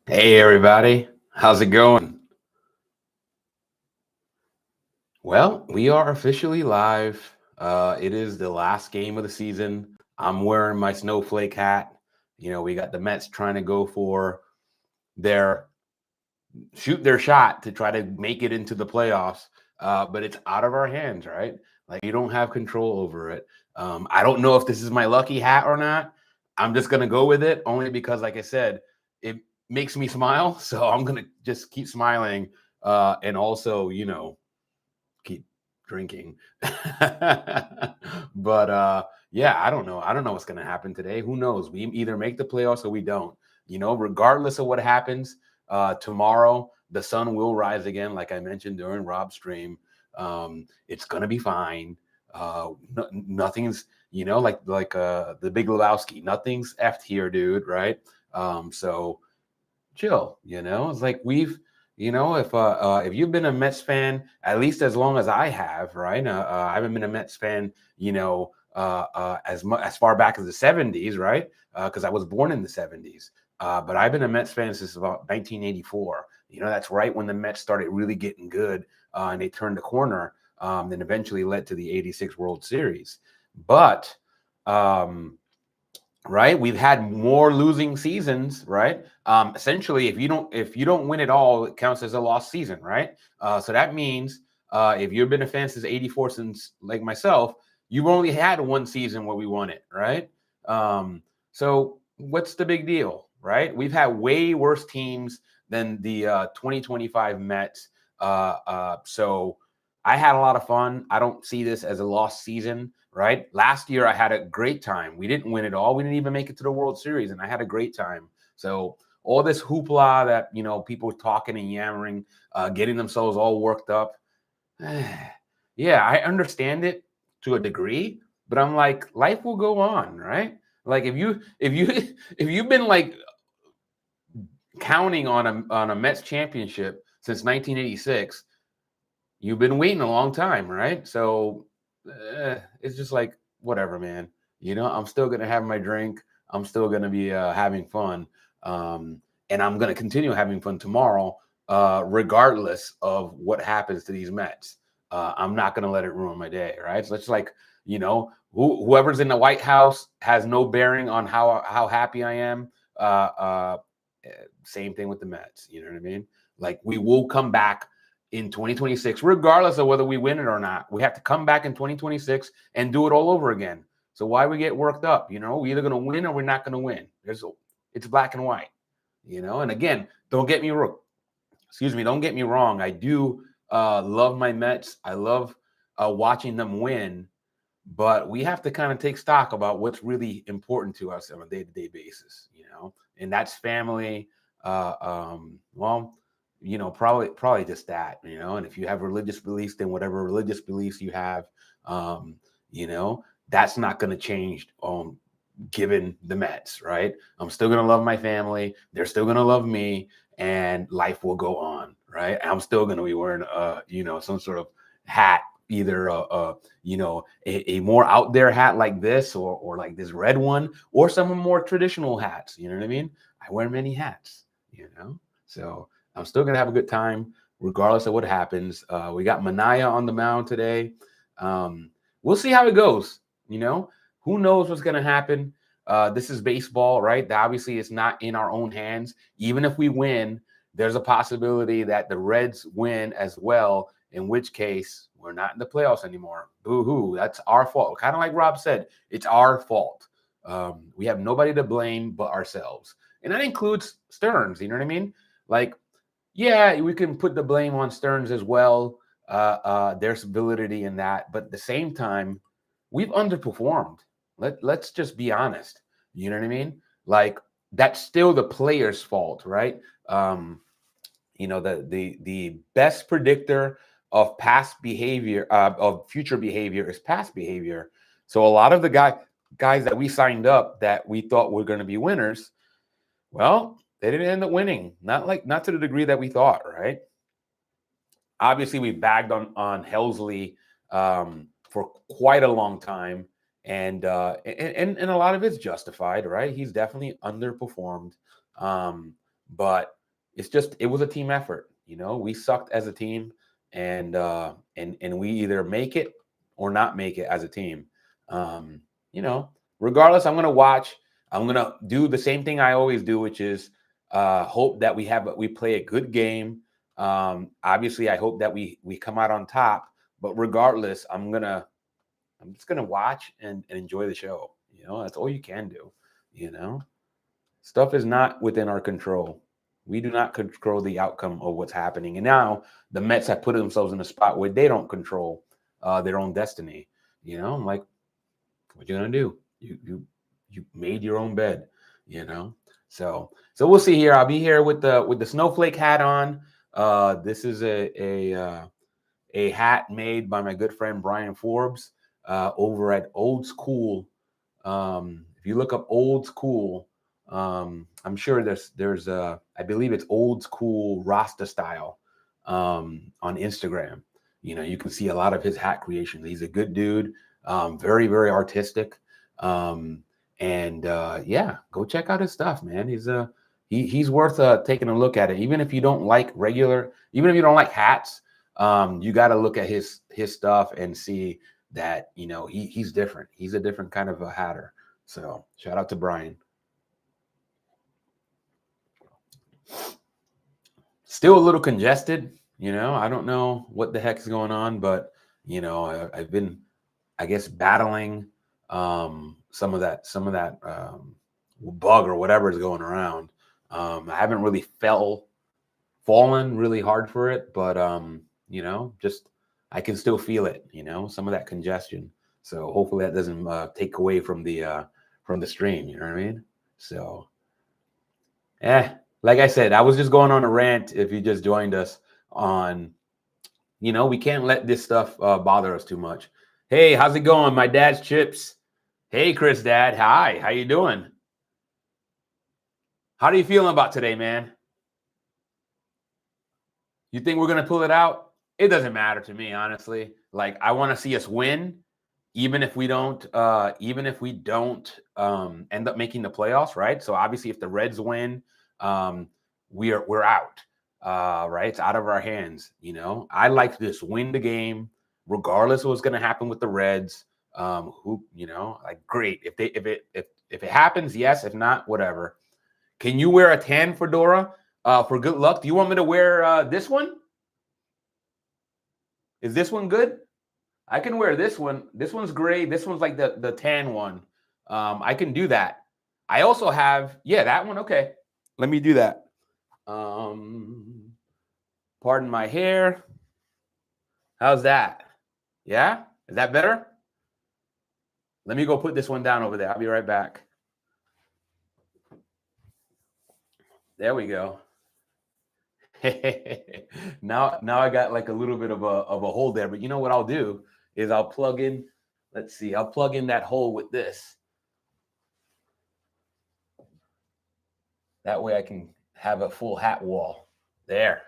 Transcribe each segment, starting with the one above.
Hey everybody, how's it going? Well, we are officially live. It is the last game of the season. I'm wearing my snowflake hat. We got the Mets trying to go for their shoot their shot to try to make it into the playoffs. But it's out of our hands, right? Like you don't have control over it. I don't know if this is my lucky hat or not. I'm just gonna go with it only because, like I said, it makes me smile. So I'm gonna just keep smiling, and also, keep drinking. But yeah, I don't know. I don't know what's gonna happen today. Who knows? We either make the playoffs or we don't. Regardless of what happens, tomorrow the sun will rise again, like I mentioned during Rob's stream. It's gonna be fine. Nothing's, the Big Lebowski. Nothing's effed here, dude. Right? So chill. It's like if you've been a Mets fan at least as long as I have, right? I haven't been a Mets fan, as far back as the '70s, right? Because I was born in the '70s. But I've been a Mets fan since about 1984. That's right when the Mets started really getting good, and they turned the corner, and eventually led to the '86 World Series. But right, we've had more losing seasons, right? Essentially, if you don't win it all, it counts as a lost season, right? So that means, if you've been a fan since '84, since like myself, you've only had one season where we won it, right? So what's the big deal, right? We've had way worse teams than the 2025 Mets. So I had a lot of fun. I don't see this as a lost season, right? Last year I had a great time. We didn't win it all. We didn't even make it to the World Series, and I had a great time. So all this hoopla that people talking and yammering, getting themselves all worked up. Yeah, I understand it to a degree, but I'm like, life will go on, right? Like if you if you've been like counting on a Mets championship since 1986, you've been waiting a long time, right? So it's just like whatever, man. I'm still gonna have my drink. I'm still gonna be having fun, and I'm gonna continue having fun tomorrow, regardless of what happens to these Mets. I'm not gonna let it ruin my day, right? So it's like whoever's in the White House has no bearing on how happy I am. Same thing with the Mets. You know what I mean? Like we will come back in 2026, regardless of whether we win it or not. We have to come back in 2026 and do it all over again. So why we get worked up? We're either going to win or we're not going to win. It's black and white. And again, don't get me wrong. Excuse me. Don't get me wrong. I do love my Mets. I love watching them win. But we have to kind of take stock about what's really important to us on a day-to-day basis. And that's family. Well, probably just that. And if you have religious beliefs, then whatever religious beliefs you have, you know, that's not going to change. Given the Mets, right? I'm still gonna love my family. They're still gonna love me, and life will go on, right? I'm still gonna be wearing, some sort of hat, either a more out there hat like this, or like this red one, or some more traditional hats. You know what I mean? I wear many hats, so I'm still gonna have a good time regardless of what happens. We got Manaya on the mound today. We'll see how it goes. Who knows what's going to happen? This is baseball, right? Obviously, it's not in our own hands. Even if we win, there's a possibility that the Reds win as well, in which case we're not in the playoffs anymore. Boo-hoo. That's our fault. Kind of like Rob said, it's our fault. We have nobody to blame but ourselves. And that includes Stearns. You know what I mean? Like, yeah, we can put the blame on Stearns as well. There's validity in that. But at the same time, we've underperformed. Let's just be honest. You know what I mean? Like that's still the player's fault, right? The best predictor of past behavior, of future behavior, is past behavior. So a lot of the guys that we signed up that we thought were going to be winners, well, they didn't end up winning. Not to the degree that we thought, right? Obviously, we bagged on Helsley for quite a long time, and a lot of it's justified, right? He's definitely underperformed, but it was a team effort. You know, we sucked as a team, and we either make it or not make it as a team. You know, regardless, I'm gonna watch. I'm gonna do the same thing I always do, which is hope that we play a good game. Obviously, I hope that we come out on top. But regardless, I'm just gonna watch and enjoy the show. You know, that's all you can do. You know, stuff is not within our control. We do not control the outcome of what's happening. And now the Mets have put themselves in a spot where they don't control their own destiny. You know, I'm like, what you gonna do? You made your own bed. You know, so we'll see here. I'll be here with the snowflake hat on. This is a hat made by my good friend Brian Forbes over at Old School. If you look up Old School, I'm sure there's I believe it's Old School Rasta Style on Instagram. You know, you can see a lot of his hat creations. He's a good dude, very very artistic, and yeah, go check out his stuff, man. He's worth taking a look at it. Even if you don't like even if you don't like hats, you got to look at his stuff and see that, you know, he's different. He's a different kind of a hatter. So shout out to Brian. Still a little congested, you know. I don't know what the heck's going on, but you know, I've been, I guess, battling some of that bug or whatever is going around. I haven't really fallen really hard for it, but you know, just I can still feel it, you know, some of that congestion. So hopefully that doesn't take away from the stream, you know what I mean? So like I said, I was just going on a rant if you just joined us on, you know, we can't let this stuff bother us too much. Hey, how's it going? My dad's chips. Hey, Chris, Dad. Hi, how you doing? How are you feeling about today, man? You think we're going to pull it out? It doesn't matter to me, honestly. Like, I want to see us win, even if we don't end up making the playoffs, right? So obviously if the Reds win, we're out. Right? It's out of our hands, you know. I like to just win the game, regardless of what's going to happen with the Reds. Who, you know, like, great. If it happens, yes. If not, whatever. Can you wear a tan fedora for good luck? Do you want me to wear this one? Is this one good? I can wear this one. This one's gray. This one's like the tan one. I can do that. I also have, yeah, that one. Okay. Let me do that. Pardon my hair. How's that? Yeah? Is that better? Let me go put this one down over there. I'll be right back. There we go. now I got like a little bit of a hole there, but you know what I'll do is I'll plug in, let's see, I'll plug in that hole with this. That way I can have a full hat wall. There.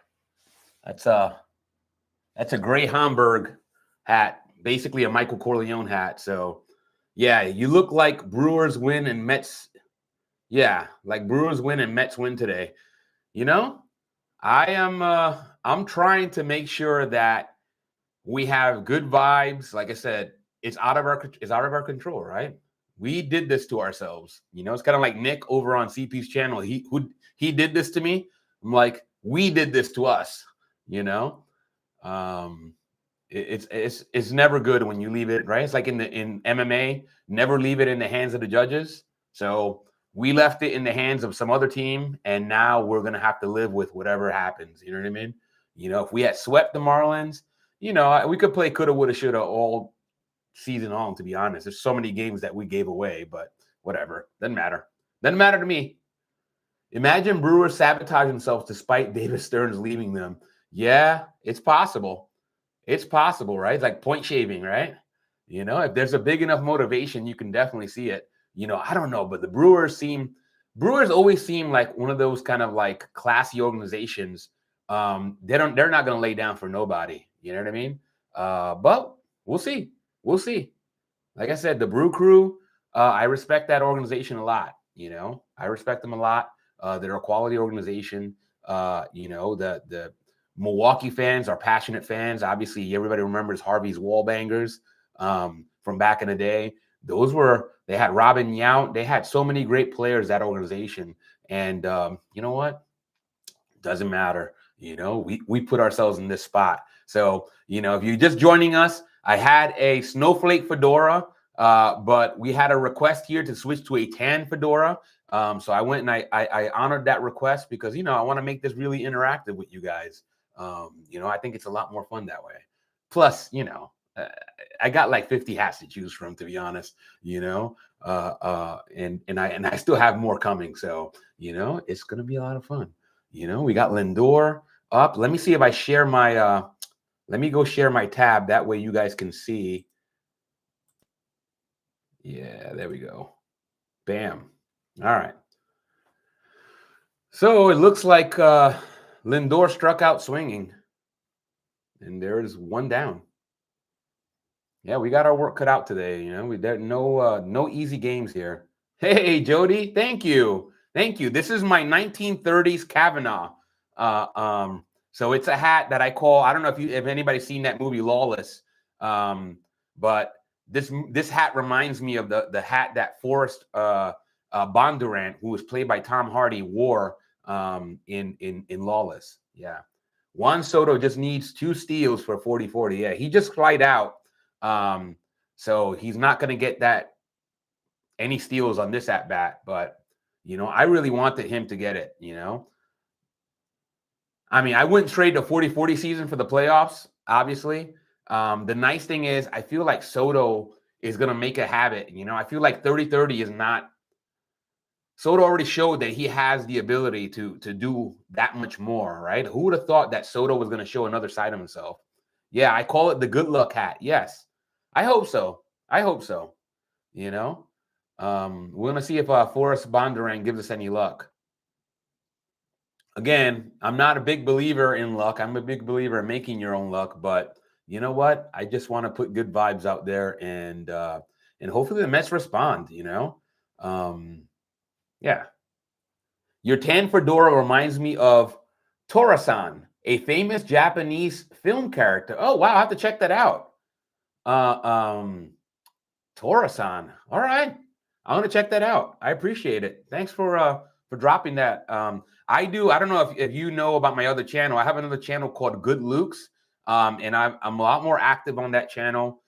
That's a gray Hamburg hat, basically a Michael Corleone hat. So yeah, you look like Brewers win and Mets. Yeah, like Brewers win and Mets win today. You know, I'm trying to make sure that we have good vibes. Like I said, it's out of our control, right? We did this to ourselves. You know, it's kind of like Nick over on CP's channel. He did this to me. I'm like, we did this to us, you know. It's never good when you leave it, right? It's like in MMA, never leave it in the hands of the judges. So we left it in the hands of some other team, and now we're gonna have to live with whatever happens. You know what I mean? You know, if we had swept the Marlins, you know, we could play coulda, woulda, shoulda all season long. To be honest, there's so many games that we gave away, but whatever, doesn't matter. Doesn't matter to me. Imagine Brewers sabotage themselves despite David Stearns leaving them. Yeah, it's possible. It's possible, right? It's like point shaving, right? You know, if there's a big enough motivation, you can definitely see it. You know, I don't know, but the Brewers always seem like one of those kind of like classy organizations. They're not going to lay down for nobody. You know what I mean? But we'll see. We'll see. Like I said, the Brew Crew, I respect that organization a lot. You know, I respect them a lot. They're a quality organization. You know, the Milwaukee fans are passionate fans. Obviously, everybody remembers Harvey's wall bangers from back in the day. They had Robin Yount. They had so many great players, that organization. And you know what? Doesn't matter. You know, we put ourselves in this spot. So, you know, if you're just joining us, I had a snowflake fedora, but we had a request here to switch to a tan fedora. So I went and I honored that request because, you know, I want to make this really interactive with you guys. You know, I think it's a lot more fun that way. Plus, you know, I got like 50 hats to choose from, to be honest, you know, and I still have more coming. So, you know, it's going to be a lot of fun. You know, we got Lindor up. Let me see if I share my, let me go share my tab. That way you guys can see. Yeah, there we go. Bam. All right. So it looks like Lindor struck out swinging. And there is one down. Yeah, we got our work cut out today. You know, there no easy games here. Hey, Jody, thank you. Thank you. This is my 1930s Kavanaugh. So it's a hat that I call, I don't know if anybody's seen that movie Lawless. But this hat reminds me of the hat that Forrest Bondurant, who was played by Tom Hardy, wore in Lawless. Yeah. Juan Soto just needs 2 steals for 40-40. Yeah, he just cried out. So he's not going to get any steals on this at bat, but you know, I really wanted him to get it, you know. I mean, I wouldn't trade the 40-40 season for the playoffs, obviously. The nice thing is I feel like Soto is going to make a habit, you know. I feel like 30-30 is not Soto already showed that he has the ability to do that much more, right? Who would have thought that Soto was going to show another side of himself? Yeah, I call it the good luck hat. Yes. I hope so. I hope so. You know, we're gonna see if Forrest Bondurant gives us any luck. Again, I'm not a big believer in luck. I'm a big believer in making your own luck. But you know what? I just want to put good vibes out there, and hopefully the Mets respond. You know, yeah. Your tan fedora reminds me of Tora-san, a famous Japanese film character. Oh wow, I have to check that out. Tora-san. All right. I'm gonna check that out. I appreciate it. Thanks for dropping that. I don't know if you know about my other channel. I have another channel called Good Luke's. And I'm a lot more active on that channel.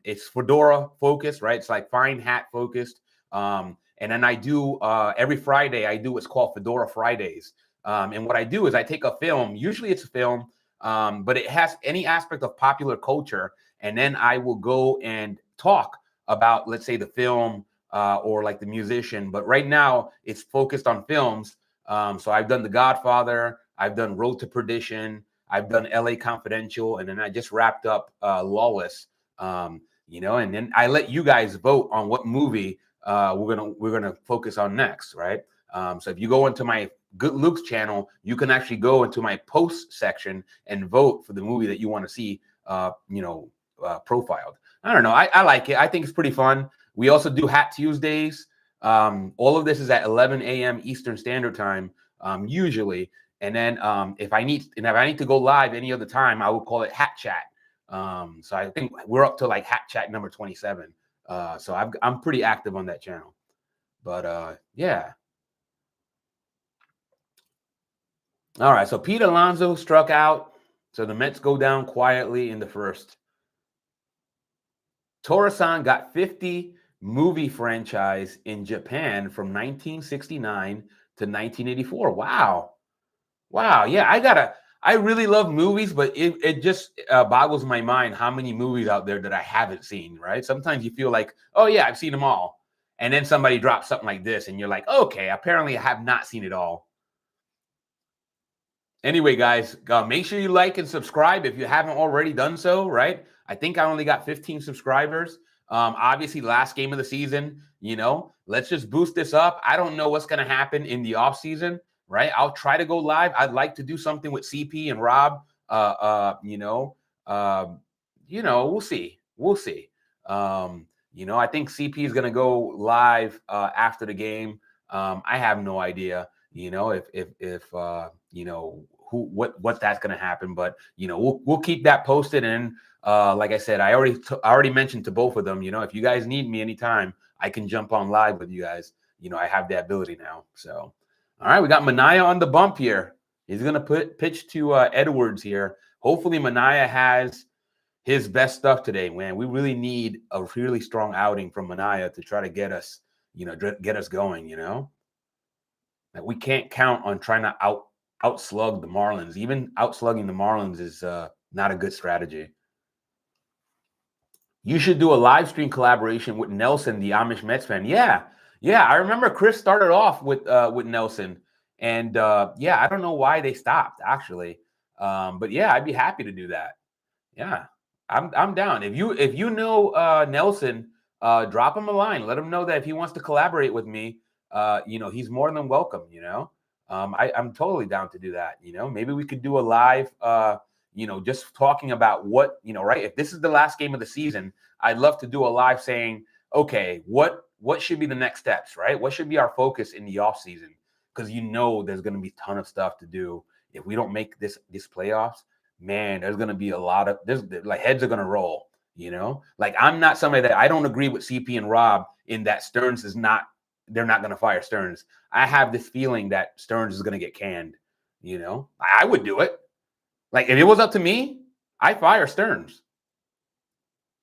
It's fedora focused, right? It's like fine hat focused. And then I do every Friday, I do what's called Fedora Fridays. And what I do is I take a film, usually it's a film, but it has any aspect of popular culture. And then I will go and talk about, let's say, the film or like the musician. But right now it's focused on films. So I've done The Godfather, I've done Road to Perdition, I've done LA Confidential, and then I just wrapped up Lawless. You know, and then I let you guys vote on what movie we're gonna focus on next, right? So if you go into my Good Luke's channel, you can actually go into my post section and vote for the movie that you want to see, you know, profiled. I don't know. I like it. I think it's pretty fun. We also do Hat Tuesdays. All of this is at 11 a.m. Eastern Standard Time, usually. And then if I need to go live any other time, I will call it Hat Chat. So I think we're up to like Hat Chat number 27. So I'm pretty active on that channel. But yeah. All right. So Pete Alonso struck out. So the Mets go down quietly in the first. Tora-san got 50 movie franchise in Japan from 1969 to 1984. Wow. Wow. Yeah, I really love movies, but it just boggles my mind how many movies out there that I haven't seen, right? Sometimes you feel like, oh yeah, I've seen them all. And then somebody drops something like this and you're like, okay, apparently I have not seen it all. Anyway, guys, make sure you like and subscribe if you haven't already done so, right? I think I only got 15 subscribers. Obviously, last game of the season, you know, let's just boost this up. I don't know what's going to happen in the off season, right? I'll try to go live. I'd like to do something with CP and Rob. We'll see. We'll see. You know, I think CP is going to go live after the game. I have no idea. you know, if you know, what that's going to happen. But, you know, we'll keep that posted. And like I said, I already mentioned to both of them, you know, if you guys need me anytime, I can jump on live with you guys. You know, I have that ability now. So, all right, we got Manaea on the bump here. He's going to pitch to Edwards here. Hopefully Manaea has his best stuff today, man. We really need a really strong outing from Manaea to try to get us, you know, get us going, you know. Like, we can't count on trying to outslug the Marlins. Even outslugging the Marlins is not a good strategy. You should do a live stream collaboration with Nelson, the Amish Mets fan. Yeah. I remember Chris started off with Nelson, and yeah, I don't know why they stopped actually, but yeah, I'd be happy to do that. Yeah, I'm down. If you know Nelson, drop him a line. Let him know that if he wants to collaborate with me, you know, he's more than welcome. You know, I'm totally down to do that. You know, maybe we could do a live. You know, just talking about what, you know, right? If this is the last game of the season, I'd love to do a live saying, okay, what should be the next steps, right? What should be our focus in the off season? Because you know there's going to be a ton of stuff to do if we don't make this playoffs. Man, there's going to be a lot of this, like heads are going to roll, you know? Like, I'm not somebody that I don't agree with CP and Rob in that Stearns is not, they're not going to fire Stearns. I have this feeling that Stearns is going to get canned, you know? I would do it. Like, if it was up to me, I fire Stearns.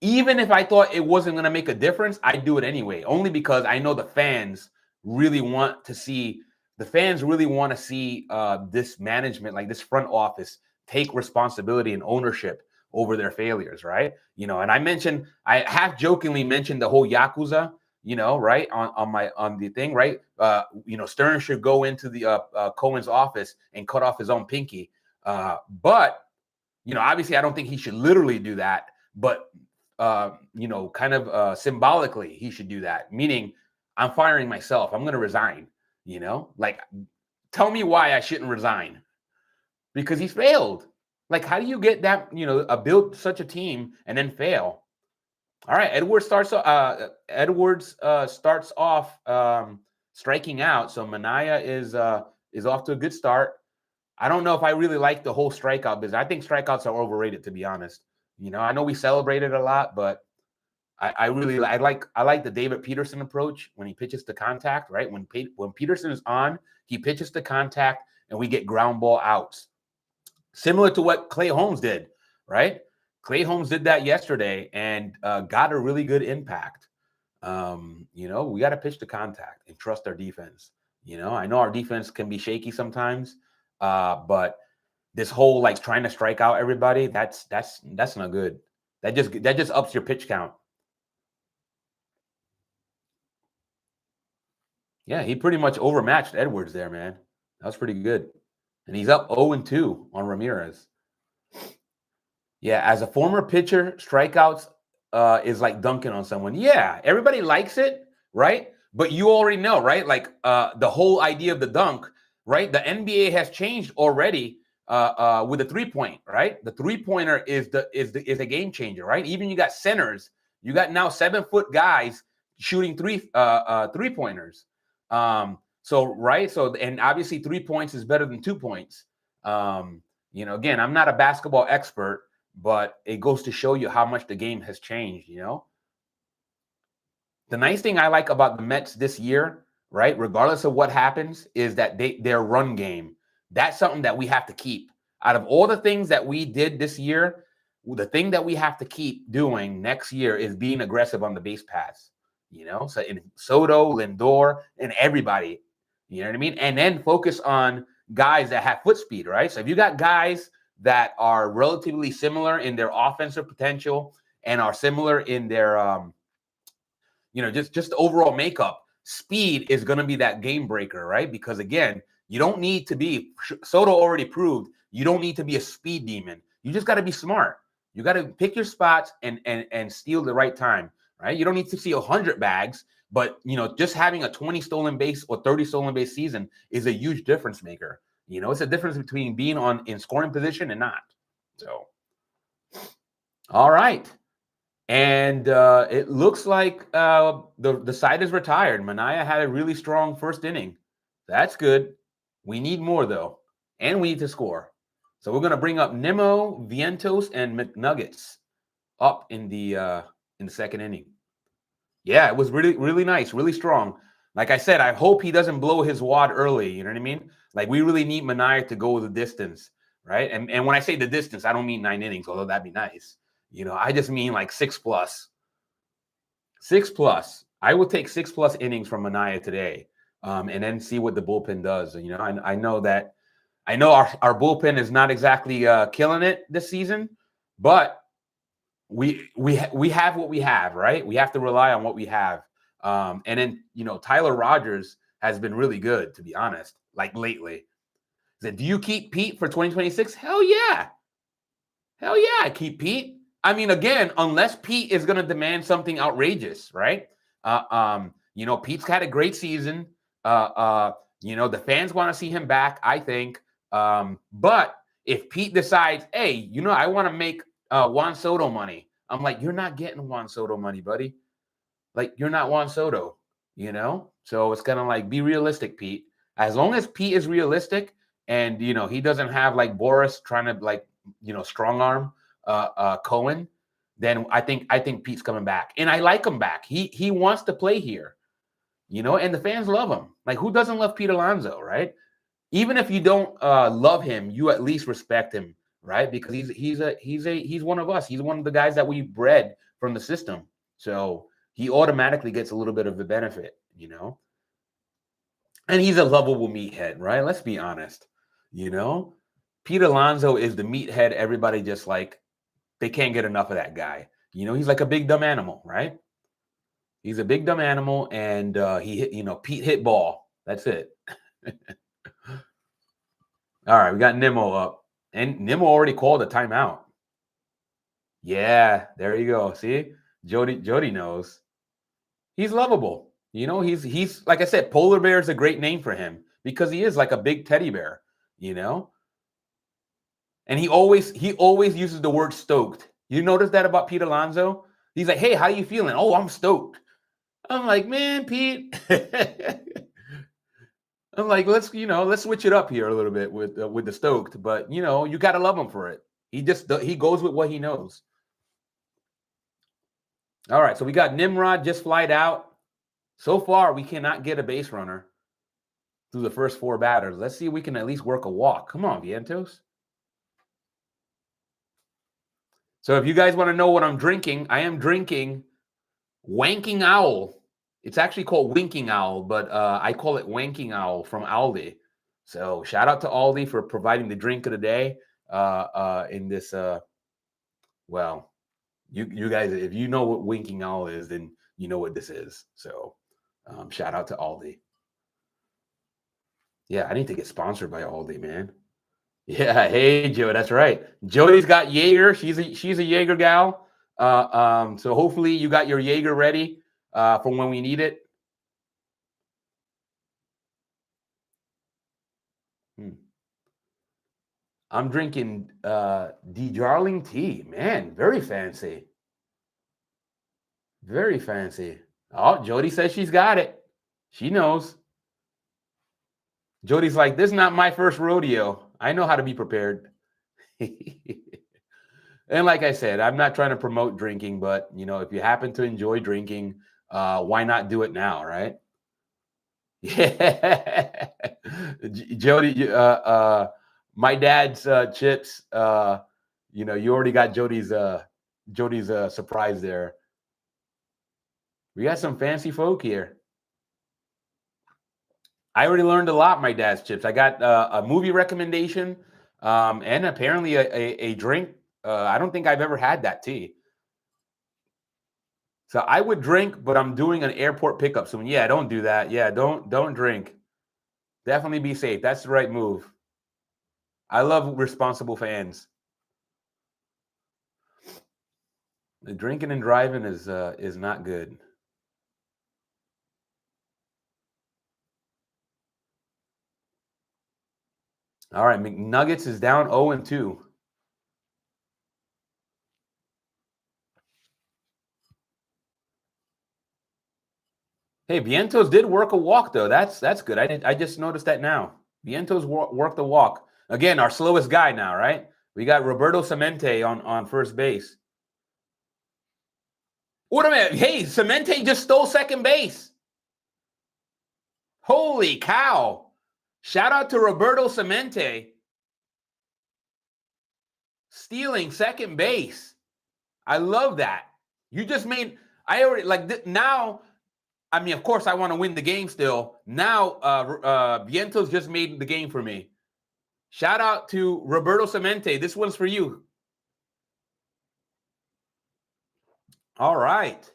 Even if I thought it wasn't going to make a difference, I'd do it anyway, only because I know the fans really want to see this management, like this front office, take responsibility and ownership over their failures, right? You know, and I half jokingly mentioned the whole Yakuza, you know, right, on the thing, right? You know, Stearns should go into the Cohen's office and cut off his own pinky. But, you know, obviously I don't think he should literally do that, but you know, kind of symbolically he should do that, meaning I'm firing myself. I'm going to resign, you know, like, tell me why I shouldn't resign, because he's failed. Like, how do you get that, you know, build such a team and then fail? All right, Edwards starts off striking out. So Manaea is off to a good start. I don't know if I really like the whole strikeout business. I think strikeouts are overrated, to be honest. You know, I know we celebrate it a lot, but I like the David Peterson approach when he pitches to contact, right? When Peterson is on, he pitches to contact, and we get ground ball outs, similar to what Clay Holmes did, right? Clay Holmes did that yesterday and got a really good impact. You know, we got to pitch to contact and trust our defense. You know, I know our defense can be shaky sometimes, but this whole like trying to strike out everybody, that's not good. That just ups your pitch count. Yeah, he pretty much overmatched Edwards there, man. That was pretty good. And he's up 0-2 on Ramirez. Yeah, as a former pitcher, strikeouts is like dunking on someone. Yeah, everybody likes it, right? But you already know, right? Like the whole idea of the dunk, right? The NBA has changed already with the 3-point, right? The 3-pointer is a game changer, right? Even you got centers, you got now 7-foot guys shooting 3-pointers. So right, so and obviously 3 points is better than 2 points. You know, again, I'm not a basketball expert, but it goes to show you how much the game has changed, you know? The nice thing I like about the Mets this year, right, regardless of what happens, is that their run game, that's something that we have to keep. Out of all the things that we did this year, the thing that we have to keep doing next year is being aggressive on the base pass, you know? So in Soto, Lindor, and everybody, you know what I mean? And then focus on guys that have foot speed, right? So if you got guys that are relatively similar in their offensive potential and are similar in their you know, just overall makeup, speed is going to be that game breaker, right? Because again, you don't need to be, Soto already proved, you don't need to be a speed demon. You just got to be smart. You got to pick your spots and steal the right time, right? You don't need to see 100 bags, but you know, just having a 20 stolen base or 30 stolen base season is a huge difference maker. You know, it's a difference between being in scoring position and not. So, all right. And it looks like the side is retired. Manaea had a really strong first inning. That's good. We need more though, and we need to score. So we're gonna bring up Nimmo, Vientos, and McNuggets up in the second inning. Yeah, it was really nice, really strong. Like I said, I hope he doesn't blow his wad early. You know what I mean? Like we really need Manaea to go the distance, right? And when I say the distance, I don't mean 9 innings, although that'd be nice. I just mean like 6+. 6+. I would take 6+ innings from Manaea today, and then see what the bullpen does. I know that our bullpen is not exactly killing it this season, but we have what we have, right? We have to rely on what we have. And then Tyler Rogers has been really good, to be honest. Like lately, do you keep Pete for 2026? Hell yeah, I keep Pete. I mean, again, unless Pete is going to demand something outrageous, right? Pete's had a great season. The fans want to see him back, I think. But if Pete decides, hey, I want to make Juan Soto money, I'm like, you're not getting Juan Soto money, buddy. Like, you're not Juan Soto, So it's kind of like, be realistic, Pete. As long as Pete is realistic and, he doesn't have like Boris trying to like, strong arm Cohen, then I think Pete's coming back. And I like him back. He wants to play here, and the fans love him. Like, who doesn't love Pete Alonso, right? Even if you don't love him, you at least respect him, right? Because he's one of us. He's one of the guys that we bred from the system. So he automatically gets a little bit of the benefit, And he's a lovable meathead, right? Let's be honest. Pete Alonso is the meathead. Everybody just like, they can't get enough of that guy. He's like a big dumb animal, right? He's a big dumb animal, and he hit, Pete hit ball. That's it. All right, we got Nimmo up, and Nimmo already called a timeout. Yeah, there you go. See, Jody knows. He's lovable. He's like I said, polar bear is a great name for him because he is like a big teddy bear. And he always uses the word stoked. You notice that about Pete Alonso? He's like, hey, how you feeling? Oh, I'm stoked. I'm like, man, Pete. I'm like, let's switch it up here a little bit with the stoked, but you got to love him for it. He goes with what he knows. All right, so we got Nimrod just flied out. So far, we cannot get a base runner through the first 4 batters. Let's see if we can at least work a walk. Come on, Vientos. So if you guys want to know what I'm drinking, I am drinking Wanking Owl. It's actually called Winking Owl, but I call it Wanking Owl from Aldi. So shout out to Aldi for providing the drink of the day in this. Well, you guys, if you know what Winking Owl is, then you know what this is. So shout out to Aldi. Yeah, I need to get sponsored by Aldi, man. Yeah, hey Joe, that's right. Jody's got Jaeger. She's a Jaeger gal. So hopefully you got your Jaeger ready for when we need it. I'm drinking DeJarling tea. Man, very fancy. Very fancy. Oh, Jody says she's got it. She knows. Jody's like, this is not my first rodeo. I know how to be prepared. And like I said, I'm not trying to promote drinking, but if you happen to enjoy drinking, why not do it now, right? Yeah. Jody, my dad's chips, you already got Jody's surprise there. We got some fancy folk here. I already learned a lot, my dad's chips. I got a movie recommendation and apparently a drink. I don't think I've ever had that tea. So I would drink, but I'm doing an airport pickup soon. Yeah, don't do that. Yeah, don't drink. Definitely be safe. That's the right move. I love responsible fans. The drinking and driving is not good. All right, McNuggets is down 0-2. Hey, Vientos did work a walk though. That's good. I just noticed that now. Vientos work the walk. Again, our slowest guy now, right? We got Roberto Clemente on first base. Wait a minute. Hey, Clemente just stole second base. Holy cow. Shout out to Roberto Clemente stealing second base. I love that. You just made, I already, like, now, I mean, of course, I want to win the game still. Now, Vientos just made the game for me. Shout out to Roberto Clemente. This one's for you. All right.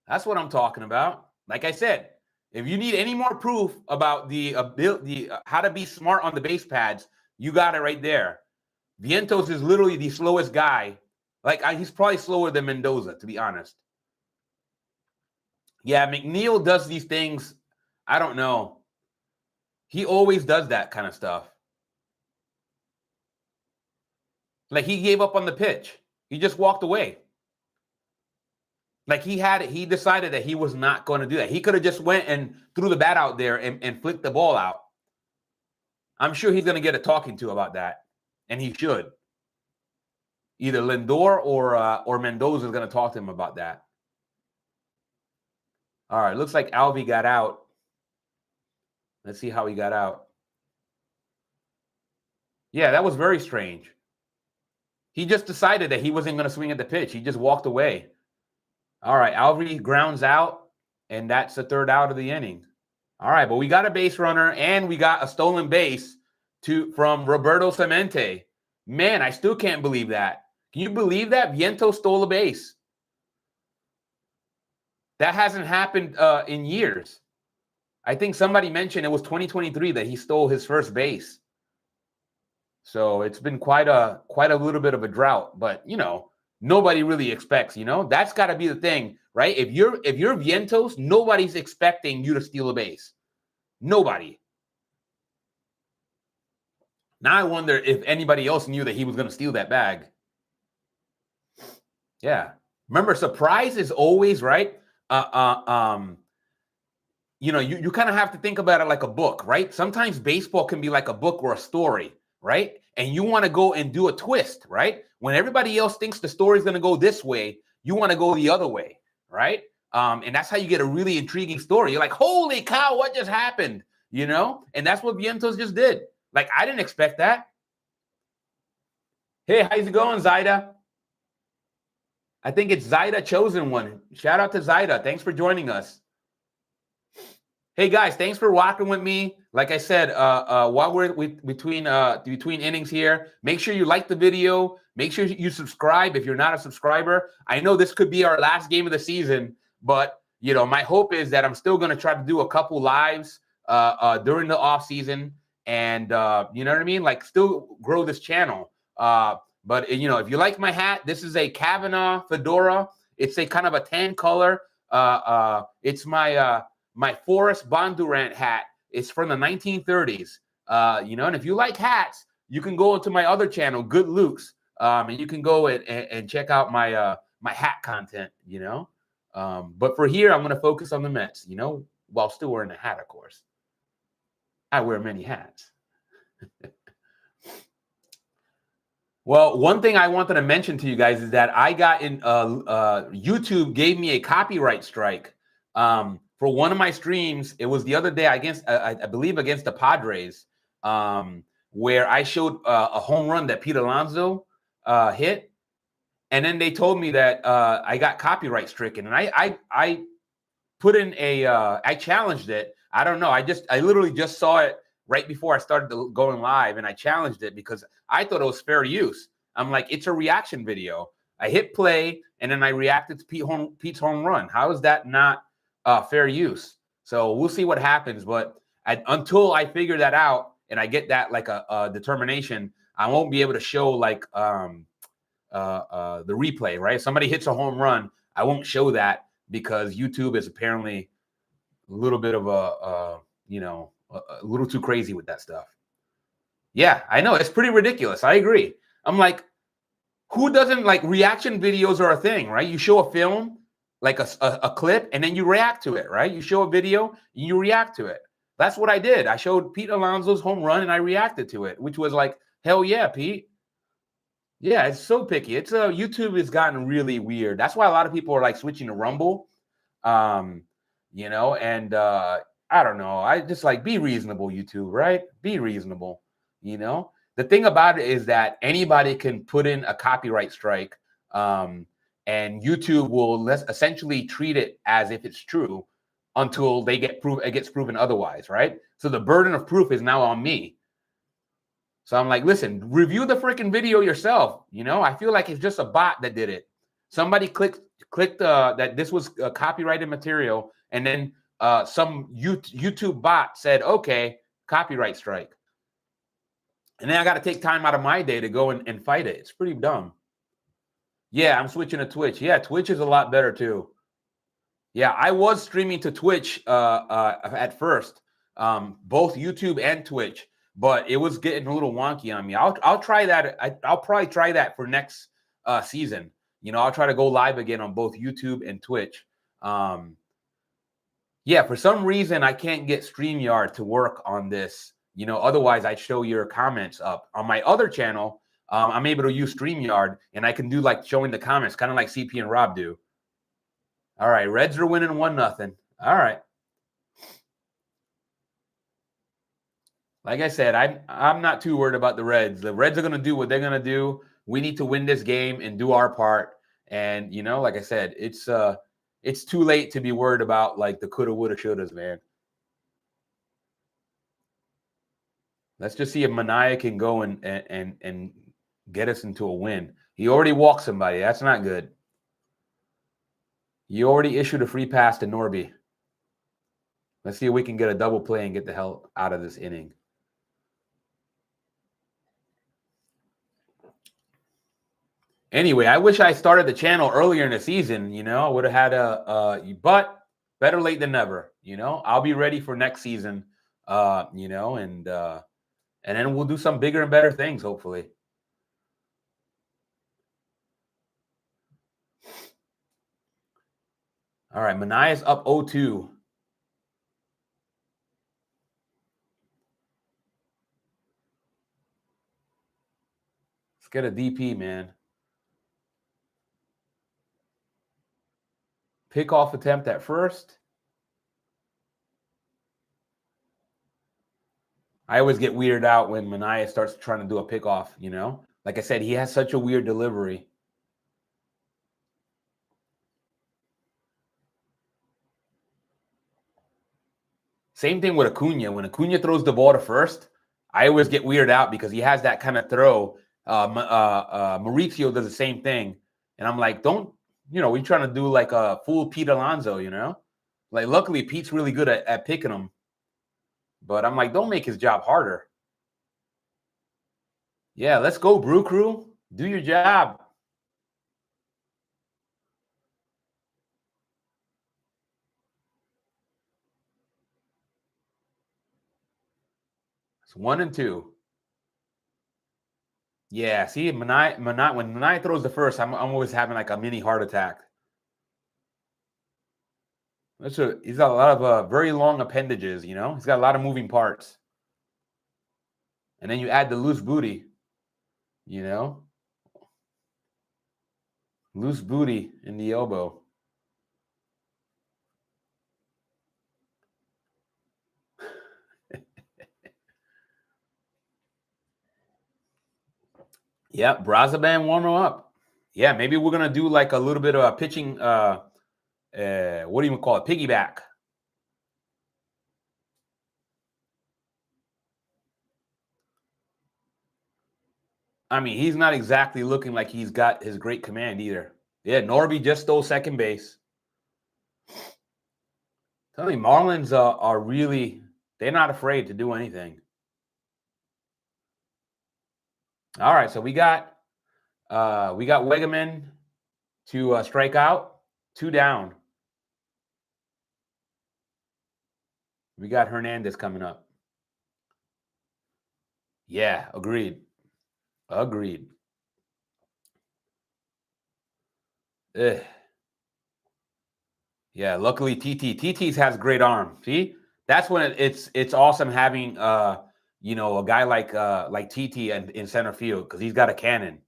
That's what I'm talking about. Like I said, if you need any more proof about the ability, how to be smart on the base pads, you got it right there. Vientos is literally the slowest guy. Like, he's probably slower than Mendoza, to be honest. Yeah, McNeil does these things. I don't know. He always does that kind of stuff. Like, he gave up on the pitch. He just walked away. Like, he decided that he was not going to do that. He could have just went and threw the bat out there and flicked the ball out. I'm sure he's going to get a talking to about that. And he should. Either Lindor or Mendoza is going to talk to him about that. All right, looks like Alvey got out. Let's see how he got out. Yeah, that was very strange. He just decided that he wasn't going to swing at the pitch. He just walked away. All right, Alvey grounds out, and that's the third out of the inning. All right, but we got a base runner, and we got a stolen base from Roberto Clemente. Man, I still can't believe that. Can you believe that? Vientos stole a base. That hasn't happened in years. I think somebody mentioned it was 2023 that he stole his first base. So it's been quite a little bit of a drought, but you know, nobody really expects, you know, that's got to be the thing, right? If you're Vientos, nobody's expecting you to steal a base. Nobody. Now I wonder if anybody else knew that he was going to steal that bag. Yeah. Remember, surprise is always, right? You know, you kind of have to think about it like a book, right? Sometimes baseball can be like a book or a story, right? And you want to go and do a twist, right? When everybody else thinks the story is going to go this way, you want to go the other way, right? And that's how you get a really intriguing story. You're like, holy cow, what just happened? You know? And that's what Vientos just did. Like, I didn't expect that. Hey, how's it going, Zaida? I think it's Zaida Chosen One. Shout out to Zaida. Thanks for joining us. Hey, guys, thanks for walking with me. Like I said, while we're between innings here, make sure you like the video. Make sure you subscribe if you're not a subscriber. I know this could be our last game of the season, but, you know, my hope is that I'm still going to try to do a couple lives during the off season, and you know what I mean? Like, still grow this channel. But, you know, if you like my hat, this is a Kavanaugh fedora. It's a kind of a tan color. It's my Forrest Bondurant hat. It's from the 1930s. You know, and if you like hats, you can go into my other channel, Good Luke's, and you can go and check out my my hat content, you know. But for here, I'm going to focus on the Mets, you know, while still wearing a hat, of course. I wear many hats. Well, one thing I wanted to mention to you guys is that I got in YouTube gave me a copyright strike for one of my streams. It was the other day against I believe against the Padres, where I showed a home run that Pete Alonso hit, and then they told me that I got copyright stricken, and I put in a I challenged it. I don't know. I literally just saw it right before I started going live, and I challenged it because I thought it was fair use. I'm like, it's a reaction video. I hit play, and then I reacted to Pete's home run. How is that not fair use? So we'll see what happens. But until I figure that out and I get that like a determination, I won't be able to show like the replay, right? If somebody hits a home run, I won't show that because YouTube is apparently a little bit of a little too crazy with that stuff. Yeah, I know. It's pretty ridiculous. I agree. I'm like, who doesn't like reaction videos are a thing, right? You show a film, like a clip, and then you react to it, right? You show a video, you react to it. That's what I did. I showed Pete Alonso's home run and I reacted to it, which was like, hell yeah, Pete. Yeah, it's so picky. It's YouTube has gotten really weird. That's why a lot of people are like switching to Rumble. Um, and I don't know. I just like be reasonable, YouTube, right? Be reasonable. The thing about it is that anybody can put in a copyright strike, and YouTube will essentially treat it as if it's true until it gets proven otherwise, right? So the burden of proof is now on me. So I'm like, listen, review the freaking video yourself. I feel like it's just a bot that did it. Somebody clicked that this was copyrighted material, and then some YouTube bot said, okay, copyright strike. And then I got to take time out of my day to go and fight it. It's pretty dumb. Yeah, I'm switching to Twitch. Yeah, Twitch is a lot better too. Yeah, I was streaming to Twitch at first, both YouTube and Twitch, but it was getting a little wonky on me. I'll try that. I'll probably try that for next season. I'll try to go live again on both YouTube and Twitch. Yeah, for some reason I can't get StreamYard to work on this. Otherwise I'd show your comments up on my other channel. I'm able to use StreamYard and I can do like showing the comments, kind of like CP and Rob do. All right, Reds are winning 1-0. All right. Like I said, I'm not too worried about the Reds. The Reds are going to do what they're going to do. We need to win this game and do our part. And like I said, it's too late to be worried about like the coulda, woulda, shouldas, man. Let's just see if Mania can go and get us into a win. He already walked somebody. That's not good. You already issued a free pass to Norby. Let's see if we can get a double play and get the hell out of this inning. Anyway, I wish I started the channel earlier in the season. I would have had but better late than never. I'll be ready for next season. And then we'll do some bigger and better things, hopefully. All right, Mania's up 0-2. Let's get a DP, man. Pickoff attempt at first. I always get weirded out when Mania starts trying to do a pickoff, Like I said, he has such a weird delivery. Same thing with Acuna. When Acuna throws the ball to first, I always get weirded out because he has that kind of throw. Mauricio does the same thing. And I'm like, we're trying to do like a full Pete Alonso, Like, luckily, Pete's really good at picking them. But I'm like, don't make his job harder. Yeah, let's go, Brew Crew. Do your job. It's 1-2. Yeah, see, when Mania throws the first, I'm always having like a mini heart attack. He's got a lot of very long appendages, He's got a lot of moving parts. And then you add the loose booty, Loose booty in the elbow. Yeah, Brazaban warm up. Yeah, maybe we're gonna do like a little bit of a pitching. What do you call it? Piggyback. I mean, he's not exactly looking like he's got his great command either. Yeah, Norby just stole second base. Tell me, Marlins are really, they're not afraid to do anything. All right, so we got Wegeman to strike out, 2 down. We got Hernandez coming up. Yeah, agreed. Agreed. Ugh. Yeah, luckily TT's has great arm. See, That's when it's awesome having a guy like TT in center field because he's got a cannon.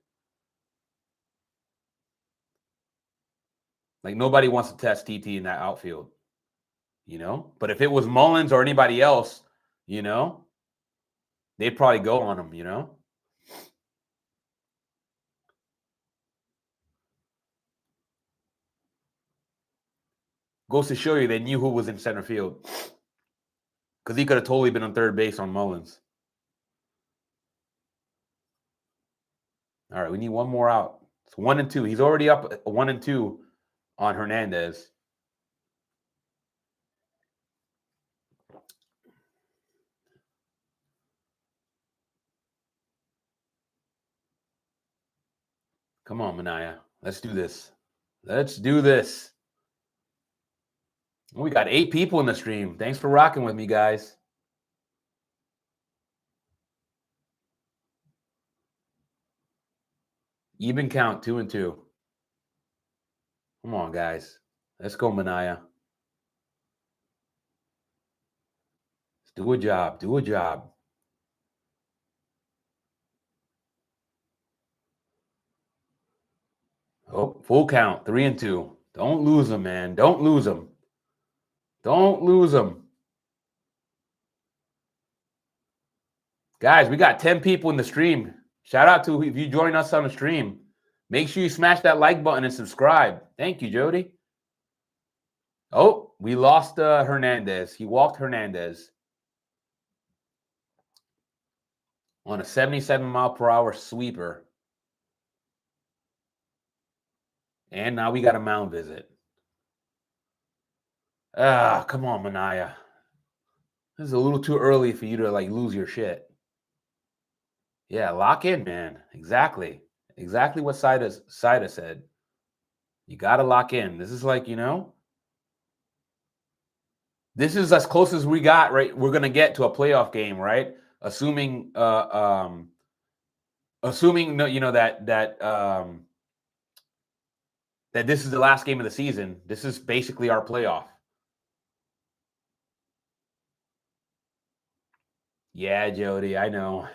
Like nobody wants to test TT in that outfield, But if it was Mullins or anybody else, you know, they'd probably go on him. Goes to show you they knew who was in center field because he could have totally been on third base on Mullins. All right, we need one more out. It's 1-2. He's already up 1-2 on Hernandez. Come on, Manaea. Let's do this. Let's do this. We got 8 people in the stream. Thanks for rocking with me, guys. Even count 2-2. Come on, guys. Let's go, Manaea. Let's do a job. Do a job. Oh, full count. 3-2. Don't lose them, man. Don't lose them. Don't lose them. Guys, we got 10 people in the stream. Shout out to if you join us on the stream. Make sure you smash that like button and subscribe. Thank you, Jody. Oh, we lost Hernandez. He walked Hernandez on a 77-mile-per-hour sweeper. And now we got a mound visit. Come on, Manaea. This is a little too early for you to lose your shit. Yeah, lock in, man. Exactly. Exactly what Saida said. You got to lock in. This is this is as close as we got, right? We're going to get to a playoff game, right? Assuming that this is the last game of the season. This is basically our playoff. Yeah, Jody, I know.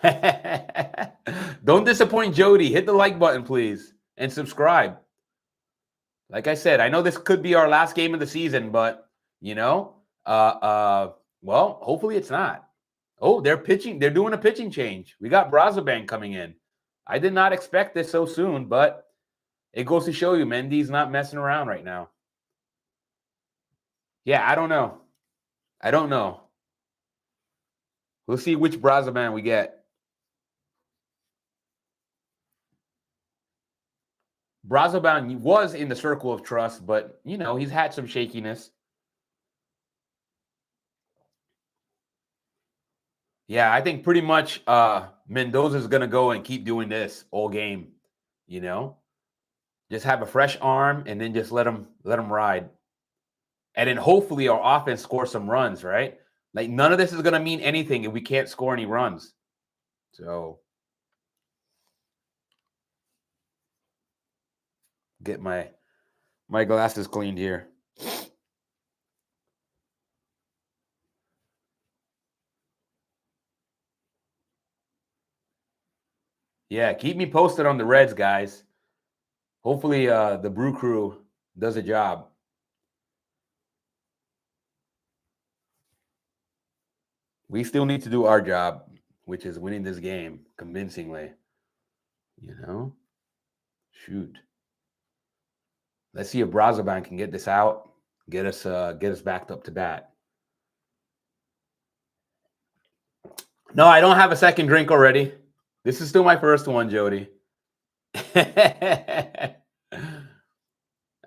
Don't disappoint Jody. Hit the like button, please, and subscribe. Like I said, I know this could be our last game of the season, but well, hopefully it's not. Oh, they're pitching. They're doing a pitching change. We got Brazoban coming in. I did not expect this so soon, but it goes to show you Mendy's not messing around right now. Yeah, I don't know. We'll see which Brazoban we get. Brazoban was in the circle of trust, but he's had some shakiness. Yeah, I think pretty much Mendoza's gonna go and keep doing this all game. Just have a fresh arm and then just let him ride. And then hopefully our offense scores some runs, right? Like none of this is gonna mean anything if we can't score any runs. So get my glasses cleaned here. Yeah, keep me posted on the Reds, guys. Hopefully the Brew Crew does a job. We still need to do our job, which is winning this game convincingly. Shoot. Let's see if Brazoban can get this out, get us backed up to bat. No, I don't have a second drink already. This is still my first one, Jody. I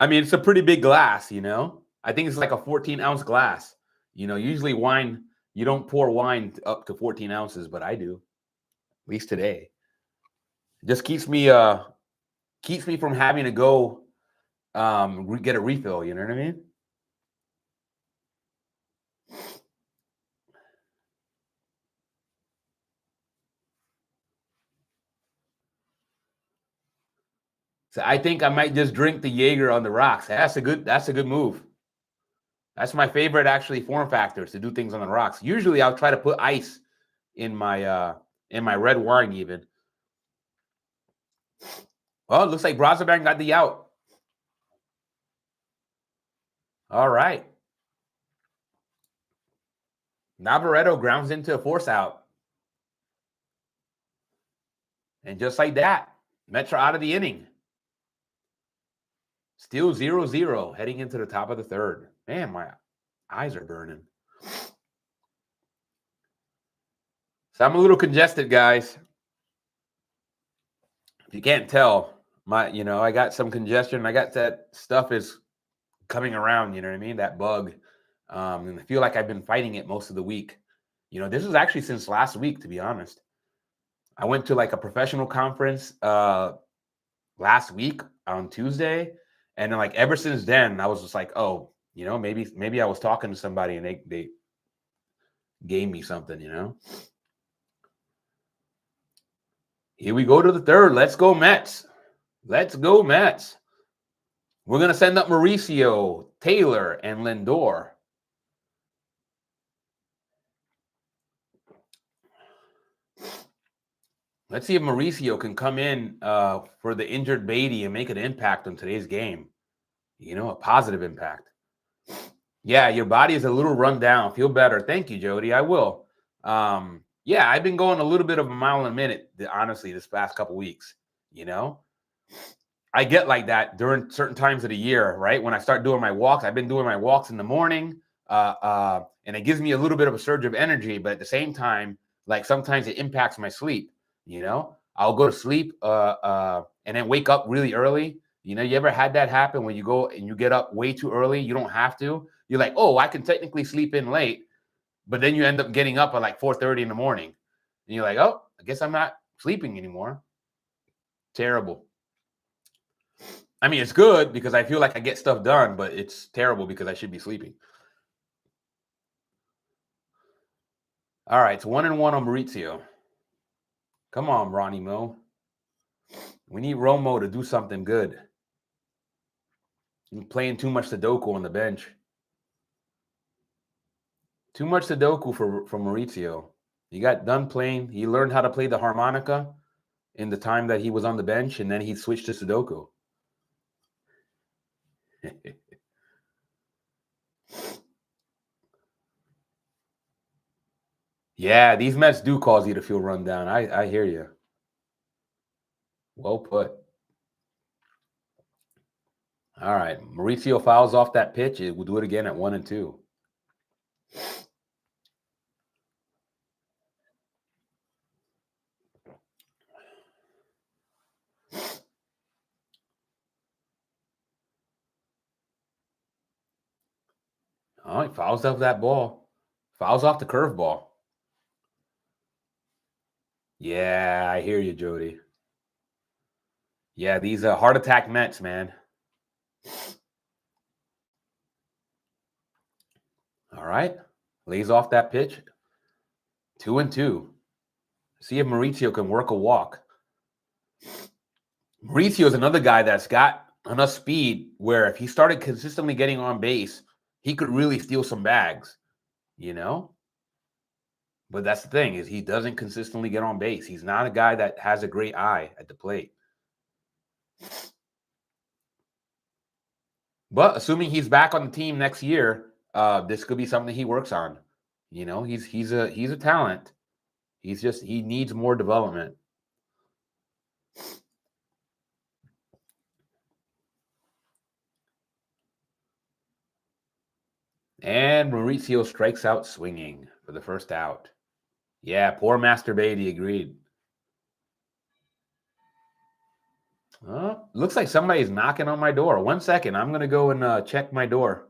mean, it's a pretty big glass, I think it's like a 14-ounce glass. Usually wine, you don't pour wine up to 14 ounces, but I do. At least today. It just keeps me from having to go get a refill, you know what I mean? So I think I might just drink the Jaeger on the rocks. That's a good move. That's my favorite, actually, form factors to do things on the rocks. Usually, I'll try to put ice in my red wine even. Well, it looks like Brazaban got the out. All right. Navarreto grounds into a force out. And just like that, Mets are out of the inning. Still 0-0 heading into the top of the third. Man, my eyes are burning. So I'm a little congested, guys. If you can't tell, I got some congestion. I got that stuff is coming around, you know what I mean? That bug. And I feel like I've been fighting it most of the week. This is actually since last week, to be honest. I went to like a professional conference last week on Tuesday. And then like ever since then, I was just like, oh, maybe I was talking to somebody and they gave me something, Here we go to the third. Let's go Mets. Let's go Mets. We're going to send up Mauricio, Taylor, and Lindor. Let's see if Mauricio can come in for the injured Beatty and make an impact on today's game. A positive impact. Yeah, your body is a little run down. Feel better. Thank you, Jody. I will. Yeah, I've been going a little bit of a mile a minute, honestly, this past couple weeks. I get like that during certain times of the year, right? When I start doing my walks, I've been doing my walks in the morning, and it gives me a little bit of a surge of energy. But at the same time, like sometimes it impacts my sleep. I'll go to sleep and then wake up really early. You ever had that happen when you go and you get up way too early? You don't have to. You're like, oh, I can technically sleep in late, but then you end up getting up at like 4:30 in the morning, and you're like, oh, I guess I'm not sleeping anymore. Terrible. I mean, it's good because I feel like I get stuff done, but it's terrible because I should be sleeping. All right, it's 1-1 on Maurizio. Come on, Ronnie Mo. We need Romo to do something good. He's playing too much Sudoku on the bench. Too much Sudoku for Maurizio. He got done playing. He learned how to play the harmonica in the time that he was on the bench, and then he switched to Sudoku. Yeah, these Mets do cause you to feel run down. I hear you. Well put. All right, Mauricio fouls off that pitch. We'll do it again at 1-2. Oh, he fouls off that ball. Fouls off the curveball. Yeah, I hear you, Jody. Yeah, these heart attack Mets, man. All right. Lays off that pitch. 2-2. See if Mauricio can work a walk. Mauricio is another guy that's got enough speed where if he started consistently getting on base, he could really steal some bags, But that's the thing is he doesn't consistently get on base. He's not a guy that has a great eye at the plate. But assuming he's back on the team next year, this could be something he works on. He's a talent. He needs more development. And Mauricio strikes out swinging for the first out. Yeah, poor Master Beatty agreed. Looks like somebody's knocking on my door. 1 second. I'm going to go and check my door.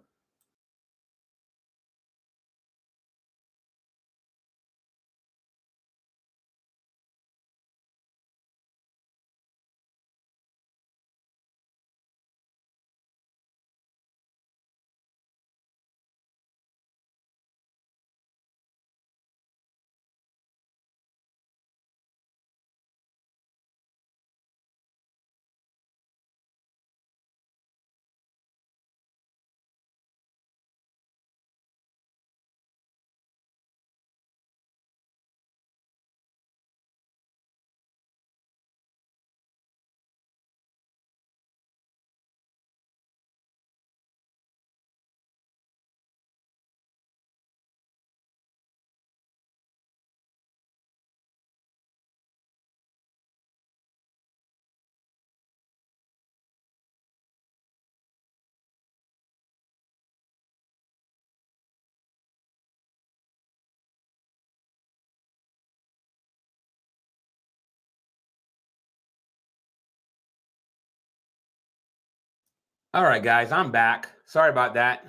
All right, guys, I'm back. Sorry about that.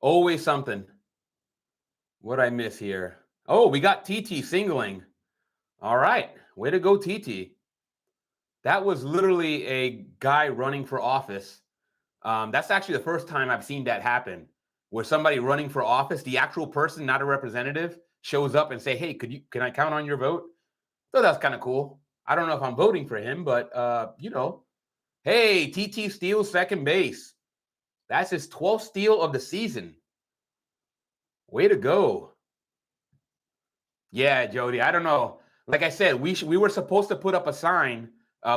Always something. What I miss here? Oh, we got TT singling. All right, way to go, TT. That was literally a guy running for office. That's actually the first time I've seen that happen, where somebody running for office, the actual person, not a representative, shows up and say, "Hey, can I count on your vote?" So that's kind of cool. I don't know if I'm voting for him, but hey, TT steals second base. That's his 12th steal of the season. Way to go. Yeah, Jody. I don't know. Like I said, we were supposed to put up a sign.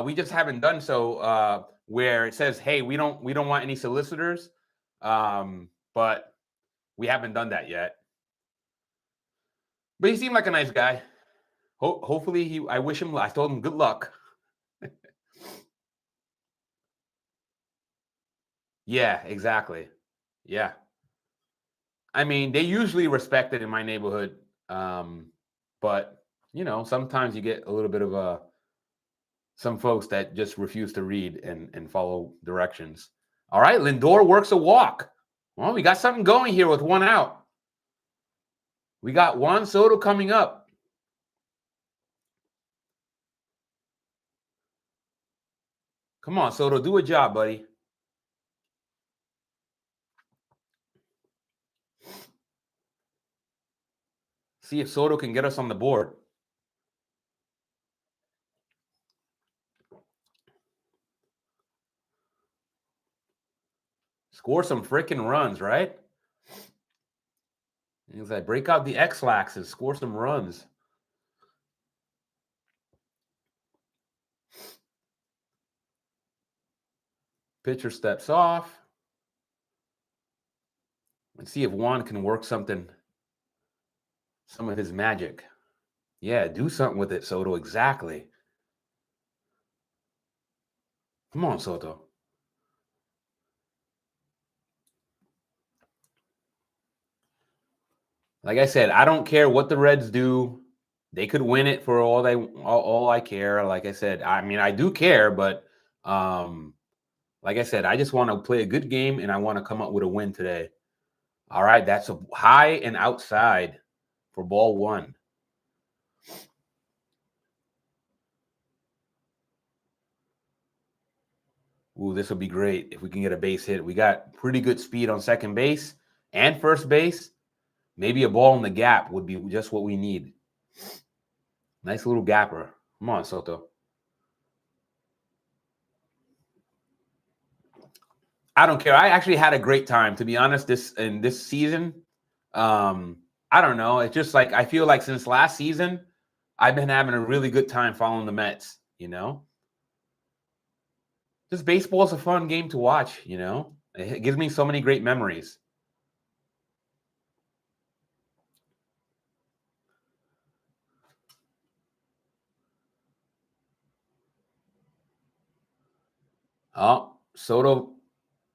We just haven't done so. Where it says, "Hey, we don't want any solicitors," but we haven't done that yet. But he seemed like a nice guy. Hopefully, he. I wish him. I told him good luck. Yeah, exactly. Yeah. I mean, they usually respect it in my neighborhood, but sometimes you get a little bit of some folks that just refuse to read and follow directions. All right, Lindor works a walk. Well, we got something going here with one out. We got Juan Soto coming up. Come on, Soto, do a job, buddy. See if Soto can get us on the board. Score some freaking runs, right? He's like, break out the X-Lax and score some runs. Pitcher steps off. Let's see if Juan can work some of his magic. Yeah, do something with it, Soto. Exactly. Come on, Soto. Like I said, I don't care what the Reds do. They could win it for all I care. Like I said, I mean, I do care, but like I said, I just want to play a good game and I want to come up with a win today. All right, that's a high and outside for ball one. Ooh, this will be great if we can get a base hit. We got pretty good speed on second base and first base. Maybe a ball in the gap would be just what we need. Nice little gapper. Come on, Soto. I don't care. I actually had a great time, to be honest, this season. Um, I don't know. It's just like I feel like since last season, I've been having a really good time following the Mets, Just baseball is a fun game to watch. It gives me so many great memories. Oh, Soto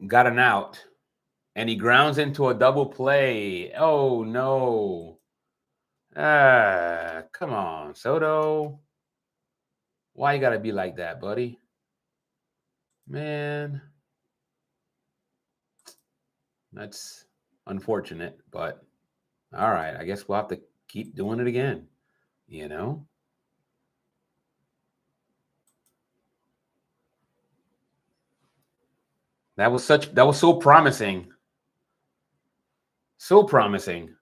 got an out and he grounds into a double play. Oh no. Come on, Soto. Why you gotta be like that, buddy? Man, that's unfortunate, but all right. I guess we'll have to keep doing it again, you know? That was so promising. So promising.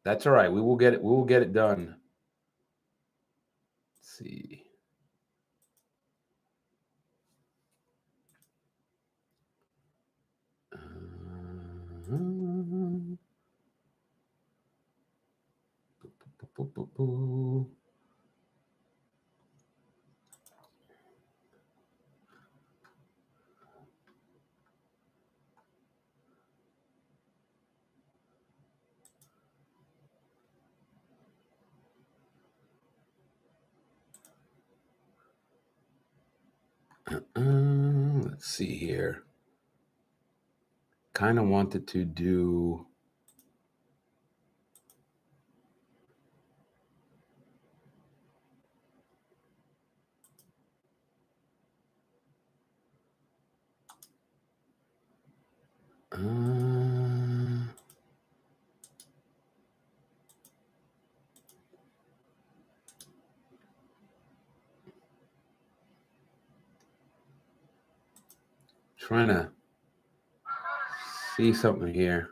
That's all right. We will get it. We will get it done. Let's see. Let's see here. Kind of wanted to do. Trying to see something here.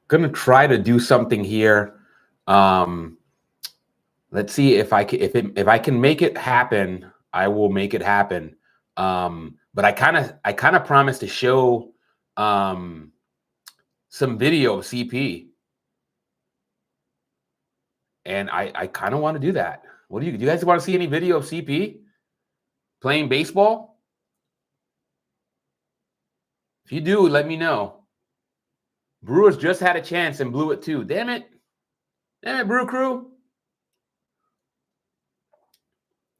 Gonna try to do something here. Let's see if I can if I can make it happen. I will make it happen. But I kind of promised to show some video of CP, and I kind of want to do that. What do you guys want to see any video of CP playing baseball? If you do, let me know. Brewers just had a chance and blew it too. Damn it, Brew Crew.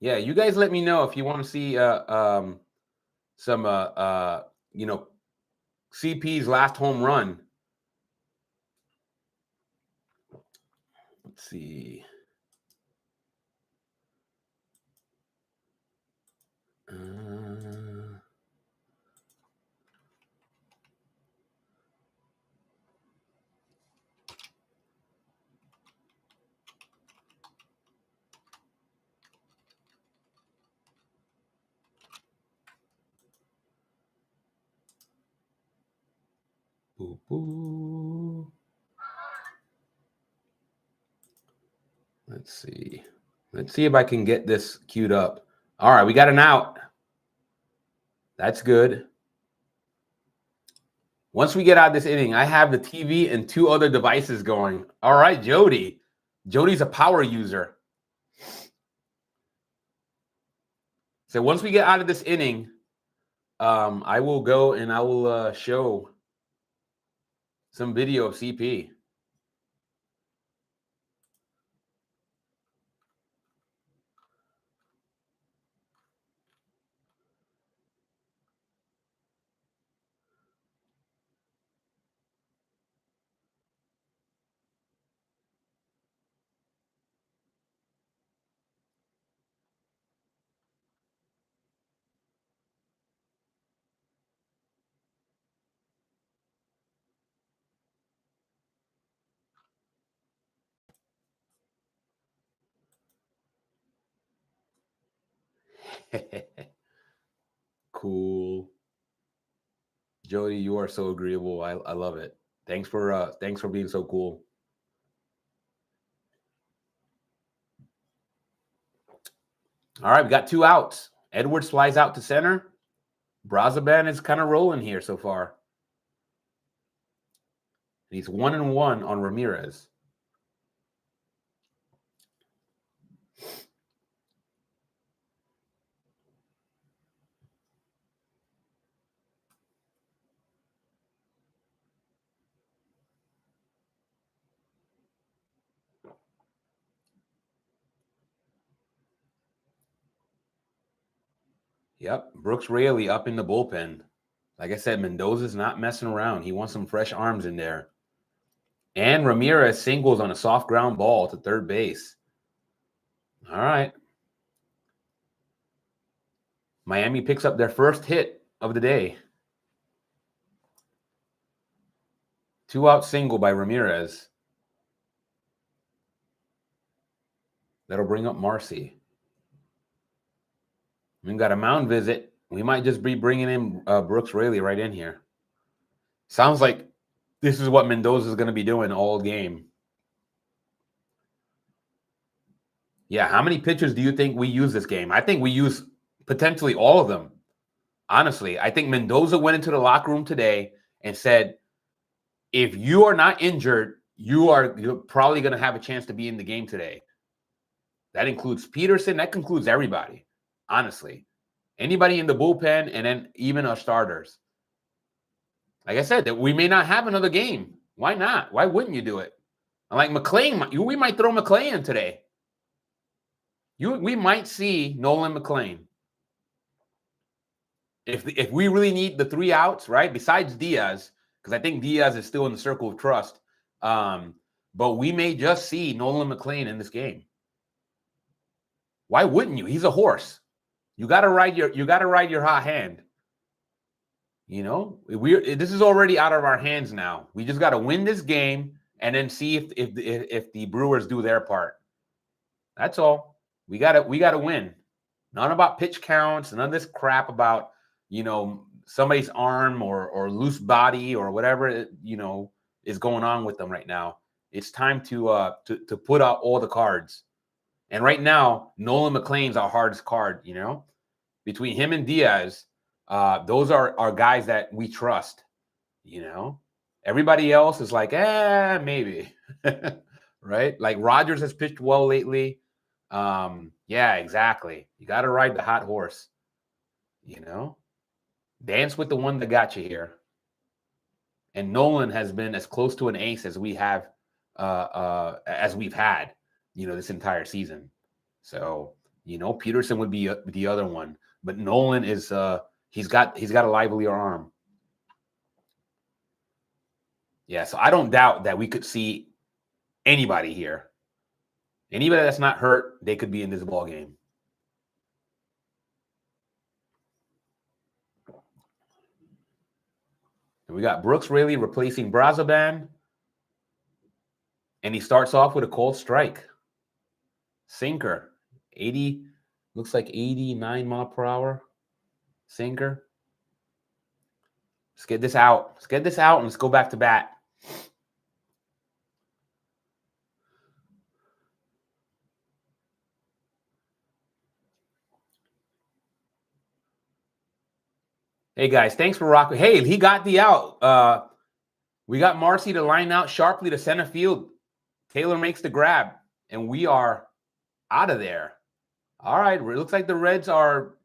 Yeah, you guys let me know if you want to see some CP's last home run. Let's see. Boo, boo. Let's see. Let's see if I can get this queued up. All right, we got an out. That's good. Once we get out of this inning, I have the TV and 2 other devices going. All right, Jody. Jody's a power user. So once we get out of this inning, I will go and I will show some video of CP. Cool. Jody, you are so agreeable. I love it. Thanks for being so cool. All right, we got 2 outs. Edwards flies out to center. Brazaban is kind of rolling here so far. He's 1-1 on Ramirez. Yep, Brooks Raley up in the bullpen. Like I said, Mendoza's not messing around. He wants some fresh arms in there. And Ramirez singles on a soft ground ball to third base. All right. Miami picks up their first hit of the day. 2-out single by Ramirez. That'll bring up Marcy. We got a mound visit. We might just be bringing in Brooks Raley right in here. Sounds like this is what Mendoza is going to be doing all game. Yeah, how many pitchers do you think we use this game? I think we use potentially all of them. Honestly, I think Mendoza went into the locker room today and said, if you are not injured, you're probably going to have a chance to be in the game today. That includes Peterson. That includes everybody, honestly. Anybody in the bullpen, and then even our starters. Like I said, that we may not have another game. Why not? Why wouldn't you do it? Like McClain, we might throw McClain in today. We might see Nolan McClain. If we really need the 3 outs, right? Besides Diaz, because I think Diaz is still in the circle of trust. But we may just see Nolan McClain in this game. Why wouldn't you? He's a horse. You gotta ride your hot hand. You know, this is already out of our hands now. We just got to win this game and then see if the Brewers do their part. That's all. We gotta win. None about pitch counts. None of this crap about somebody's arm or loose body or whatever is going on with them right now. It's time to put out all the cards. And right now, Nolan McLean's our hardest card. Between him and Diaz, those are guys that we trust. Everybody else is like, maybe, right? Like Rogers has pitched well lately. Yeah, exactly. You got to ride the hot horse. Dance with the one that got you here. And Nolan has been as close to an ace as we have, as we've had, this entire season. So, Peterson would be the other one, but Nolan is he's got a livelier arm. Yeah, so I don't doubt that we could see anybody here. Anybody that's not hurt, they could be in this ball game. And we got Brooks Raley replacing Brazoban. And he starts off with a cold strike. Sinker. 80, looks like 89 mile per hour. Sinker. Let's get this out. And let's go back to bat. Hey, guys, thanks for rocking. Hey, he got the out. We got Marcy to line out sharply to center field. Taylor makes the grab, and we are out of there. All right, it looks like the Reds are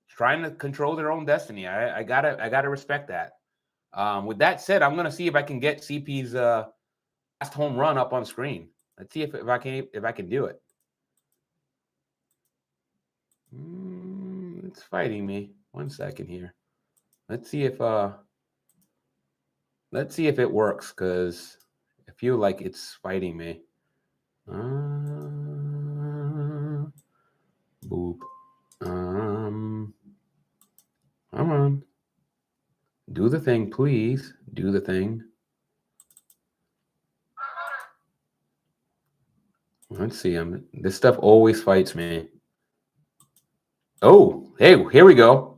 trying to control their own destiny. I gotta respect that. With that said, I'm gonna see if I can get CP's last home run up on screen. Let's see if I can do it. It's fighting me. 1 second here. Let's see if it works, because I feel like it's fighting me. Boop. Come on. Do the thing, please. Do the thing. Let's see. This stuff always fights me. Oh, hey, here we go.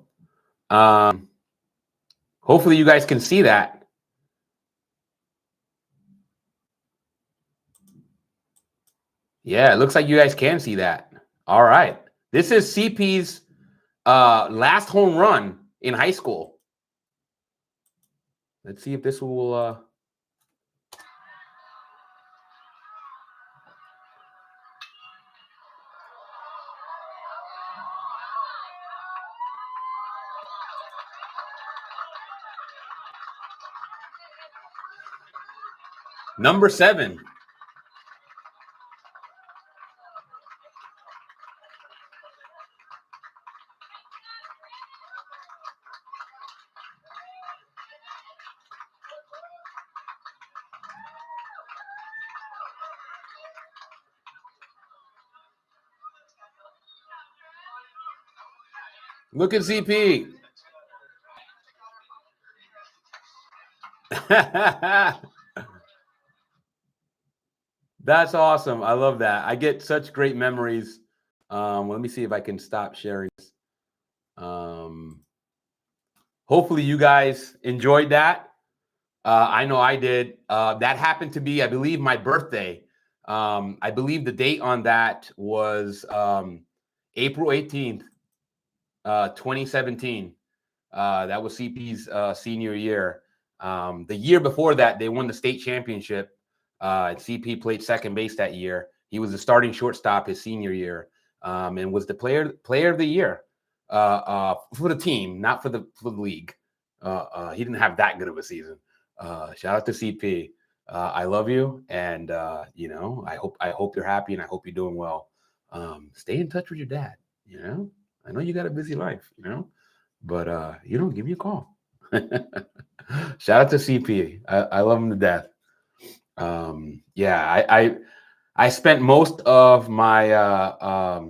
Hopefully you guys can see that. Yeah, it looks like you guys can see that. All right. This is CP's last home run in high school. Let's see if this will Number 7. Look at CP. That's awesome. I love that. I get such great memories. Let me see if I can stop sharing this. Hopefully you guys enjoyed that. I know I did. That happened to be, I believe, my birthday. I believe the date on that was April 18th, 2017. That was CP's senior year. The year before that, they won the state championship. CP played second base that year. He was the starting shortstop his senior year, and was the player of the year for the team, not for the league. He didn't have that good of a season. Shout out to CP. I love you, and I hope you're happy, and I hope you're doing well. Stay in touch with your dad. I know you got a busy life. But give me a call. Shout out to CP. I love him to death. I spent most of my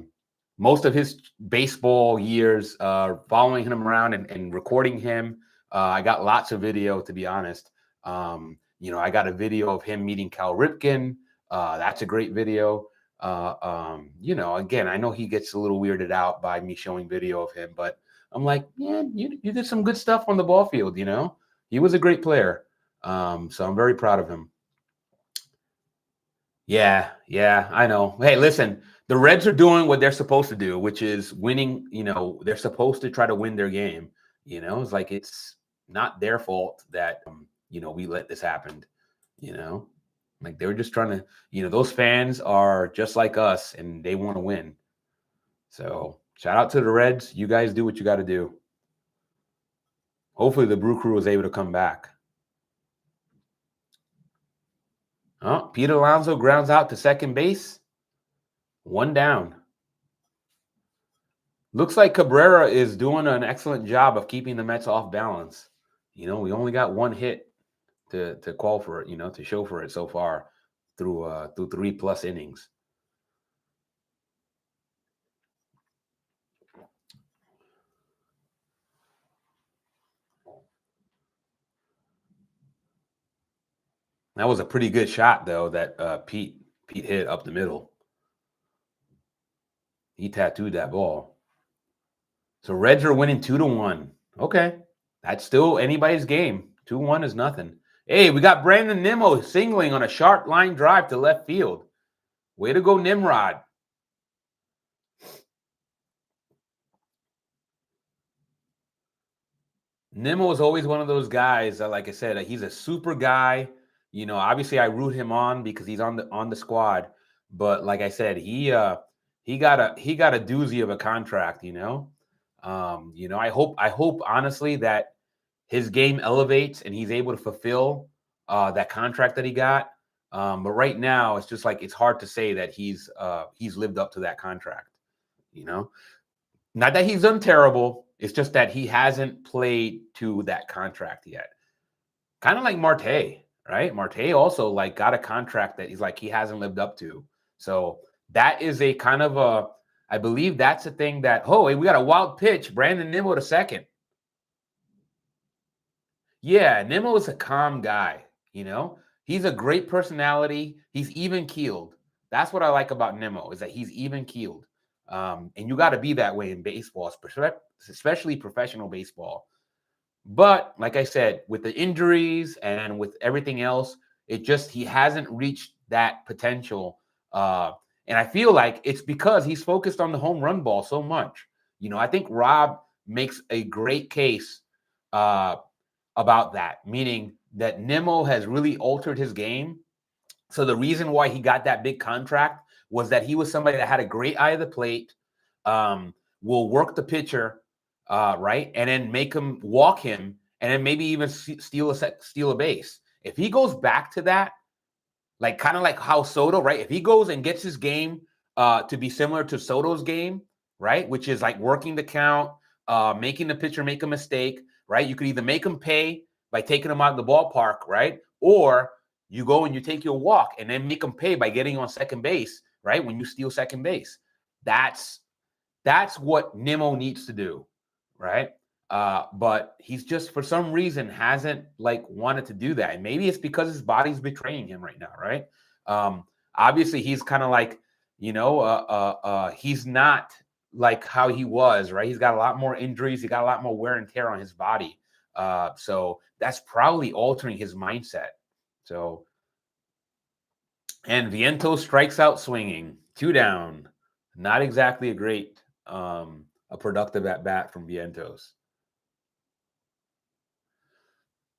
most of his baseball years following him around and recording him I got lots of video, to be honest. I got a video of him meeting Cal Ripken. That's a great video. Again, I know he gets a little weirded out by me showing video of him, but I'm like, yeah, you did some good stuff on the ball field. He was a great player. So I'm very proud of him. Yeah, I know. Hey, listen, the Reds are doing what they're supposed to do, which is winning. They're supposed to try to win their game. It's like it's not their fault that we let this happen. Like they were just trying to. Those fans are just like us, and they want to win. So shout out to the Reds. You guys do what you got to do. Hopefully, the Brew Crew was able to come back. Oh, Pete Alonso grounds out to second base. 1 down. Looks like Cabrera is doing an excellent job of keeping the Mets off balance. We only got 1 hit to call for it, to show for it so far through 3+ innings. That was a pretty good shot, though, that Pete hit up the middle. He tattooed that ball. So Reds are winning 2-1. Okay. That's still anybody's game. 2-1 is nothing. Hey, we got Brandon Nimmo singling on a sharp line drive to left field. Way to go, Nimrod. Nimmo is always one of those guys that, like I said, he's a super guy. Obviously I root him on because he's on the squad. But like I said, he got a doozy of a contract. I hope honestly that his game elevates and he's able to fulfill that contract that he got. But right now, it's just like it's hard to say that he's lived up to that contract. Not that he's done terrible. It's just that he hasn't played to that contract yet. Kind of like Marte, right? Marte also got a contract that he hasn't lived up to. So that is a kind of I believe that's a thing that, hey, we got a wild pitch. Brandon Nimmo to second. Yeah, Nimmo is a calm guy. He's a great personality. He's even keeled. That's what I like about Nimmo is that he's even keeled. And you got to be that way in baseball, especially professional baseball. But like I said, with the injuries and with everything else, he hasn't reached that potential. And I feel like it's because he's focused on the home run ball so much. I think Rob makes a great case about that, meaning that Nimmo has really altered his game. So the reason why he got that big contract was that he was somebody that had a great eye of the plate, will work the pitcher, right, and then make him walk him, and then maybe even steal a base. If he goes back to that, kind of like how Soto, right? If he goes and gets his game to be similar to Soto's game, right, which is working the count, making the pitcher make a mistake, right? You could either make him pay by taking him out of the ballpark, right, or you go and you take your walk and then make him pay by getting on second base, right? When you steal second base, that's what Nimmo needs to do, right? But he's just for some reason hasn't wanted to do that, and maybe it's because his body's betraying him right now, right? Obviously, he's kind of he's not like how he was, right? He's got a lot more injuries, he got a lot more wear and tear on his body, so that's probably altering his mindset. So, and Vientos strikes out swinging, 2 down. Not exactly a great, a productive at bat from Vientos.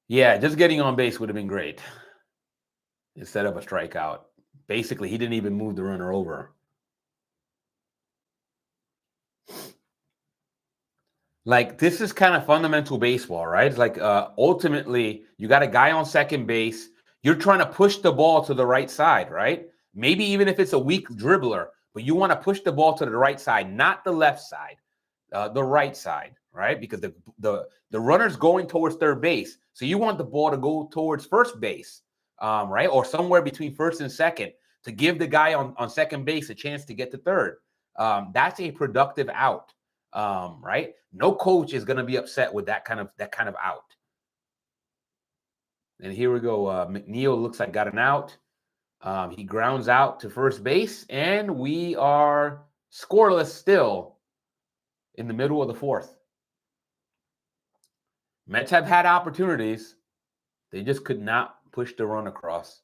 Yeah, just getting on base would have been great instead of a strikeout. Basically, he didn't even move the runner over. This is kind of fundamental baseball, right? It's ultimately, you got a guy on second base. You're trying to push the ball to the right side, right? Maybe even if it's a weak dribbler, but you want to push the ball to the right side, not the left side, the right side, right? Because the runner's going towards third base. So you want the ball to go towards first base, right? Or somewhere between first and second to give the guy on second base a chance to get to third. That's a productive out, right? No coach is going to be upset with that kind of out. And here we go. McNeil looks like got an out. He grounds out to first base, and we are scoreless still in the middle of the fourth. Mets have had opportunities. They just could not push the run across.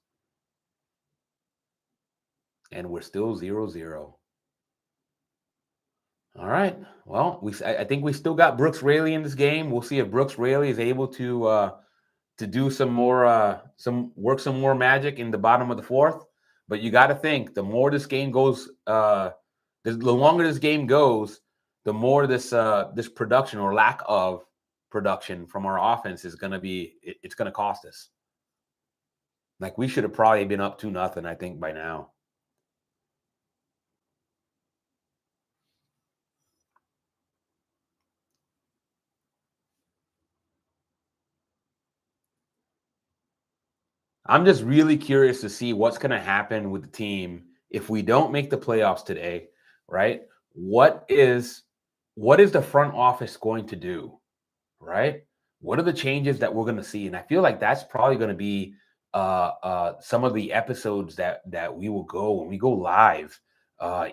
And we're still 0-0. All right. Well, I think we still got Brooks Raley in this game. We'll see if Brooks Raley is able to do some more some more magic in the bottom of the fourth. But you got to think, the more this game goes, the longer this game goes, the more this production or lack of production from our offense is going to be. It's going to cost us. Like, we should have probably been up 2-0, I think, by now. I'm just really curious to see what's going to happen with the team if we don't make the playoffs today, right? What is the front office going to do, right? What are the changes that we're going to see? And I feel like that's probably going to be some of the episodes that we will go when we go live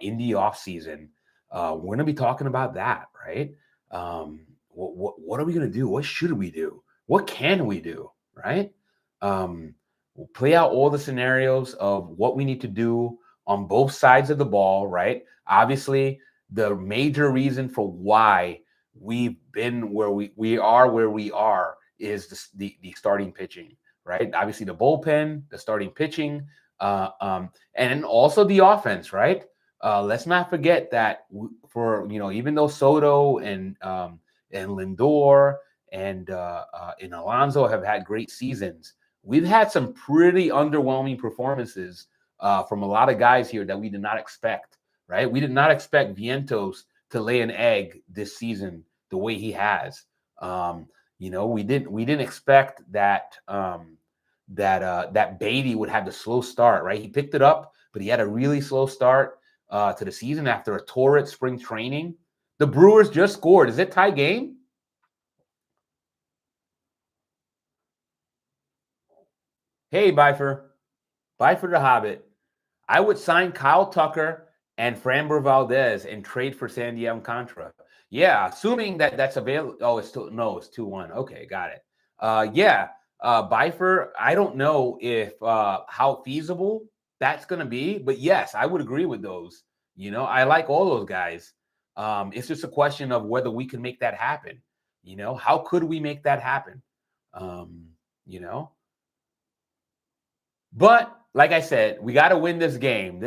in the off season. We're going to be talking about that, right? What are we going to do? What should we do? What can we do, right? We'll play out all the scenarios of what we need to do on both sides of the ball, right? Obviously, the major reason for why we've been where we are is the starting pitching, right? Obviously, the bullpen, the starting pitching, and also the offense, right? Let's not forget that even though Soto and Lindor and Alonso have had great seasons, we've had some pretty underwhelming performances from a lot of guys here that we did not expect, right? We did not expect Vientos to lay an egg this season the way he has. We didn't expect that that Beatty would have the slow start, right? He picked it up, but he had a really slow start to the season after a torrid spring training. The Brewers just scored. Is it tie game? Hey, Bifer the Hobbit. I would sign Kyle Tucker and Framber Valdez and trade for Sandy Alcantara. Yeah, assuming that's available. Oh, it's 2-1. Okay, got it. Bifer, I don't know if how feasible that's going to be, but yes, I would agree with those. I like all those guys. It's just a question of whether we can make that happen. How could we make that happen? Um, you know, But like I said, we got to win this game.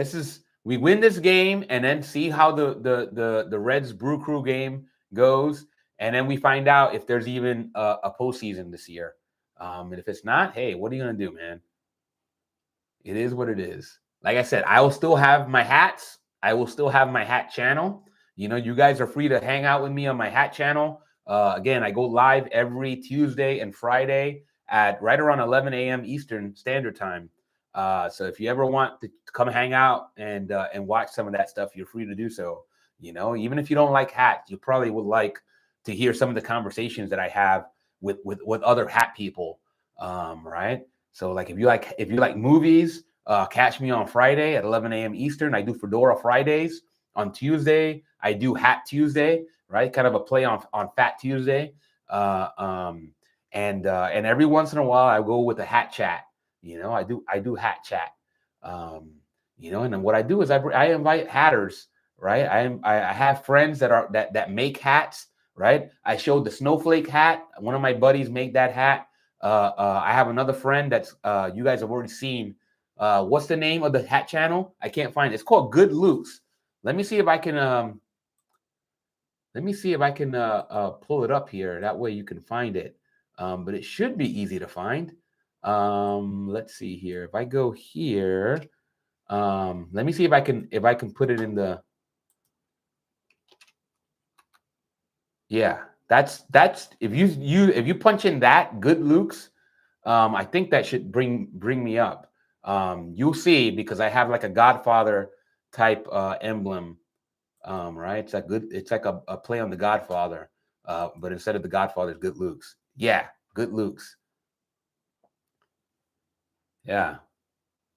We win this game and then see how the Reds Brew Crew game goes, and then we find out if there's even a postseason this year. And if it's not, hey, what are you gonna do, man? It is what it is. Like I said, I will still have my hats. I will still have my hat channel. You guys are free to hang out with me on my hat channel. Again, I go live every Tuesday and Friday at right around 11 a.m. Eastern Standard Time. So if you ever want to come hang out and watch some of that stuff, you're free to do so. Even if you don't like hats, you probably would like to hear some of the conversations that I have with other hat people, right? So like if you like movies, catch me on Friday at 11 a.m. Eastern. I do Fedora Fridays. On Tuesday, I do Hat Tuesday, right? Kind of a play on Fat Tuesday. And every once in a while, I go with a hat chat. I do hat chat. And then what I do is I invite hatters, right? I have friends that make hats, right? I showed the snowflake hat. One of my buddies made that hat. I have another friend that's you guys have already seen. What's the name of the hat channel? I can't find it. It's called Good Looks. Let me see if I can pull it up here. That way you can find it. But it should be easy to find. Let's see here. If I go here, let me see if I can put it in the. Yeah, that's if you punch in that Good Looks, I think that should bring me up. You'll see because I have like a Godfather type emblem. Right? It's like a play on the Godfather, but instead of the Godfather, it's Good Looks. Yeah, Good Looks. Yeah.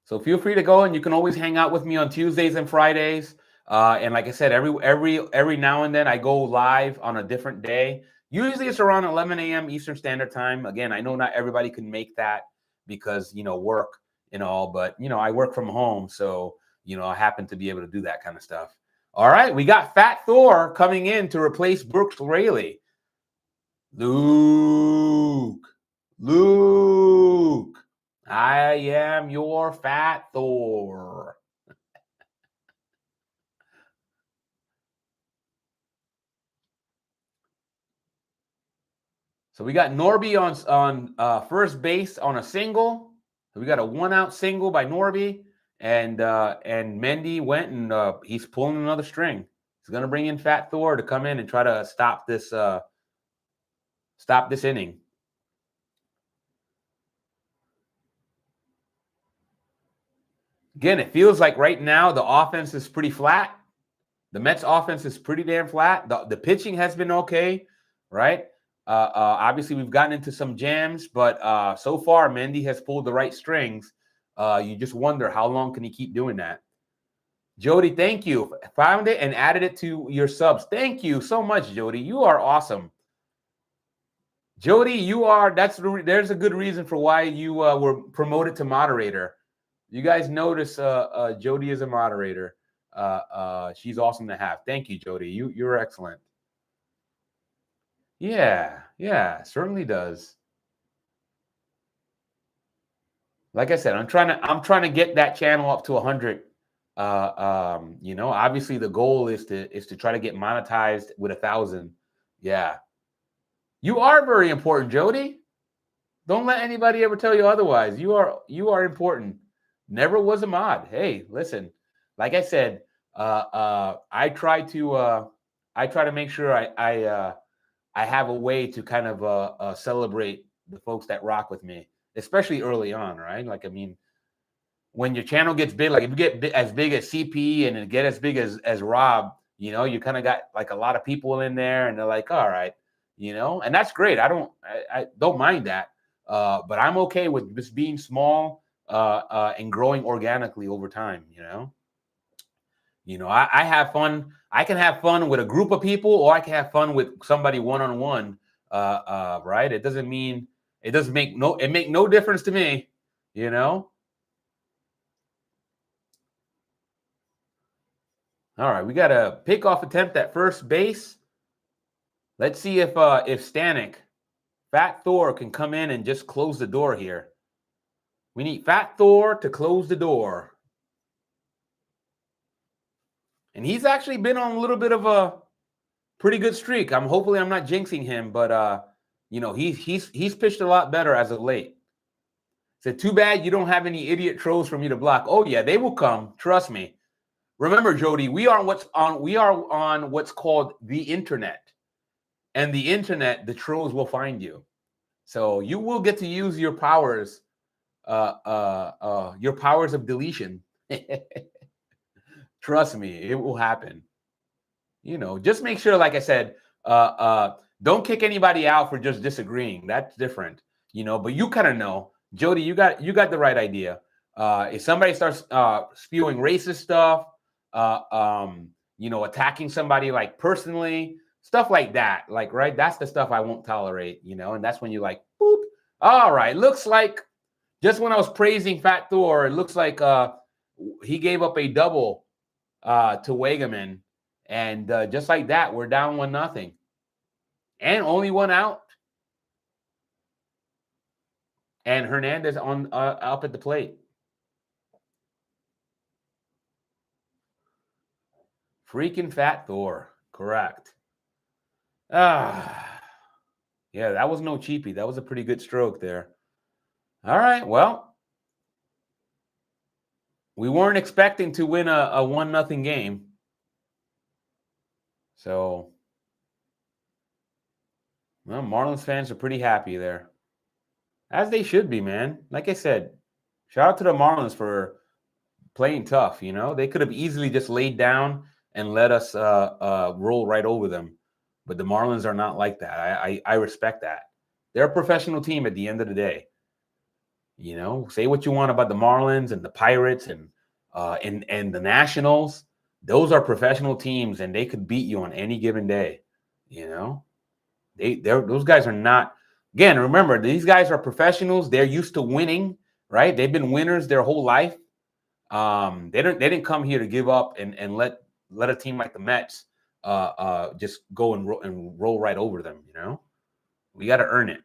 So feel free to go, and you can always hang out with me on Tuesdays and Fridays. And like I said, every now and then I go live on a different day. Usually it's around 11 a.m. Eastern Standard Time. Again, I know not everybody can make that because work and all, but I work from home, so I happen to be able to do that kind of stuff. All right, we got Fat Thor coming in to replace Brooks Raley. Luke, I am your Fat Thor. So we got Norby on first base on a single. So we got a 1-out single by Norby, and Mendy went and he's pulling another string. He's gonna bring in Fat Thor to come in and try to stop this inning. Again, it feels like right now the offense is pretty flat. The Mets offense is pretty damn flat. The pitching has been okay, right? Obviously, we've gotten into some jams, but so far, Mendy has pulled the right strings. You just wonder how long can he keep doing that. Jody, thank you. Found it and added it to your subs. Thank you so much, Jody. You are awesome. Jody, there's a good reason for why you were promoted to moderator. You guys notice Jody is a moderator. She's awesome to have. Thank you, Jody. You're excellent. Yeah, certainly does. Like I said, I'm trying to get that channel up to 100. Obviously the goal is to try to get monetized with 1,000. Yeah. You are very important, Jody. Don't let anybody ever tell you otherwise. You are important. Never was a mod. Hey, listen. Like I said, I try to make sure I have a way to kind of celebrate the folks that rock with me, especially early on, right? Like, I mean, when your channel gets big, like if you get as big as CP and get as big as Rob, you kind of got like a lot of people in there, and they're like, all right, and that's great. I don't mind that, but I'm okay with just being small and growing organically over time. I have fun. I can have fun with a group of people, or I can have fun with somebody one-on-one. Right? It doesn't make no difference to me. All right, we got a pickoff attempt at first base. Let's see if Stanek, Fat Thor, can come in and just close the door here. We need Fat Thor to close the door. And he's actually been on a little bit of a pretty good streak. Hopefully I'm not jinxing him, but he's pitched a lot better as of late. Said, too bad you don't have any idiot trolls for me to block. Oh yeah, they will come. Trust me. Remember, Jody, we are on what's called the internet. And the internet, the trolls will find you. So you will get to use your powers of deletion. Trust me, it will happen. Just make sure, like I said, don't kick anybody out for just disagreeing. That's different, but you kind of know. Jody, you got the right idea. If somebody starts spewing racist stuff, attacking somebody like personally, stuff like that, like, right, that's the stuff I won't tolerate, and that's when you like, boop. All right, looks like just when I was praising Fat Thor, it looks like he gave up a double to Wagaman, and just like that, we're down 1-0 and only 1 out, and Hernandez on up at the plate. Freaking Fat Thor, correct. Yeah, that was no cheapie. That was a pretty good stroke there. All right, well, we weren't expecting to win a 1-0 game. So, well, Marlins fans are pretty happy there. As they should be, man. Like I said, shout out to the Marlins for playing tough, They could have easily just laid down and let us roll right over them. But the Marlins are not like that. I respect that. They're a professional team at the end of the day. You know, say what you want about the Marlins and the Pirates and the Nationals. Those are professional teams, and they could beat you on any given day. You know, those guys are not. Again, remember, these guys are professionals. They're used to winning, right? They've been winners their whole life. They didn't come here to give up and let a team like the Mets just go and roll right over them. You know, we got to earn it.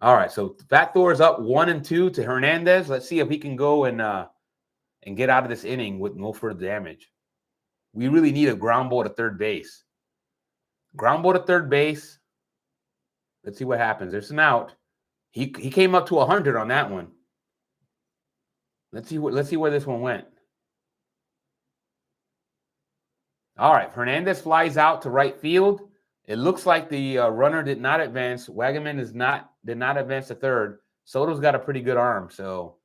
All right, so Fat Thor's up 1-2 to Hernandez. Let's see if he can go and get out of this inning with no further damage. We really need a ground ball to third base. Ground ball to third base. Let's see what happens. There's an out. He came up to 100 on that one. Let's see where this one went. All right, Hernandez flies out to right field. It looks like the runner did not advance. Wagaman did not advance to third. Soto's got a pretty good arm, so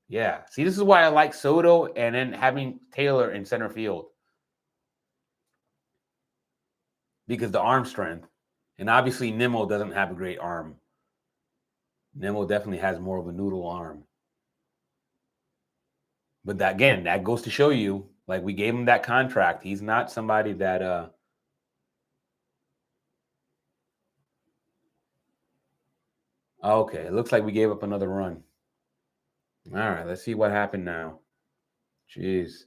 yeah. See, this is why I like Soto and then having Taylor in center field, because the arm strength. And obviously Nimmo doesn't have a great arm. Nimmo definitely has more of a noodle arm. But that goes to show you, like, we gave him that contract. He's not somebody that okay, it looks like we gave up another run. All right, let's see what happened now. Jeez.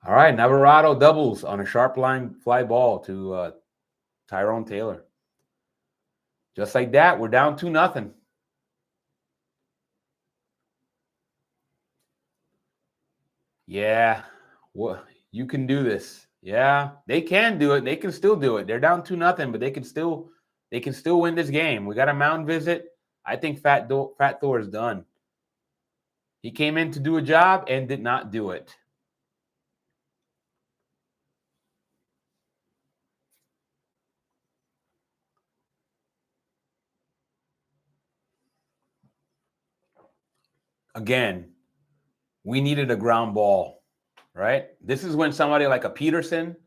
All right, Navarrete doubles on a sharp line fly ball to Tyrone Taylor. Just like that, we're down 2-0. Yeah, well, you can do this. Yeah, they can do it. They can still do it. They're down 2-0, but they can still win this game. We got a mound visit. I think Fat Thor is done. He came in to do a job and did not do it. Again, we needed a ground ball, right? This is when somebody like a Peterson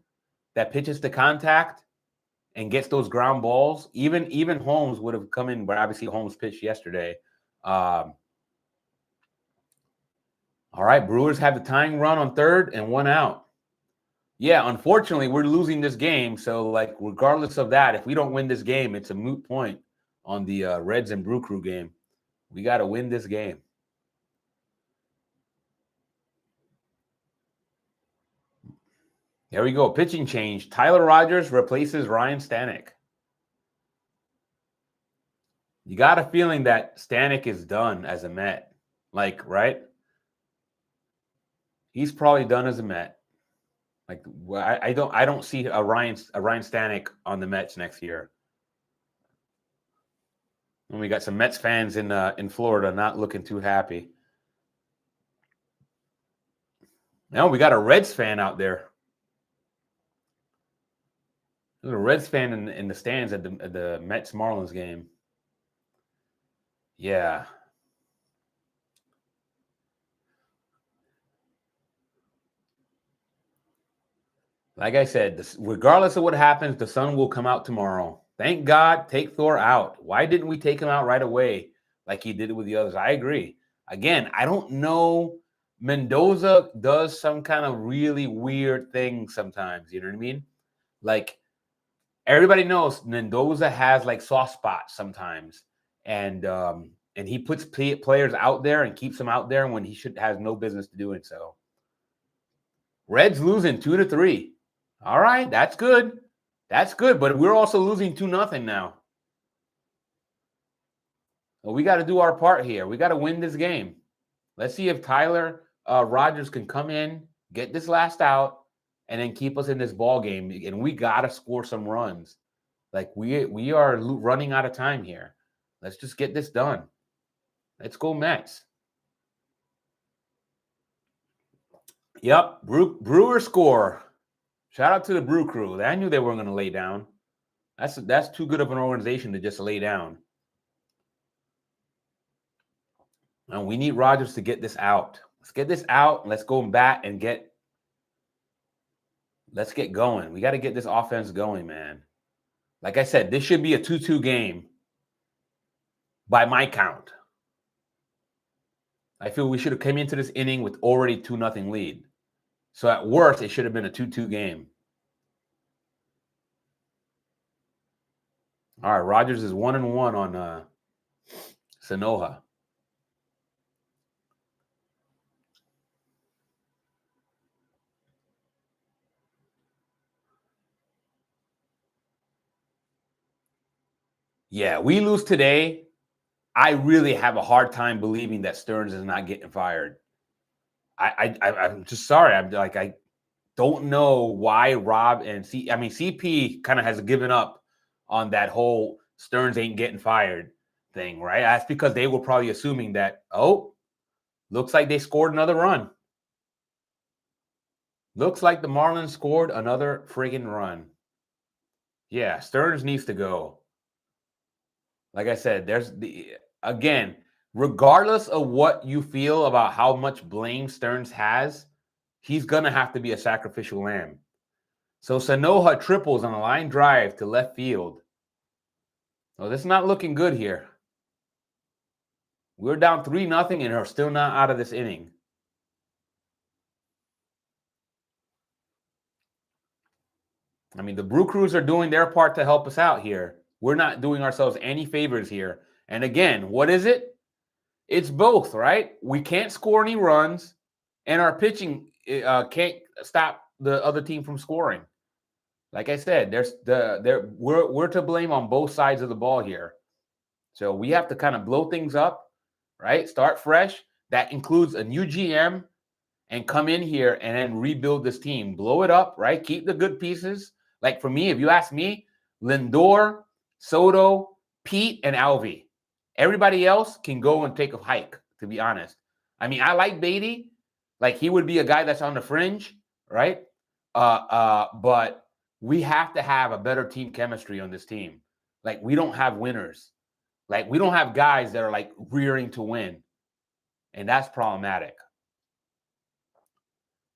that pitches to contact and gets those ground balls. Even Holmes would have come in, but obviously Holmes pitched yesterday. All right, Brewers have the tying run on third and one out. Yeah, unfortunately, we're losing this game. So, like, regardless of that, if we don't win this game, it's a moot point on the Reds and Brew Crew game. We got to win this game. There we go. Pitching change. Tyler Rogers replaces Ryan Stanek. You got a feeling that Stanek is done as a Met. Like, right? He's probably done as a Met. Like, I don't see a Ryan Stanek on the Mets next year. And we got some Mets fans in Florida not looking too happy. Now we got a Reds fan out there. There's a Reds fan in the stands at the Mets Marlins game. Yeah. Like I said, regardless of what happens, the sun will come out tomorrow. Thank God, take Thor out. Why didn't we take him out right away like he did it with the others? I agree. Again, I don't know. Mendoza does some kind of really weird thing sometimes. You know what I mean? Like, everybody knows Mendoza has like soft spots sometimes, and he puts players out there and keeps them out there when he has no business doing so. Reds losing 2-3. All right, that's good. That's good, but we're also losing 2-0 now. Well, we got to do our part here. We got to win this game. Let's see if Tyler Rogers can come in, get this last out, and then keep us in this ball game. And we got to score some runs. Like, we are running out of time here. Let's just get this done. Let's go Mets. Yep, Brewer score. Shout out to the Brew Crew. I knew they weren't going to lay down. That's too good of an organization to just lay down. And we need Rogers to get this out. Let's get this out. Let's go bat and let's get going. We got to get this offense going, man. Like I said, this should be a 2-2 game. by my count. I feel we should have come into this inning with already 2-0 lead. So at worst, it should have been a 2-2 game. All right, Rogers is 1-1 on Sanoha. Yeah, we lose today. I really have a hard time believing that Stearns is not getting fired. I'm just sorry. I don't know why Rob and CP kind of has given up on that whole Stearns ain't getting fired thing, right? That's because they were probably assuming that, oh, looks like they scored another run. Looks like the Marlins scored another friggin' run. Yeah, Stearns needs to go. Like I said, again, regardless of what you feel about how much blame Stearns has, he's going to have to be a sacrificial lamb. So Sanoha triples on a line drive to left field. Oh, this is not looking good here. We're down 3-0 and are still not out of this inning. I mean, the Brew Crews are doing their part to help us out here. We're not doing ourselves any favors here. And again, what is it? It's both, right? We can't score any runs, and our pitching can't stop the other team from scoring. Like I said, we're to blame on both sides of the ball here. So we have to kind of blow things up, right? Start fresh. That includes a new GM and come in here and then rebuild this team. Blow it up, right? Keep the good pieces. Like for me, if you ask me, Lindor, Soto, Pete, and Alvey. Everybody else can go and take a hike, to be honest. I mean, I like Beatty. Like he would be a guy that's on the fringe, right? But we have to have a better team chemistry on this team. Like we don't have winners. Like we don't have guys that are like rearing to win. And that's problematic.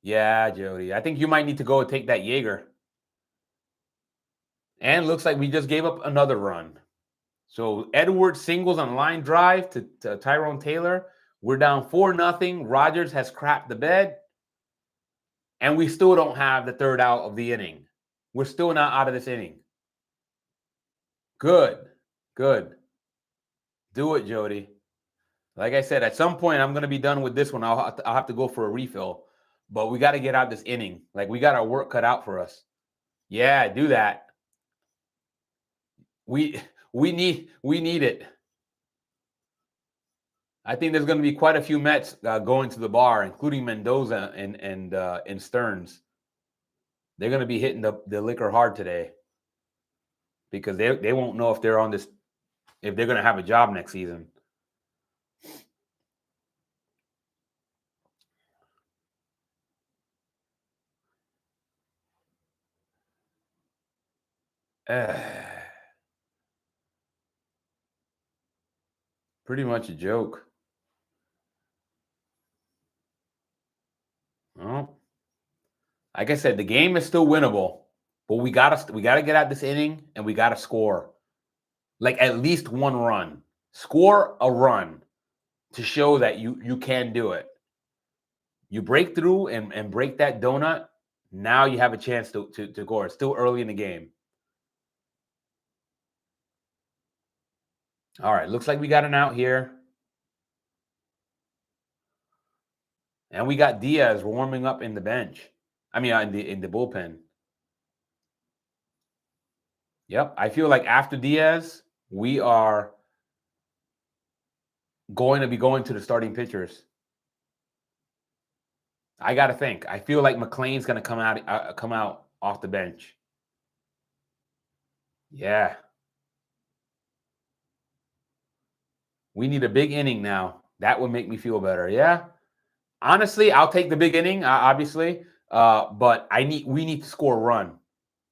Yeah, Jody. I think you might need to go and take that Jaeger. And looks like we just gave up another run. So Edwards singles on line drive to Tyrone Taylor. We're down 4-0. Rogers has crapped the bed. And we still don't have the third out of the inning. We're still not out of this inning. Good. Good. Do it, Jody. Like I said, at some point, I'm going to be done with this one. I'll have to go for a refill. But we got to get out this inning. Like, we got our work cut out for us. Yeah, do that. We need it. I think there's going to be quite a few Mets going to the bar, including Mendoza and Stearns. They're going to be hitting the liquor hard today because they won't know if they're on this, if they're going to have a job next season. Pretty much a joke. Well, like I said, the game is still winnable, but we gotta get out this inning and we gotta score, like at least one run. Score a run to show that you can do it. You break through and break that donut. Now you have a chance to score. It's still early in the game. All right, looks like we got an out here. And we got Diaz warming up in the bench. I mean, in the bullpen. Yep, I feel like after Diaz, we are going to be going to the starting pitchers. I got to think. I feel like McLean's going to come out off the bench. Yeah. We need a big inning now. That would make me feel better. Yeah. Honestly, I'll take the big inning, obviously. But we need to score a run.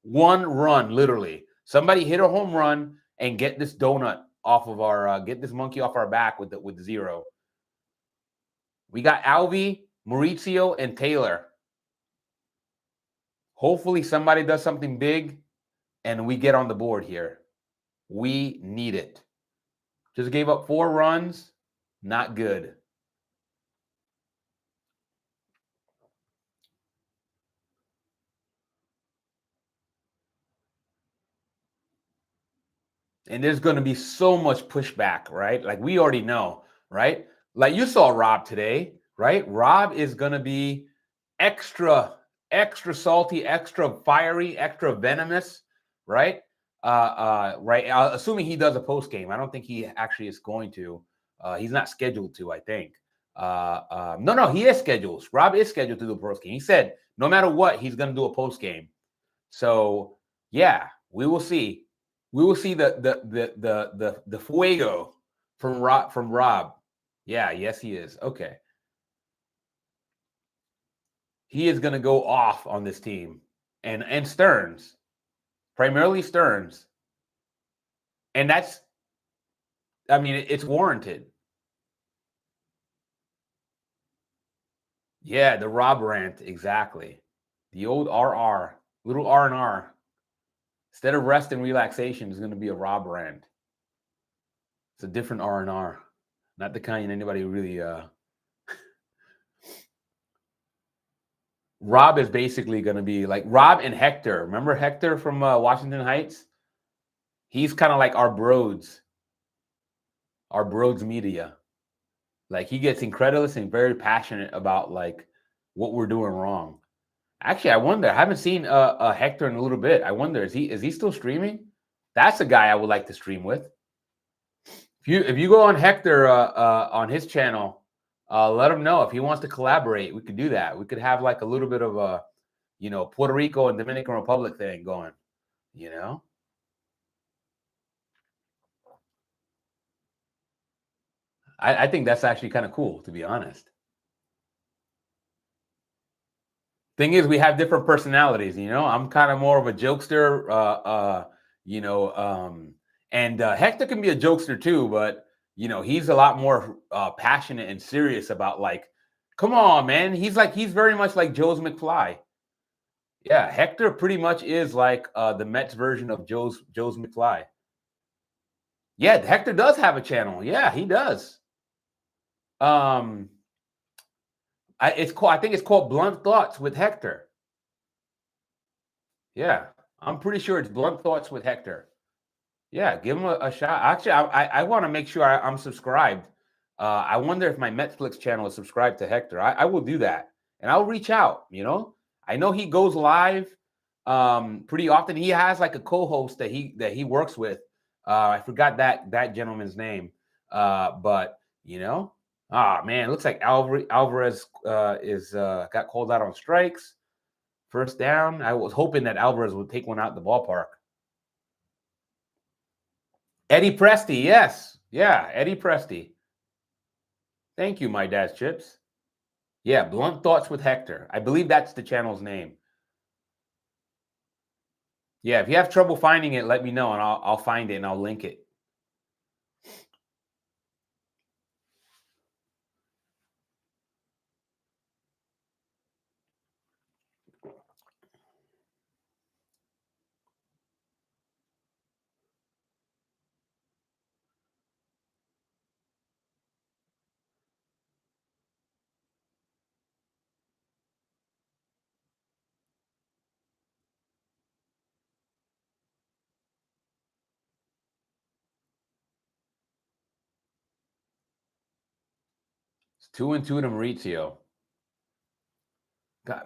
One run, literally. Somebody hit a home run and get this donut off of our get this monkey off our back with the zero. We got Alvey, Mauricio, and Taylor. Hopefully somebody does something big and we get on the board here. We need it. Just gave up 4 runs. Not good. And there's going to be so much pushback, right? Like we already know, right? Like you saw Rob today, right? Rob is going to be extra salty, extra fiery, extra venomous, right? Right. Assuming he does a post game, I don't think he actually is going to. He's not scheduled to. I think. No, he is scheduled. Rob is scheduled to do a post game. He said no matter what, he's going to do a post game. So yeah, we will see. We will see the fuego from Rob. Yeah, yes, he is. Okay. He is going to go off on this team, and Stearns, primarily Stearns, and that's, I mean, it's warranted. Yeah, the Rob rant, exactly. The old RR, little R&R. Instead of rest and relaxation, is going to be a Rob rant. It's a different R&R, not the kind anybody really. Rob is basically going to be like Rob and Hector. Remember Hector from Washington Heights? He's kind of like our Broads media. Like he gets incredulous and very passionate about like what we're doing wrong. Actually, I wonder. I haven't seen Hector in a little bit. I wonder, is he still streaming? That's a guy I would like to stream with. If you go on Hector on his channel, let him know if he wants to collaborate. We could do that. We could have like a little bit of a, Puerto Rico and Dominican Republic thing going. I think that's actually kind of cool, to be honest. Thing is, we have different personalities. I'm kind of more of a jokester. And Hector can be a jokester too, but he's a lot more passionate and serious about like, come on, man. He's very much like Joe's McFly. Yeah, Hector pretty much is like the Mets version of Joe's McFly. Yeah, Hector does have a channel. Yeah, he does. I think it's called Blunt Thoughts with Hector. Yeah, I'm pretty sure it's Blunt Thoughts with Hector. Yeah, give him a shot. Actually, I want to make sure I'm subscribed. I wonder if my Netflix channel is subscribed to Hector. I will do that, and I'll reach out. I know he goes live pretty often. He has like a co-host that he works with. I forgot that gentleman's name, but man, it looks like Alvarez is got called out on strikes. First down. I was hoping that Alvarez would take one out the ballpark. Eddie Presti, yes. Yeah, Eddie Presti. Thank you, my dad's chips. Yeah, Blunt Thoughts with Hector. I believe that's the channel's name. Yeah, if you have trouble finding it, let me know, and I'll find it and I'll link it. It's 2-2 to Maurizio.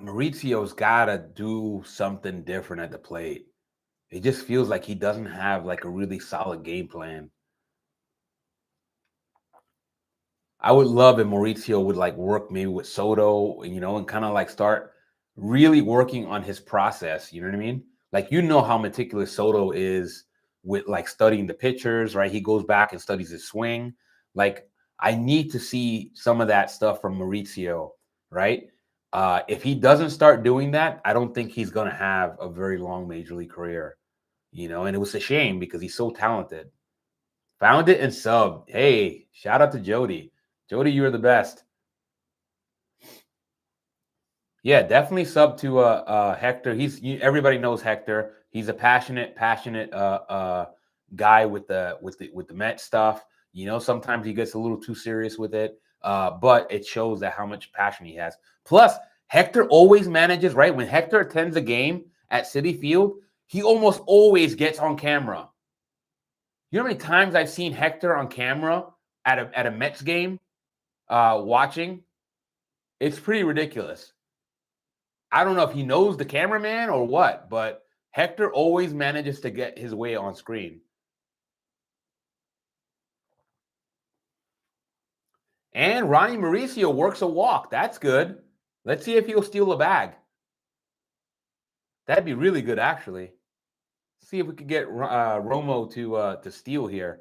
Maurizio's got to do something different at the plate. It just feels like he doesn't have like a really solid game plan. I would love if Maurizio would like work maybe with Soto, and kind of like start really working on his process. You know what I mean? Like, how meticulous Soto is with like studying the pitchers, right? He goes back and studies his swing. Like, I need to see some of that stuff from Maurizio, right? If he doesn't start doing that, I don't think he's going to have a very long major league career, and it was a shame because he's so talented. Found it and subbed. Hey, shout out to Jody. Jody, you're the best. Yeah, definitely sub to Hector. Everybody knows Hector. He's a passionate guy with the Met stuff. You know, sometimes he gets a little too serious with it, but it shows that how much passion he has. Plus, Hector always manages, right? When Hector attends a game at Citi Field, he almost always gets on camera. You know how many times I've seen Hector on camera at a Mets game watching? It's pretty ridiculous. I don't know if he knows the cameraman or what, but Hector always manages to get his way on screen. And Ronnie Mauricio works a walk. That's good. Let's see if he'll steal a bag. That'd be really good, actually. See if we could get Romo to steal here.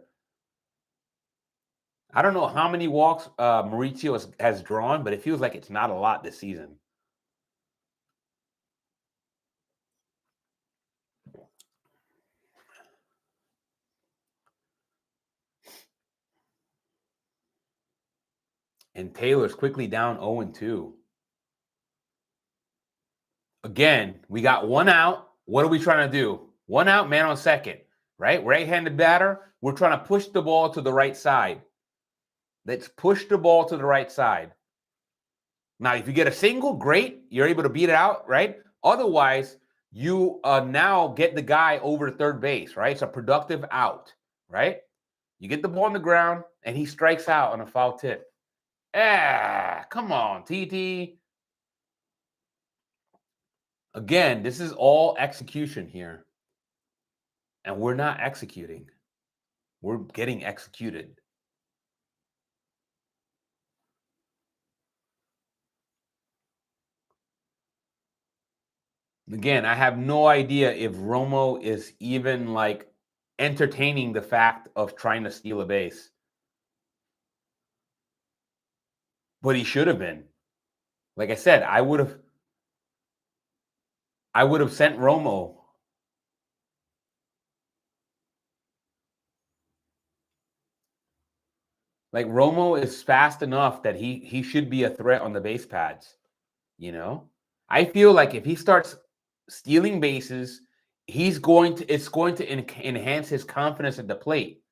I don't know how many walks Mauricio has drawn, but it feels like it's not a lot this season. And Taylor's quickly down 0-2. Again, we got one out. What are we trying to do? One out, man on second, right? Right-handed batter. We're trying to push the ball to the right side. Let's push the ball to the right side. Now, if you get a single, great. You're able to beat it out, right? Otherwise, you now get the guy over to third base, right? It's a productive out, right? You get the ball on the ground, and he strikes out on a foul tip. Come on, TT. Again, this is all execution here. And we're not executing. We're getting executed. Again, I have no idea if Romo is even like entertaining the fact of trying to steal a base. But he should have been. Like I said, I would have sent Romo. Like Romo is fast enough that he should be a threat on the base pads, you know? I feel like if he starts stealing bases, it's going to enhance his confidence at the plate.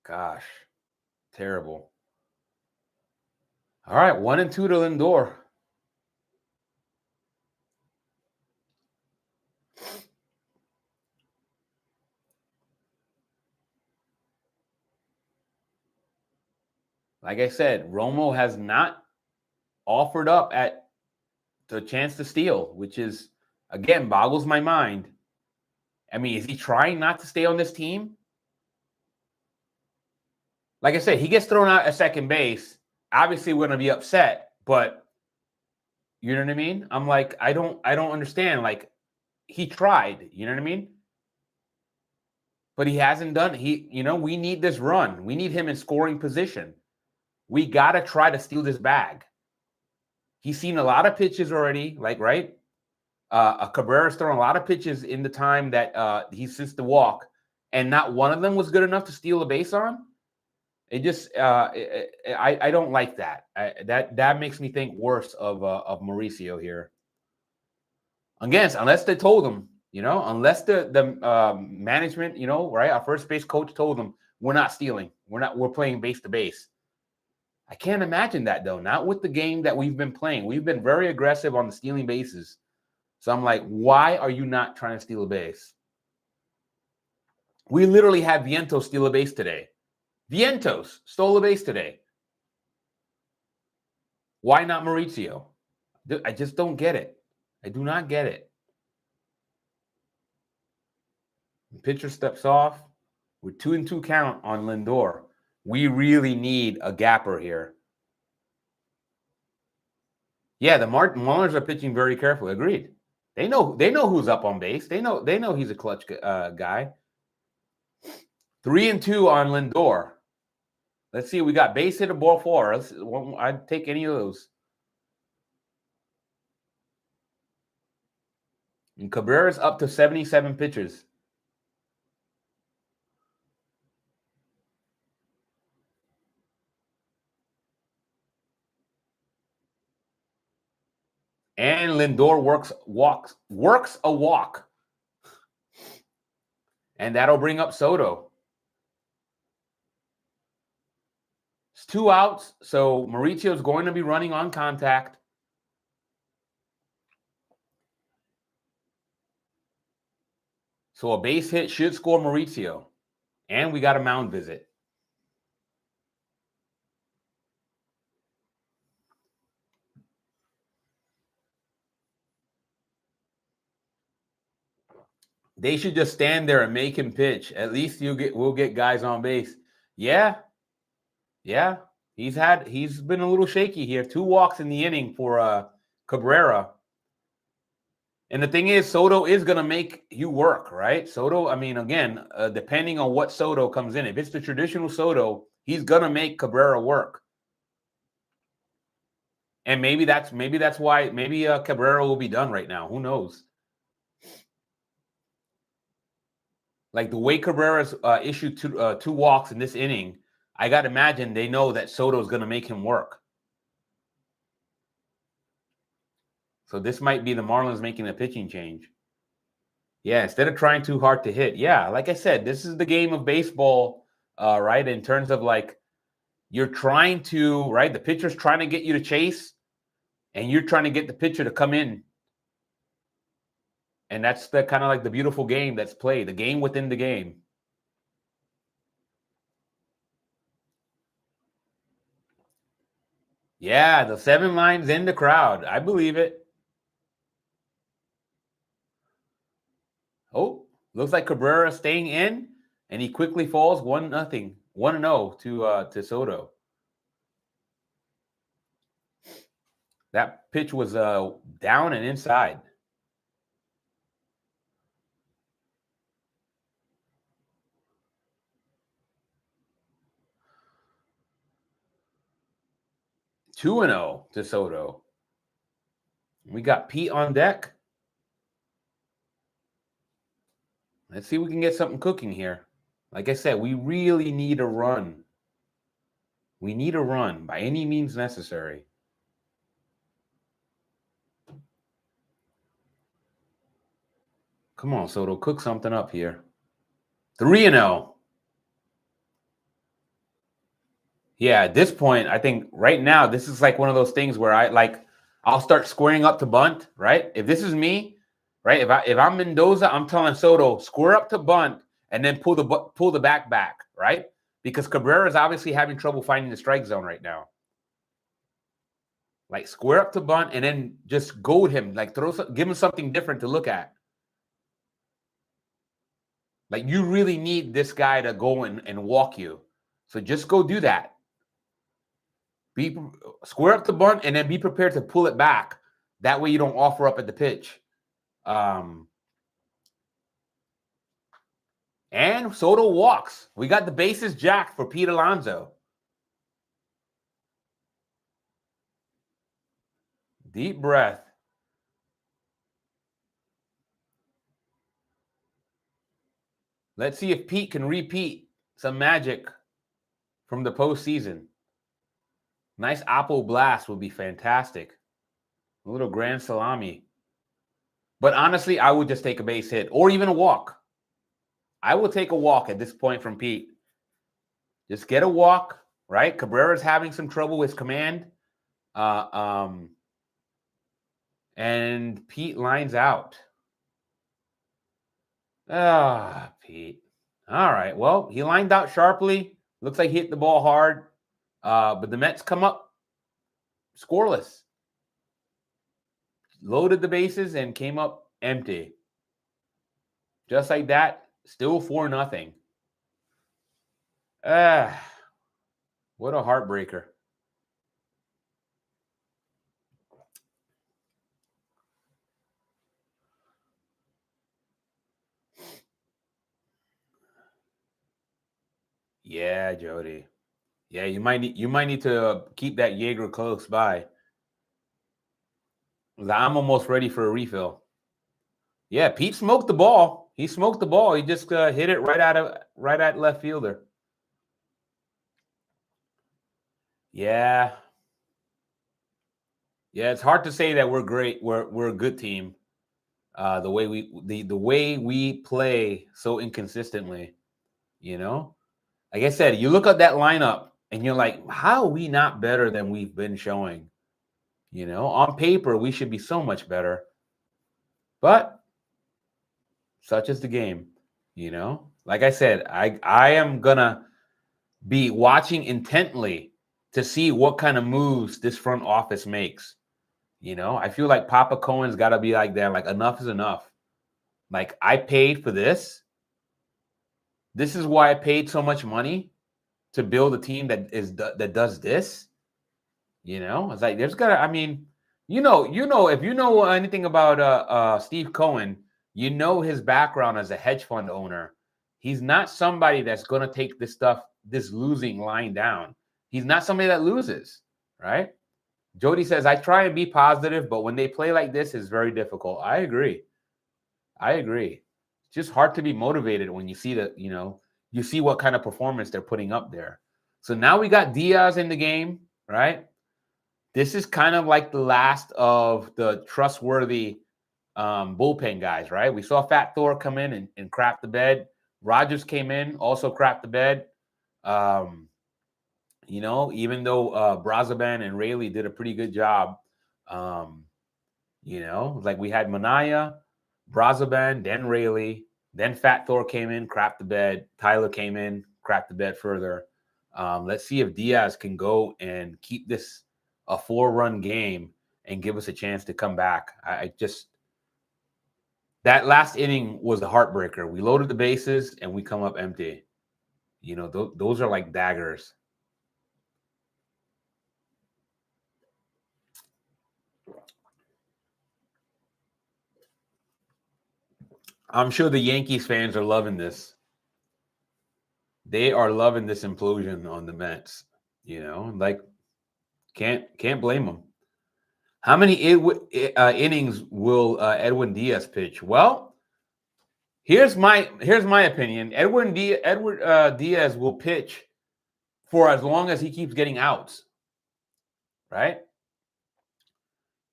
Gosh, terrible. All right, 1-2 to Lindor. Like I said, Romo has not offered up at the chance to steal, which is, again, boggles my mind. I mean, is he trying not to stay on this team? Like I said, he gets thrown out at second base. Obviously, we're going to be upset, but you know what I mean? I'm like, I don't understand. Like, he tried, you know what I mean? But he hasn't done it. We need this run. We need him in scoring position. We got to try to steal this bag. He's seen a lot of pitches already, like, right? Cabrera's thrown a lot of pitches in the time that he's since the walk, and not one of them was good enough to steal a base on. It just, I don't like that. That makes me think worse of Mauricio here. Again, unless they told him, unless the management, right, our first base coach told them we're not stealing, we're playing base to base. I can't imagine that though. Not with the game that we've been playing. We've been very aggressive on the stealing bases. So I'm like, why are you not trying to steal a base? We literally had Vientos steal a base today. Vientos stole a base today. Why not Mauricio? I just don't get it. I do not get it. The pitcher steps off. We're 2-2 count on Lindor. We really need a gapper here. Yeah, the Marlins are pitching very carefully. Agreed. They know who's up on base. They know he's a clutch guy. 3-2 on Lindor. Let's see. We got base hit, a ball four. I'd take any of those. And Cabrera's up to 77 pitches. And Lindor works a walk. And that'll bring up Soto. It's 2 outs, so Mauricio's going to be running on contact. So a base hit should score Mauricio. And we got a mound visit. They should just stand there and make him pitch. At least we'll get guys on base. Yeah. He's been a little shaky here. 2 walks in the inning for Cabrera. And the thing is, Soto is going to make you work, right? Soto, I mean, again, depending on what Soto comes in. If it's the traditional Soto, he's going to make Cabrera work. And maybe that's why Cabrera will be done right now. Who knows? Like the way Cabrera's issued 2 walks in this inning, I got to imagine they know that Soto's going to make him work. So this might be the Marlins making a pitching change. Yeah, instead of trying too hard to hit. Yeah, like I said, this is the game of baseball, right? In terms of like you're trying to, right? The pitcher's trying to get you to chase, and you're trying to get the pitcher to come in. And that's the kind of like the beautiful game that's played, the game within the game. Yeah, the 7 lines in the crowd. I believe it. Oh, looks like Cabrera staying in, and he quickly falls 1-0, 1-0 to Soto. That pitch was down and inside. Two and 0 to Soto. We got Pete on deck. Let's see if we can get something cooking here. Like I said, we really need a run. We need a run by any means necessary. Come on, Soto, cook something up here. 3-0. Yeah, at this point, I think right now, this is like one of those things where I'll start squaring up to bunt, right? If this is me, right? If I'm Mendoza, I'm telling Soto, square up to bunt and then pull the back, right? Because Cabrera is obviously having trouble finding the strike zone right now. Like square up to bunt and then just goad him, like give him something different to look at. Like you really need this guy to go and walk you. So just go do that. Be square up the bunt and then be prepared to pull it back. That way you don't offer up at the pitch. And Soto walks. We got the bases jacked for Pete Alonso. Deep breath. Let's see if Pete can repeat some magic from the postseason. Nice apple blast would be fantastic. A little grand salami. But honestly, I would just take a base hit or even a walk. I will take a walk at this point from Pete. Just get a walk, right? Cabrera's having some trouble with command. And Pete lines out. Pete. All right. Well, he lined out sharply. Looks like he hit the ball hard. But the Mets come up scoreless. Loaded the bases and came up empty. Just like that, still 4-0. What a heartbreaker. Yeah, Jody. Yeah, you might need to keep that Jaeger close by. I'm almost ready for a refill. Yeah, Pete smoked the ball. He smoked the ball. He just hit it right at left fielder. Yeah, yeah. It's hard to say that we're great. We're a good team. The way we play so inconsistently. You know, like I said, you look at that lineup and you're like, how are we not better than we've been showing? You know, on paper we should be so much better, but such is the game. You know, like I said, I am gonna be watching intently to see what kind of moves this front office makes. You know, I feel like Papa Cohen's got to be like that. Like enough is enough. Like I paid for this. This is why I paid so much money to build a team that does this. You know, it's like there's gotta. I mean, if you know anything about Steve Cohen, you know his background as a hedge fund owner. He's not somebody that's gonna take this losing line down. He's not somebody that loses, right? Jody says, I try and be positive, but when they play like this, it's very difficult. I agree. I agree. It's just hard to be motivated when you see you see what kind of performance they're putting up there. So now we got Diaz in the game, right? This is kind of like the last of the trustworthy bullpen guys, right? We saw Fat Thor come in and crap the bed. Rogers came in, also crapped the bed. Um, even though Brazaban and Rayleigh did a pretty good job, um, like we had Manaya, Brazaban, then Rayleigh, then Fat Thor came in, crapped the bed. Tyler came in, crapped the bed further. Let's see if Diaz can go and keep this a 4-run game and give us a chance to come back. I just that last inning was a heartbreaker. We loaded the bases and we come up empty. Those are like daggers. I'm sure the Yankees fans are loving this. They are loving this implosion on the Mets. Like can't blame them. How many innings will Edwin Diaz pitch? Well, here's my opinion. Edward Diaz will pitch for as long as he keeps getting outs. Right?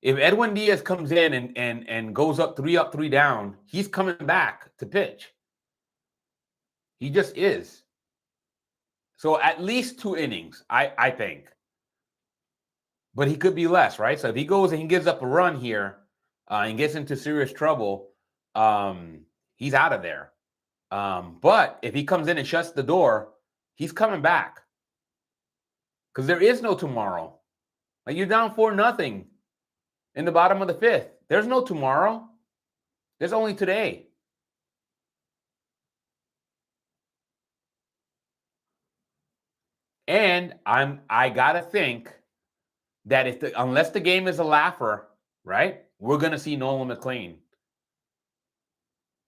If Edwin Diaz comes in and goes up, three down, he's coming back to pitch. He just is. So at least 2 innings, I think. But he could be less, right? So if he goes and he gives up a run here and gets into serious trouble, he's out of there. But if he comes in and shuts the door, he's coming back. Because there is no tomorrow. Like you're down 4-0 in the bottom of the 5th. There's no tomorrow. There's only today. And I gotta think that unless the game is a laugher, right? We're gonna see Nolan McLean.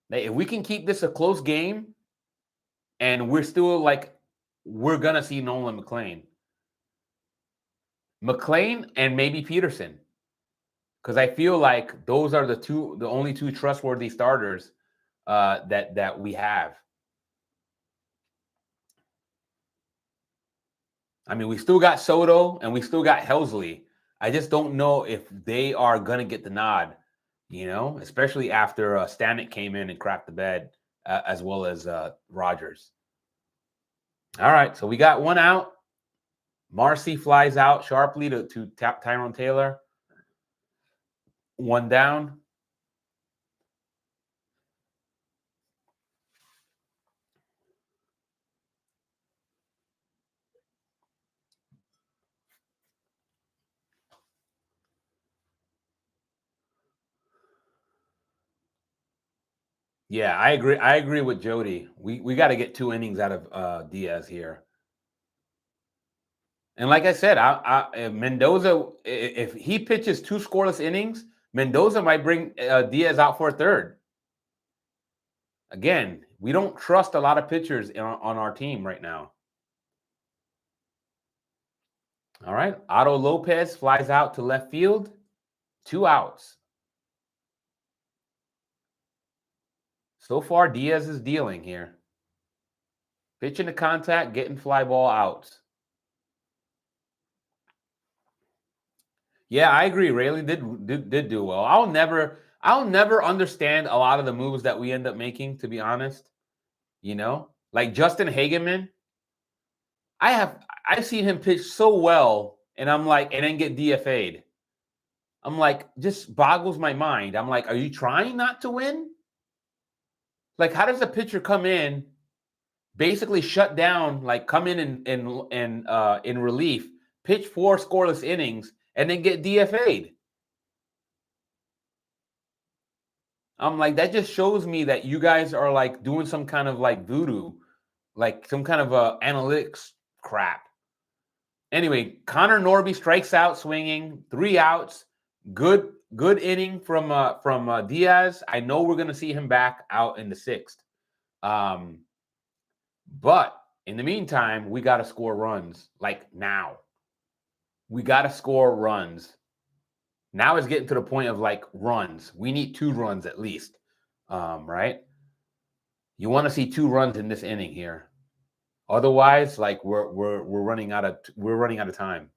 If we can keep this a close game, and we're gonna see Nolan McLean, and maybe Peterson, because I feel like those are the only 2 trustworthy starters that we have. I mean, we still got Soto and we still got Helsley. I just don't know if they are gonna get the nod, especially after Stanek came in and crapped the bed, as well as Rogers. All right, so we got 1 out. Marcy flies out sharply to tap Tyrone Taylor. 1 down. Yeah, I agree. I agree with Jody. We got to get 2 innings out of Diaz here. And like I said, if Mendoza, if he pitches 2 scoreless innings, Mendoza might bring Diaz out for a third. Again, we don't trust a lot of pitchers on our team right now. All right. Otto Lopez flies out to left field. 2 outs. So far, Diaz is dealing here. Pitching to contact, getting fly ball outs. Yeah, I agree. Rayleigh did do well. I'll never understand a lot of the moves that we end up making, to be honest. You know, like Justin Hageman, I've seen him pitch so well, and I'm like, and then get DFA'd. I'm like, just boggles my mind. I'm like, are you trying not to win? Like, how does a pitcher come in, basically shut down, like come in relief, pitch 4 scoreless innings, and then get DFA'd? I'm like, that just shows me that you guys are like doing some kind of like voodoo, like some kind of analytics crap. Anyway, Connor Norby strikes out swinging, 3 outs. Good inning from Diaz. I know we're gonna see him back out in the 6th. But in the meantime, we gotta score runs like now. We gotta score runs. Now it's getting to the point of like runs. We need 2 runs at least. Right? You want to see 2 runs in this inning here. Otherwise, like we're running out of time.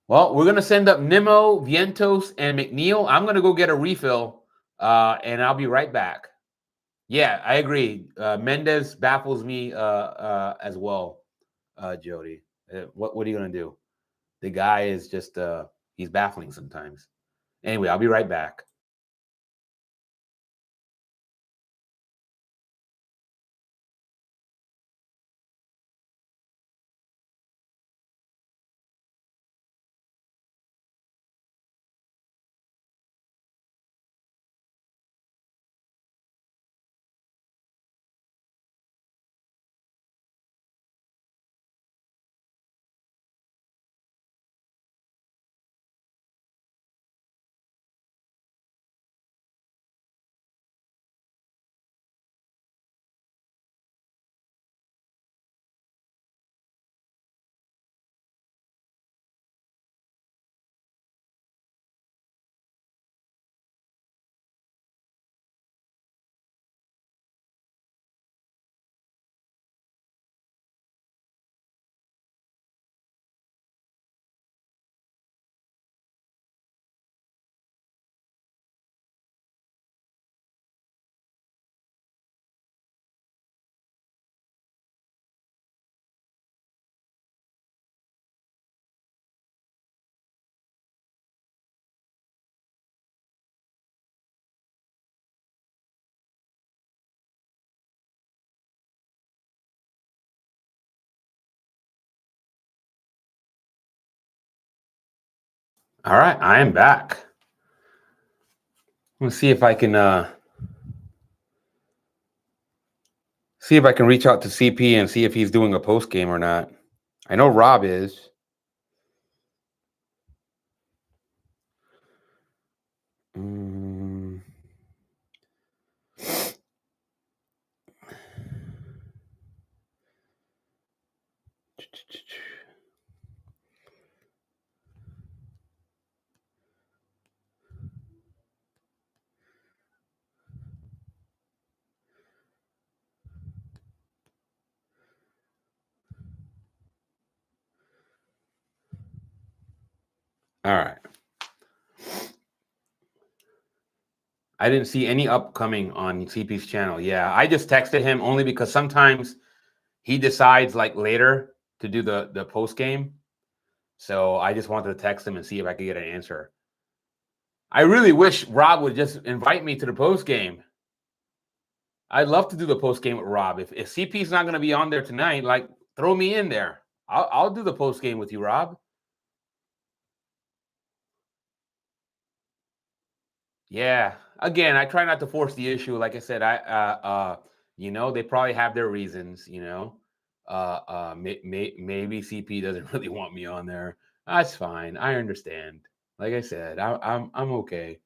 Well, we're gonna send up Nimmo, Vientos, and McNeil. I'm gonna go get a refill, and I'll be right back. Yeah, I agree. Mendez baffles me as well, Jody. What are you gonna do? The guy is just he's baffling sometimes. Anyway, I'll be right back. All right, I am back. Let's see if I can reach out to CP and see if he's doing a post game or not. I know Rob is. All right. I didn't see any upcoming on CP's channel. Yeah, I just texted him only because sometimes he decides like later to do the post game. So I just wanted to text him and see if I could get an answer. I really wish Rob would just invite me to the post game. I'd love to do the post game with Rob. If CP's not going to be on there tonight, like throw me in there. I'll do the post game with you, Rob. Yeah. Again, I try not to force the issue. Like I said, they probably have their reasons. Maybe CP doesn't really want me on there. That's fine. I understand. Like I said, I'm okay.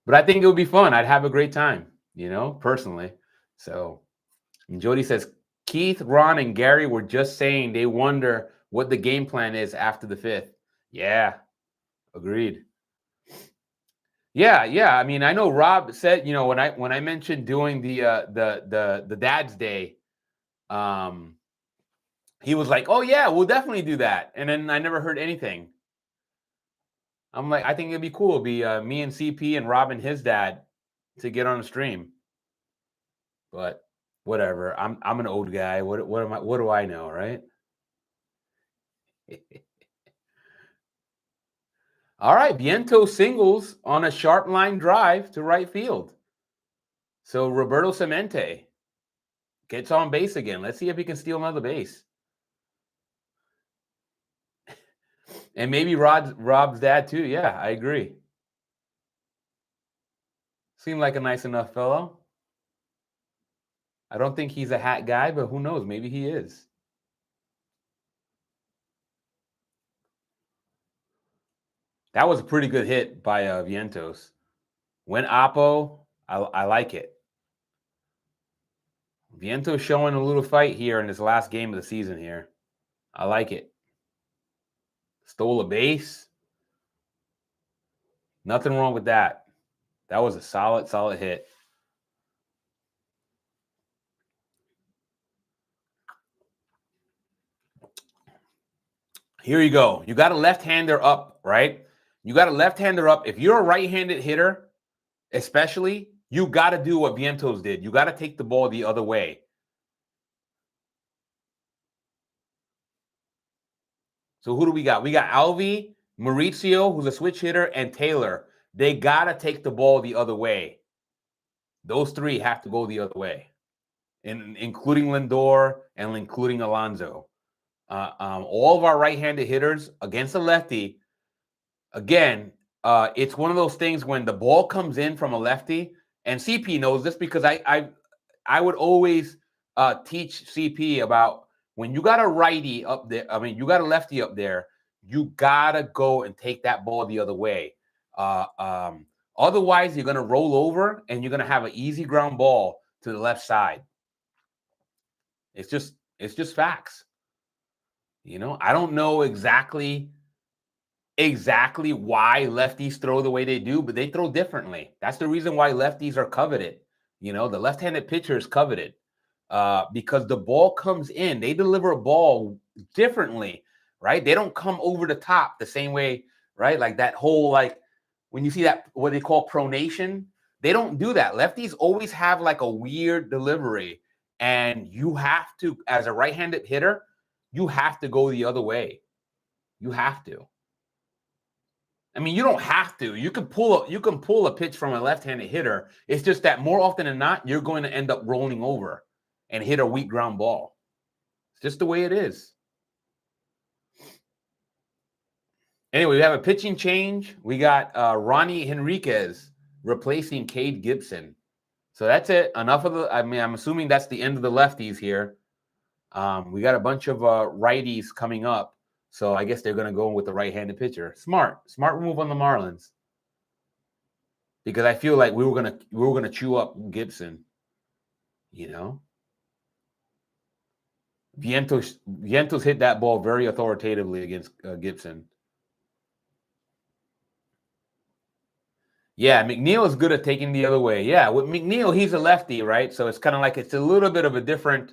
But I think it would be fun. I'd have a great time. Personally. So, and Jody says Keith, Ron, and Gary were just saying they wonder what the game plan is after the 5th. Yeah, agreed. Yeah. I mean, I know Rob said, when I mentioned doing the Dad's Day, um, he was like, "Oh yeah, we'll definitely do that." And then I never heard anything. I'm like, I think it'd be cool. It'd be me and CP and Rob and his dad to get on the stream. But whatever. I'm an old guy. What am I? What do I know, right? All right, Viento singles on a sharp line drive to right field. So Roberto Semente gets on base again. Let's see if he can steal another base. And maybe Rob's dad too. Yeah, I agree. Seemed like a nice enough fellow. I don't think he's a hat guy, but who knows? Maybe he is. That was a pretty good hit by Vientos. Went Oppo. I like it. Vientos showing a little fight here in this last game of the season here. I like it. Stole a base. Nothing wrong with that. That was a solid hit. Here you go. You got a left-hander up, right? You got a left-hander up. If you're a right-handed hitter, especially, you got to do what Vientos did. You got to take the ball the other way. So who do we got? We got Alvey, Mauricio, who's a switch hitter, and Taylor. They got to take the ball the other way. Those three have to go the other way, including Lindor and including Alonso. All of our right-handed hitters against a lefty, again, it's one of those things when the ball comes in from a lefty, and CP knows this because I would always teach CP about when you got a righty up there, I mean, you got a lefty up there, you got to go and take that ball the other way. Otherwise, you're going to roll over and you're going to have an easy ground ball to the left side. It's just facts. I don't know exactly why lefties throw the way they do, but they throw differently. That's the reason why lefties are coveted. The left-handed pitcher is coveted because the ball comes in. They deliver a ball differently, right? They don't come over the top the same way, right? Like that whole, like when you see that, what they call pronation, they don't do that. Lefties always have like a weird delivery, and you have to, as a right-handed hitter, you have to go the other way. You have to. I mean, you don't have to. You can pull a pitch from a left-handed hitter. It's just that more often than not, you're going to end up rolling over and hit a weak ground ball. It's just the way it is. Anyway, we have a pitching change. We got Ronnie Henriquez replacing Cade Gibson. So that's it. Enough of the. I mean, I'm assuming that's the end of the lefties here. We got a bunch of righties coming up. So I guess they're going to go with the right-handed pitcher. Smart move on the Marlins. Because I feel like we were gonna chew up Gibson. Vientos hit that ball very authoritatively against Gibson. Yeah, McNeil is good at taking the other way. Yeah, with McNeil, he's a lefty, right? So it's kind of like it's a little bit of a different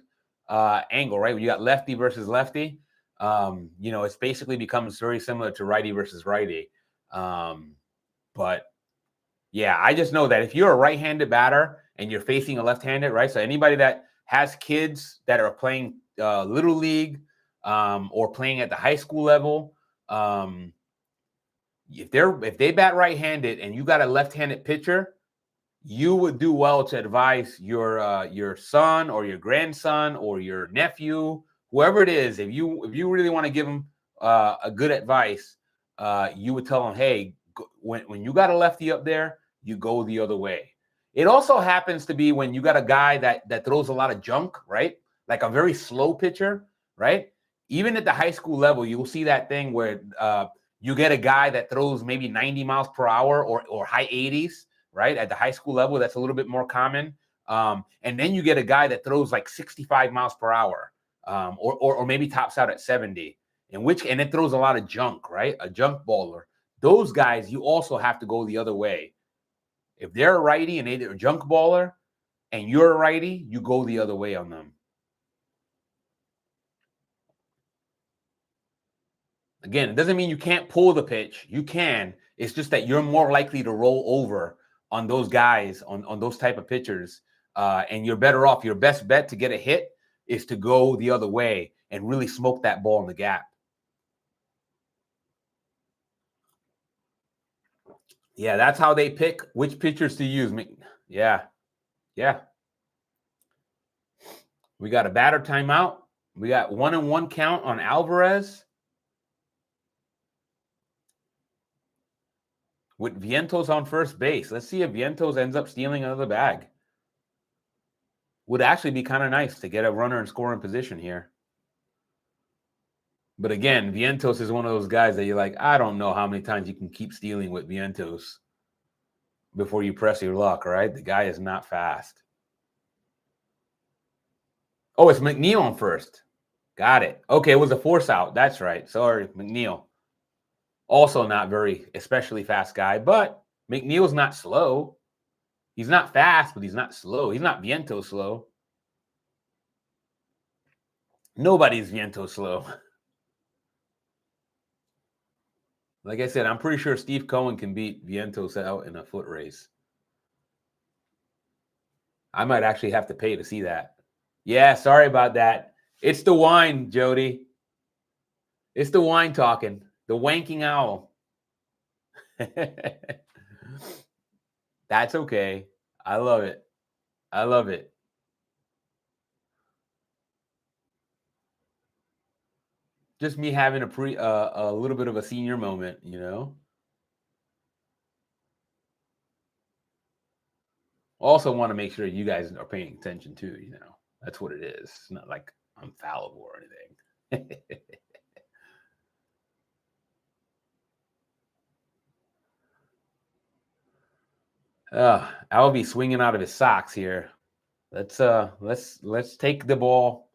angle, right? When you got lefty versus lefty, it's basically becomes very similar to righty versus righty. But yeah, I just know that if you're a right-handed batter and you're facing a left-handed, right? So anybody that has kids that are playing little league or playing at the high school level, if they bat right-handed and you got a left-handed pitcher, you would do well to advise your son or your grandson or your nephew, whoever it is. If you really want to give them a good advice, you would tell them, hey, when you got a lefty up there, you go the other way. It also happens to be when you got a guy that throws a lot of junk, right? Like a very slow pitcher, right? Even at the high school level, you'll see that thing where you get a guy that throws maybe 90 miles per hour or high 80s, right? At the high school level, that's a little bit more common. And then you get a guy that throws like 65 miles per hour or maybe tops out at 70, and it throws a lot of junk, right? A junk baller. Those guys, you also have to go the other way. If they're a righty and they're a junk baller and you're a righty, you go the other way on them. Again, it doesn't mean you can't pull the pitch. You can. It's just that you're more likely to roll over on those guys, on those type of pitchers. And you're better off. Your best bet to get a hit is to go the other way and really smoke that ball in the gap. Yeah, that's how they pick which pitchers to use. Yeah. We got a batter timeout. We got 1-1 count on Alvarez. With Vientos on first base. Let's see if Vientos ends up stealing another bag. Would actually be kind of nice to get a runner in scoring position here. But again, Vientos is one of those guys that you're like, I don't know how many times you can keep stealing with Vientos before you press your luck, right? The guy is not fast. Oh, it's McNeil on first. Got it. Okay, it was a force out. That's right. Sorry, McNeil. Also not very especially fast guy, but McNeil's not slow. He's not fast, but he's not slow. He's not Vientos slow. Nobody's Vientos slow. Like I said, I'm pretty sure Steve Cohen can beat Vientos out in a foot race. I might actually have to pay to see that. Yeah, sorry about that. It's the wine, Jody. It's the wine talking. The wanking owl. That's okay. I love it. I love it. Just me having a little bit of a senior moment, you know. Also want to make sure you guys are paying attention too, you know. That's what it is. It's not like I'm fallible or anything. I'll be swinging out of his socks here. Let's take the ball.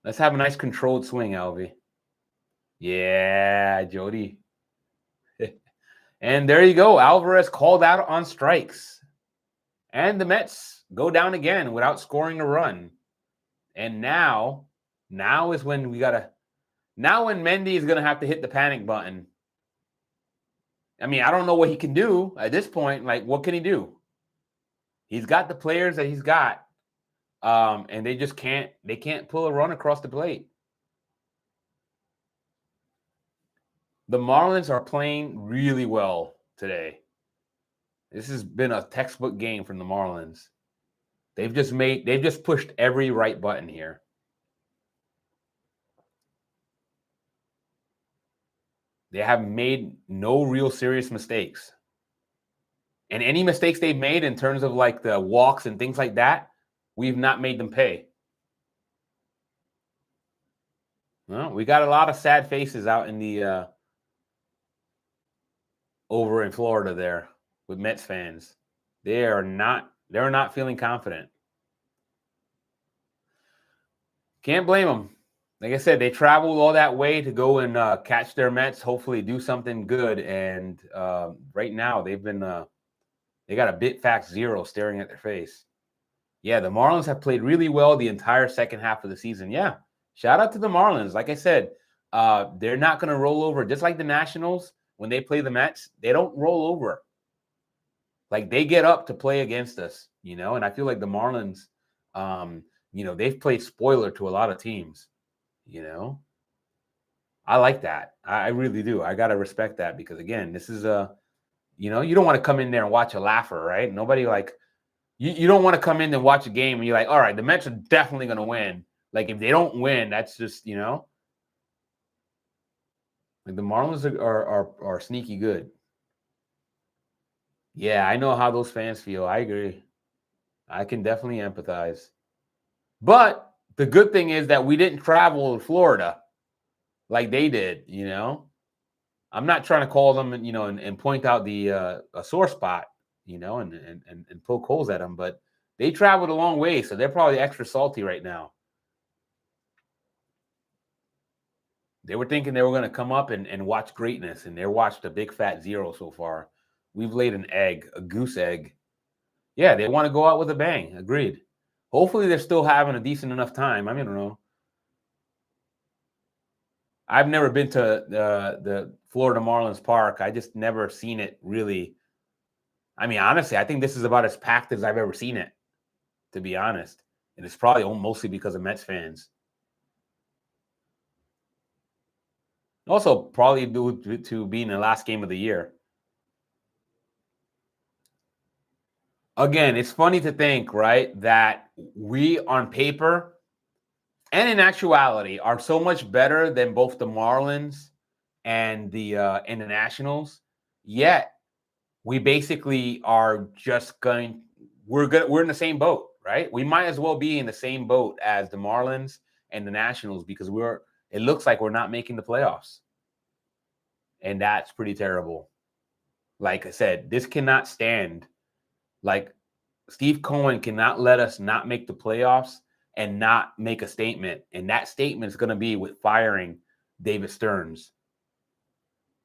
Let's have a nice controlled swing, Alvy. Yeah, Jody. And there you go. Alvarez called out on strikes. And the Mets go down again without scoring a run. And now is when when Mendy is gonna have to hit the panic button. I mean, I don't know what he can do at this point. Like, what can he do? He's got the players that he's got. And they just can't pull a run across the plate. The Marlins are playing really well today. This has been a textbook game from the Marlins. They've just pushed every right button here. They have made no real serious mistakes. And any mistakes they've made in terms of like the walks and things like that, we've not made them pay. Well, we got a lot of sad faces out in the over in Florida there with Mets fans. They're not feeling confident. Can't blame them. Like I said, they traveled all that way to go and catch their Mets, hopefully do something good. And right now they've been they got a bit fact zero staring at their face. Yeah, the Marlins have played really well the entire second half of the season. Yeah, shout out to the Marlins. Like I said, they're not going to roll over. Just like the Nationals, when they play the Mets, they don't roll over. Like, they get up to play against us, you know? And I feel like the Marlins, you know, they've played spoiler to a lot of teams, you know? I like that. I really do. I got to respect that because, again, this is you know, you don't want to come in there and watch a laugher, right? Nobody like – You don't want to come in and watch a game and you're like, all right, the Mets are definitely going to win. Like, if they don't win, that's just, you know. Like, the Marlins are sneaky good. Yeah, I know how those fans feel. I agree. I can definitely empathize. But the good thing is that we didn't travel to Florida like they did, you know. I'm not trying to call them, you know, and point out the a sore spot, you know, and poke holes at them, but they traveled a long way, so they're probably extra salty right now. They were thinking they were going to come up and watch greatness, and they watched a big fat zero so far. We've laid an egg, a goose egg. Yeah, they want to go out with a bang. Agreed. Hopefully, they're still having a decent enough time. I mean, I don't know. I've never been to the Florida Marlins Park. I just never seen it really. I mean, honestly, I think this is about as packed as I've ever seen it, to be honest. And it's probably mostly because of Mets fans. Also, probably due to being the last game of the year. Again, it's funny to think, right, that we on paper and in actuality are so much better than both the Marlins and the Nationals. Yet we basically are just going. We're in the same boat, right? We might as well be in the same boat as the Marlins and the Nationals because it looks like we're not making the playoffs. And that's pretty terrible. Like I said, this cannot stand. Like Steve Cohen cannot let us not make the playoffs and not make a statement. And that statement is going to be with firing David Stearns.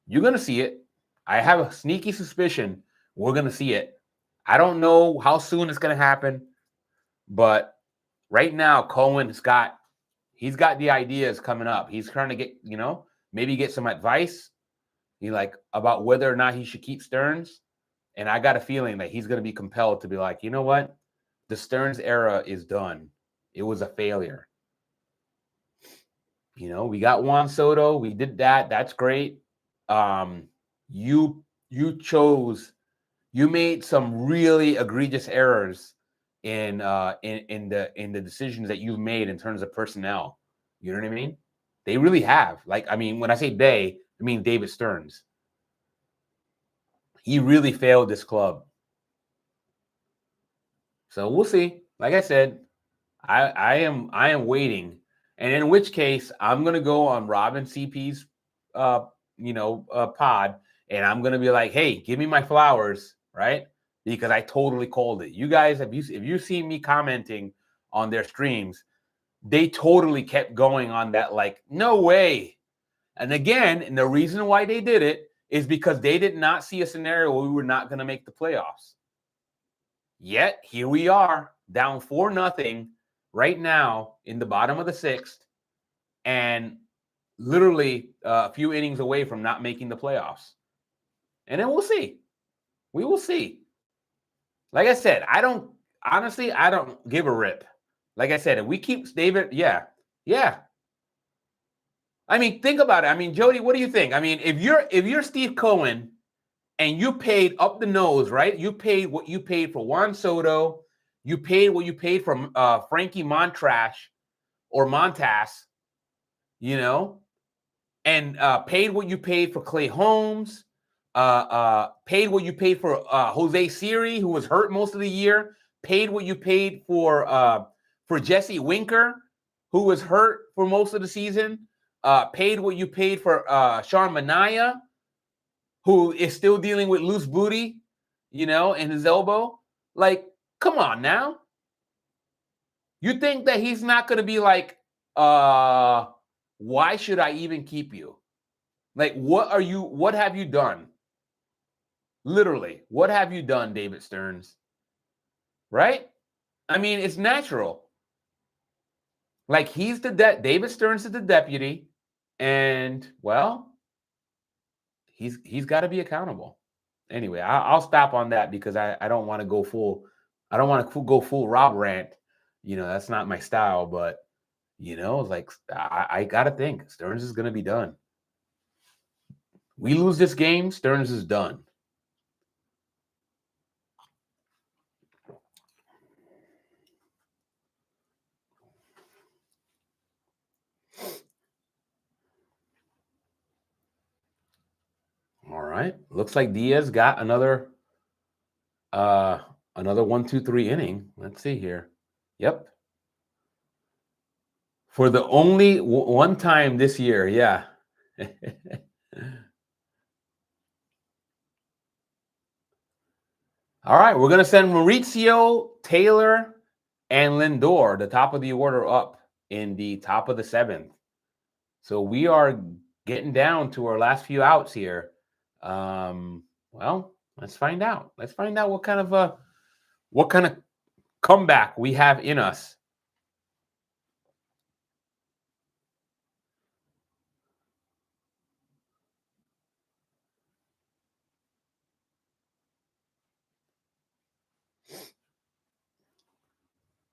You're going to see it. I have a sneaky suspicion we're going to see it. I don't know how soon it's going to happen, but right now Cohen's got the ideas coming up. He's trying to get, maybe get some advice. About whether or not he should keep Stearns. And I got a feeling that he's going to be compelled to be like, you know what? The Stearns era is done. It was a failure. We got Juan Soto. We did that. That's great. You made some really egregious errors in the decisions that you've made in terms of personnel. You know what I mean? They really have. When I say they, I mean David Stearns. He really failed this club. So we'll see. Like I said, I am waiting. And in which case, I'm gonna go on Robin CP's pod, and I'm gonna be like, hey, give me my flowers, right? Because I totally called it. You guys, if you see me commenting on their streams, they totally kept going on that, like, no way. And again, and the reason why they did it is because they did not see a scenario where we were not going to make the playoffs. Yet, here we are, down 4-0 right now in the bottom of the 6th, and literally a few innings away from not making the playoffs. And then we'll see. We will see. Like I said, I don't give a rip. Like I said, if we keep David, yeah. I mean, think about it. I mean, Jody, what do you think? I mean, if you're Steve Cohen and you paid up the nose, right? You paid what you paid for Juan Soto. You paid what you paid for Frankie Montas, and paid what you paid for Clay Holmes. Paid what you paid for Jose Siri, who was hurt most of the year. Paid what you paid for Jesse Winker, who was hurt for most of the season. Paid what you paid for Sean Manaea, who is still dealing with loose booty, in his elbow. Like, come on now. You think that he's not going to be like, why should I even keep you? Like, what have you done? Literally, what have you done, David Stearns? Right? I mean, it's natural. Like, David Stearns is the deputy, and, well, he's got to be accountable. Anyway, I'll stop on that because I don't want to go full. I don't want to go full Rob rant. That's not my style. But like I gotta think Stearns is gonna be done. We lose this game, Stearns is done. All right. Looks like Diaz got another 1-2-3 inning. Let's see here. Yep. For the only one time this year, yeah. All right, we're gonna send Mauricio, Taylor, and Lindor, the top of the order, up in the top of the 7th. So we are getting down to our last few outs here. Well, let's find out. Let's find out what kind of what kind of comeback we have in us.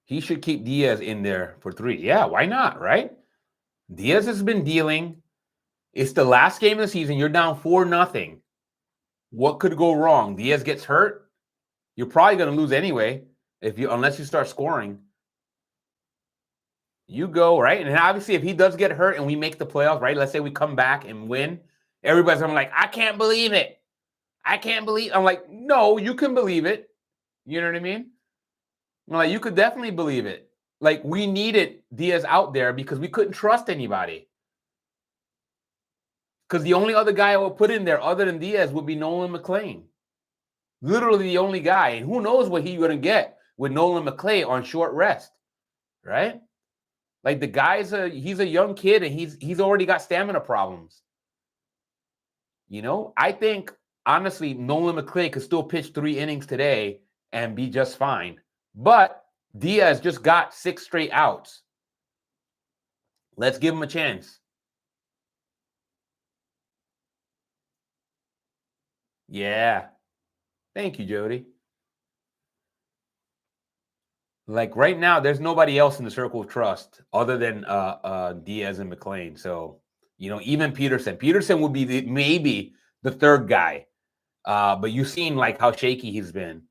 He should keep Diaz in there for 3. Yeah, why not, right? Diaz has been dealing. It's the last game of the season. You're down 4-0. What could go wrong? Diaz gets hurt. You're probably going to lose anyway unless you start scoring. You go, right? And obviously, if he does get hurt and we make the playoffs, right? Let's say we come back and win. Everybody's gonna be like, I can't believe it. I'm like, no, you can believe it. You know what I mean? I'm like, you could definitely believe it. Like, we needed Diaz out there because we couldn't trust anybody. Because the only other guy I would put in there other than Diaz would be Nolan McLean. Literally the only guy. And who knows what he's going to get with Nolan McLean on short rest, right? Like, the guy's he's a young kid and he's already got stamina problems. You know, I think, honestly, Nolan McLean could still pitch 3 innings today and be just fine. But Diaz just got 6 straight outs. Let's give him a chance. Yeah. Thank you, Jody. Like, right now, there's nobody else in the circle of trust other than Diaz and McLean. So, you know, even Peterson. Peterson would be maybe the third guy. But you've seen, like, how shaky he's been,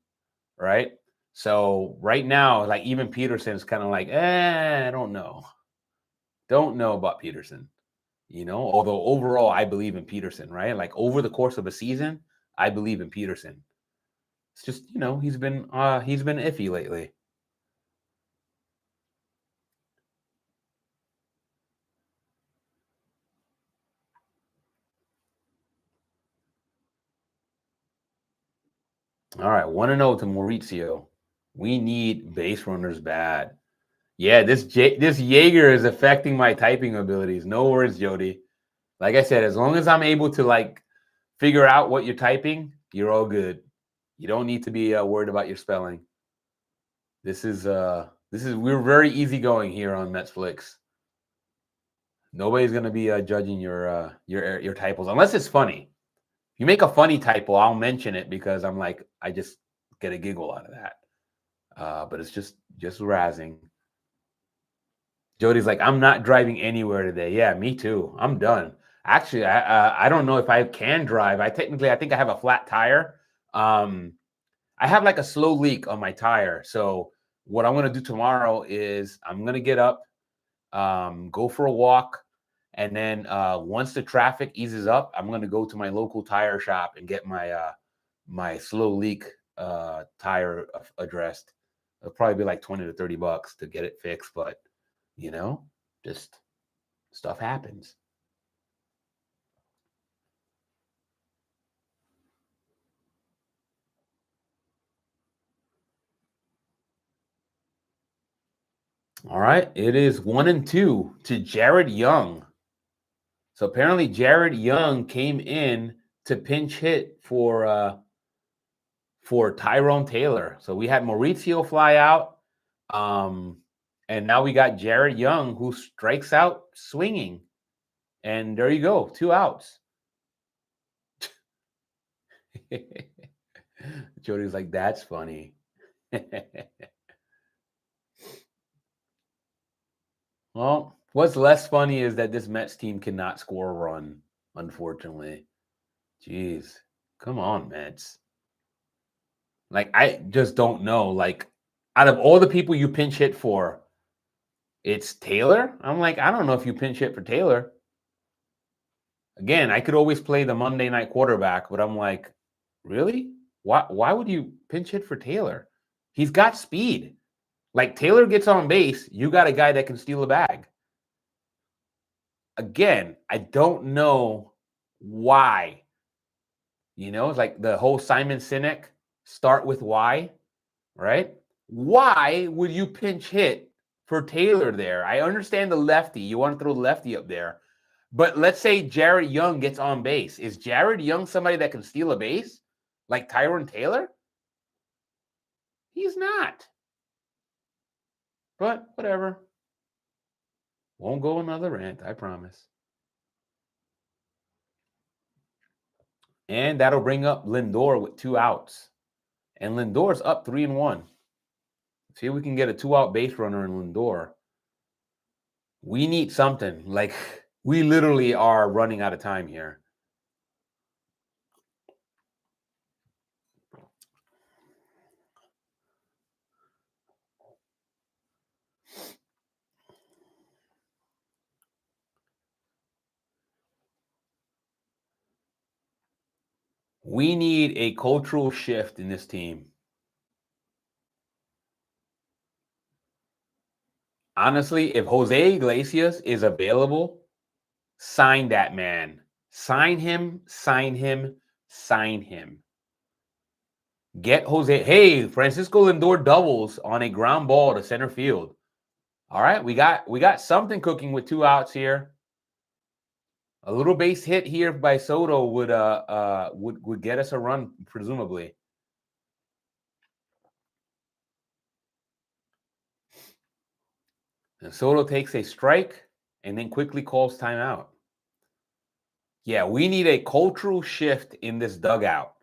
right? So right now, like, even Peterson's kind of like, I don't know. Don't know about Peterson, you know, although overall I believe in Peterson, right? Like, over the course of a season, I believe in Peterson. It's just, you know, he's been iffy lately. All right, 1-0 to Mauricio. We need base runners bad. Yeah, this Jaeger is affecting my typing abilities. No worries, Jody. Like I said, as long as I'm able to, like, figure out what you're typing, you're all good. You don't need to be worried about your spelling. This is we're very easygoing here on Netflix. Nobody's gonna be judging your typos unless it's funny. If you make a funny typo, I'll mention it because I'm like, I just get a giggle out of that. But it's just razzing. Jody's like, I'm not driving anywhere today. Yeah, me too. I'm done. Actually, I don't know if I can drive. I think I have a flat tire. I have like a slow leak on my tire. So what I'm gonna do tomorrow is I'm gonna get up, go for a walk, and then once the traffic eases up, I'm gonna go to my local tire shop and get my slow leak tire addressed. It'll probably be like $20 to $30 to get it fixed, but you know, just stuff happens. All right, it is 1-2 to Jared Young. So apparently Jared Young came in to pinch hit for Tyrone Taylor. So we had Mauricio fly out, and now we got Jared Young who strikes out swinging, and there you go, 2 outs. Jody's like, that's funny. Well, what's less funny is that this Mets team cannot score a run, unfortunately. Jeez, come on, Mets. Like, I just don't know. Like, out of all the people you pinch hit for, it's Taylor? I'm like, I don't know if you pinch hit for Taylor. Again, I could always play the Monday night quarterback, but I'm like, really? Why would you pinch hit for Taylor? He's got speed. Like, Taylor gets on base, you got a guy that can steal a bag. Again, I don't know why. You know, it's like the whole Simon Sinek start with why, right? Why would you pinch hit for Taylor there? I understand the lefty. You want to throw the lefty up there. But let's say Jared Young gets on base. Is Jared Young somebody that can steal a base like Tyrone Taylor? He's not. But whatever. Won't go another rant, I promise. And that'll bring up Lindor with 2 outs. And Lindor's up 3-1. See if we can get a 2-out base runner in Lindor. We need something. Like, we literally are running out of time here. We need a cultural shift in this team. Honestly, if Jose Iglesias is available, sign that man. Sign him, sign him, sign him. Get Jose. Hey, Francisco Lindor doubles on a ground ball to center field. All right, we got something cooking with 2 outs here. A little base hit here by Soto would get us a run, presumably. And Soto takes a strike and then quickly calls timeout. Yeah, we need a cultural shift in this dugout.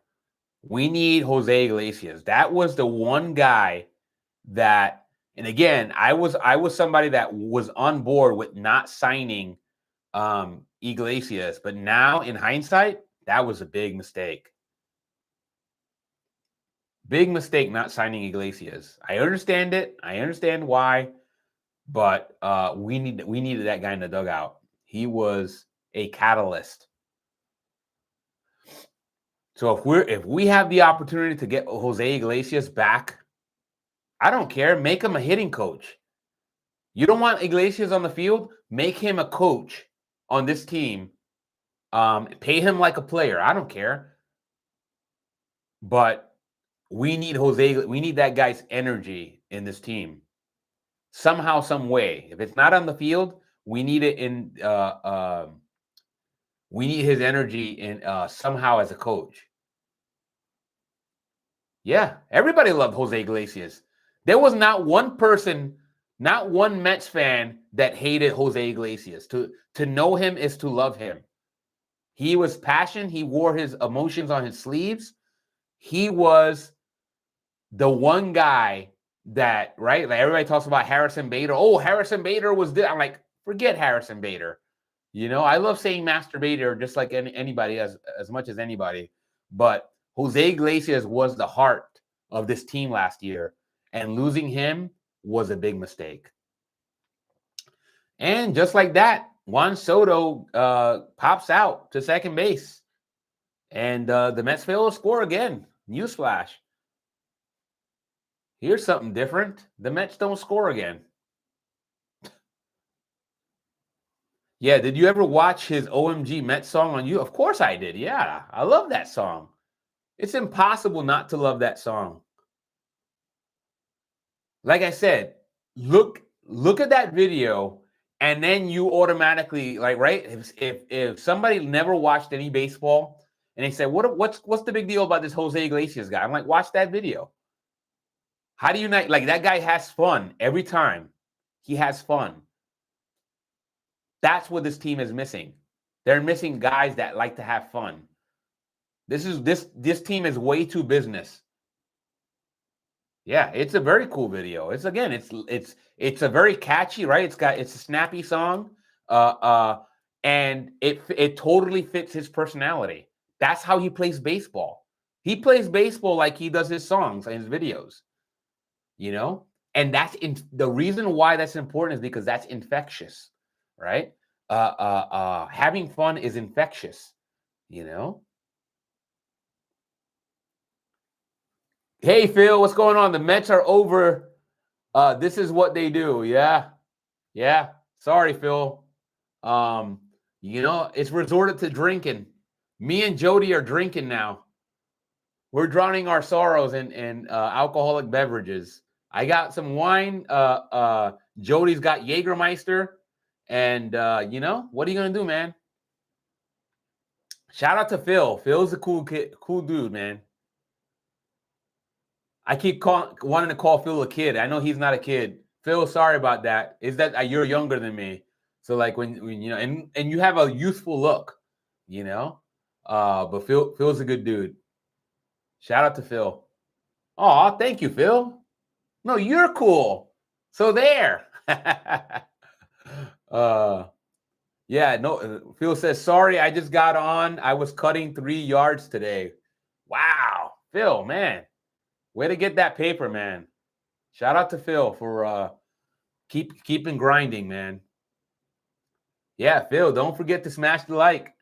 We need Jose Iglesias. That was the one guy that, and again, I was somebody that was on board with not signing Iglesias, but now in hindsight, that was a big mistake. Big mistake not signing Iglesias. I understand it. I understand why, but we needed that guy in the dugout. He was a catalyst. So if we have the opportunity to get Jose Iglesias back, I don't care. Make him a hitting coach. You don't want Iglesias on the field? Make him a coach on this team. Pay him like a player. I don't care. But we need we need that guy's energy in this team. Somehow, some way. If it's not on the field, we need it in we need his energy in somehow as a coach. Yeah, everybody loved Jose Iglesias. There was not one person, not one Mets fan that hated Jose Iglesias. To know him is to love him. He was passionate. He wore his emotions on his sleeves. He was the one guy that, right? Like everybody talks about Harrison Bader. Oh, Harrison Bader was this. I'm like, forget Harrison Bader. You know, I love saying Master Bader just like anybody, as much as anybody. But Jose Iglesias was the heart of this team last year, and losing him was a big mistake. And just like that, Juan Soto pops out to second base, and the Mets fail to score again. Newsflash. Here's something different. The Mets don't score again. Yeah, did you ever watch his OMG Mets song on you? Of course I did. Yeah, I love that song. It's impossible not to love that song. Like I said, look at that video, and then you automatically, like, right? If somebody never watched any baseball and they say, what's the big deal about this Jose Iglesias guy? I'm like, watch that video. How do you not, like, that guy has fun every time. He has fun. That's what this team is missing. They're missing guys that like to have fun. This team is way too business. Yeah, it's a very cool video. It's a very catchy, right? It's a snappy song. And it totally fits his personality. That's how he plays baseball. He plays baseball like he does his songs and his videos. You know? And the reason why that's important is because that's infectious, right? Having fun is infectious, you know? Hey, Phil, what's going on? The Mets are over. This is what they do. Yeah. Yeah. Sorry, Phil. You know, it's resorted to drinking. Me and Jody are drinking now. We're drowning our sorrows in alcoholic beverages. I got some wine. Jody's got Jägermeister. And, you know, what are you going to do, man? Shout out to Phil. Phil's a cool kid, cool dude, man. I keep wanting to call Phil a kid. I know he's not a kid. Phil, sorry about that. Is that you're younger than me? So like when you know, and you have a youthful look, you know. But Phil's a good dude. Shout out to Phil. Oh, thank you, Phil. No, you're cool. So there. uh yeah, no, Phil says, sorry, I just got on. I was cutting 3 yards today. Wow. Phil, man. Way to get that paper, man. Shout out to Phil for keeping grinding, man. Yeah, Phil, don't forget to smash the like.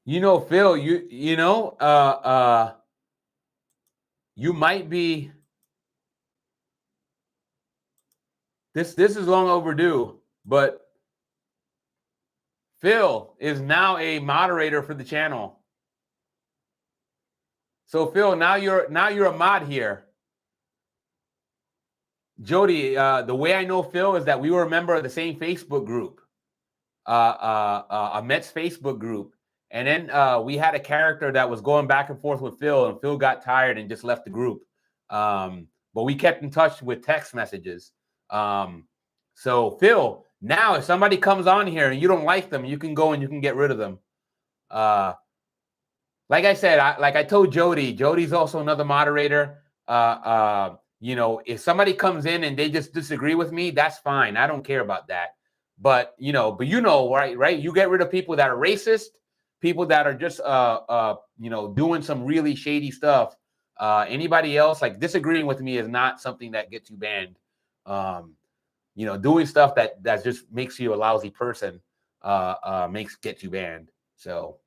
You know, Phil, you know, you might be this is long overdue, but Phil is now a moderator for the channel. So Phil, now you're a mod here. Jody, the way I know Phil is that we were a member of the same Facebook group, a Mets Facebook group. And then we had a character that was going back and forth with Phil, and Phil got tired and just left the group. But we kept in touch with text messages. So Phil, now if somebody comes on here and you don't like them, you can go and you can get rid of them. Like I said, like I told Jody, Jody's also another moderator. You know, if somebody comes in and they just disagree with me, that's fine. I don't care about that. But you know, right? You get rid of people that are racist, people that are just you know, doing some really shady stuff. Anybody else like disagreeing with me is not something that gets you banned. You know, doing stuff that just makes you a lousy person gets you banned. So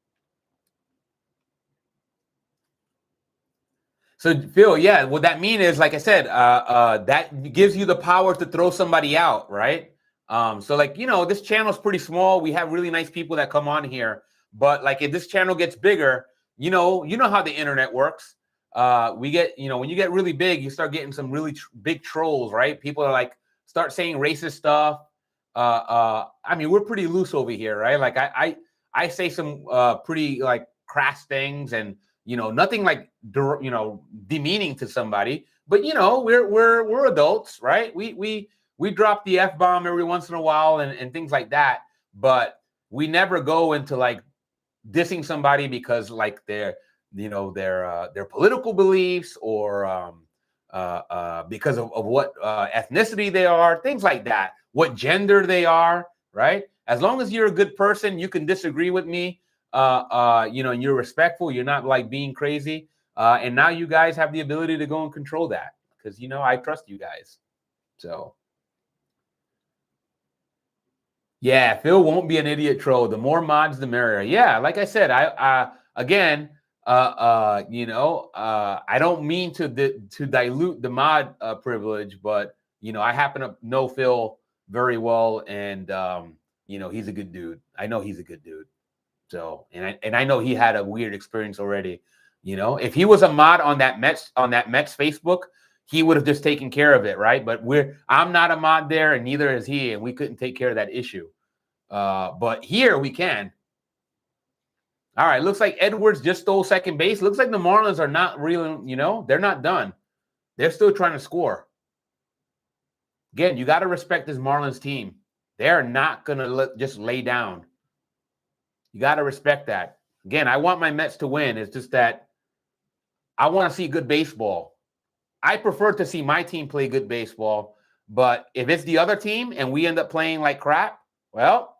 Phil, yeah, what that mean is, like I said, that gives you the power to throw somebody out, right? So like, you know, this channel is pretty small. We have really nice people that come on here, but like if this channel gets bigger, you know how the internet works. We get, you know, when you get really big, you start getting some really big trolls, right? People are like start saying racist stuff. I mean, we're pretty loose over here, right? Like I say some pretty like crass things and you know, nothing like you know demeaning to somebody, but you know, we're adults, right? We drop the F-bomb every once in a while and things like that, but we never go into like dissing somebody because like their political beliefs or because of what ethnicity they are, things like that, what gender they are, right? As long as you're a good person, you can disagree with me, you know, and you're respectful, you're not like being crazy. And now you guys have the ability to go and control that because, you know, I trust you guys. So, yeah, Phil won't be an idiot troll. The more mods, the merrier. Yeah, like I said, again, you know, I don't mean to dilute the mod privilege, but you know, I happen to know Phil very well, and you know, he's a good dude. I know he's a good dude. So, and I know he had a weird experience already. You know, if he was a mod on that Mets Facebook, he would have just taken care of it, right? But I'm not a mod there, and neither is he, and we couldn't take care of that issue. But here we can. All right, looks like Edwards just stole second base. Looks like the Marlins are not really, you know, they're not done. They're still trying to score. Again, you got to respect this Marlins team. They're not going to just lay down. You got to respect that. Again, I want my Mets to win. It's just that I want to see good baseball. I prefer to see my team play good baseball. But if it's the other team and we end up playing like crap, well,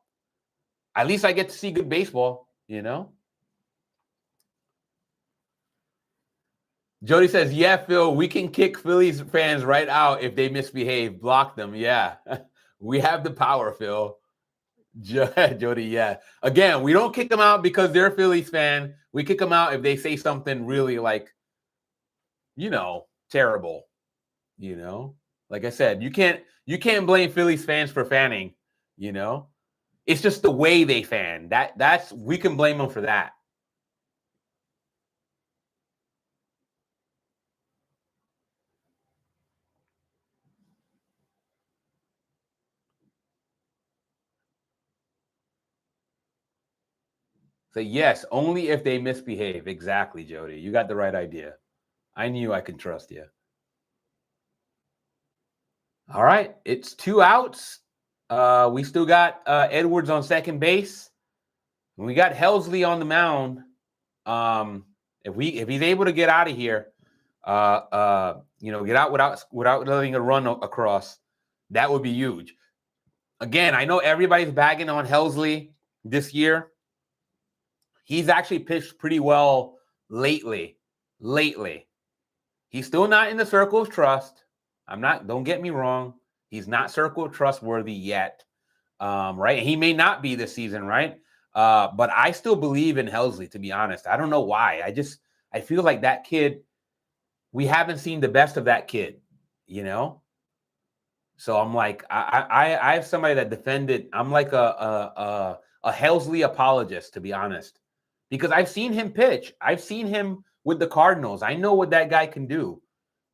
at least I get to see good baseball, you know? Jody says, yeah, Phil, we can kick Phillies fans right out if they misbehave. Block them. Yeah. We have the power, Phil. Jody, yeah. Again, we don't kick them out because they're a Phillies fan. We kick them out if they say something really like, you know, terrible. You know, like I said, you can't blame Phillies fans for fanning. You know, it's just the way they fan. That's we can blame them for that. So yes, only if they misbehave. Exactly, Jody. You got the right idea. I knew I could trust you. All right, it's 2 outs. We still got Edwards on second base. We got Helsley on the mound. If he's able to get out of here, get out without letting a run across, that would be huge. Again, I know everybody's bagging on Helsley this year. He's actually pitched pretty well lately. He's still not in the circle of trust. Don't get me wrong. He's not circle of trustworthy yet. Right? He may not be this season, right? But I still believe in Helsley, to be honest. I don't know why. I feel like that kid, we haven't seen the best of that kid, you know? So I'm like, I have somebody that defended. I'm like a Helsley apologist, to be honest, because I've seen him pitch. I've seen him with the Cardinals. I know what that guy can do.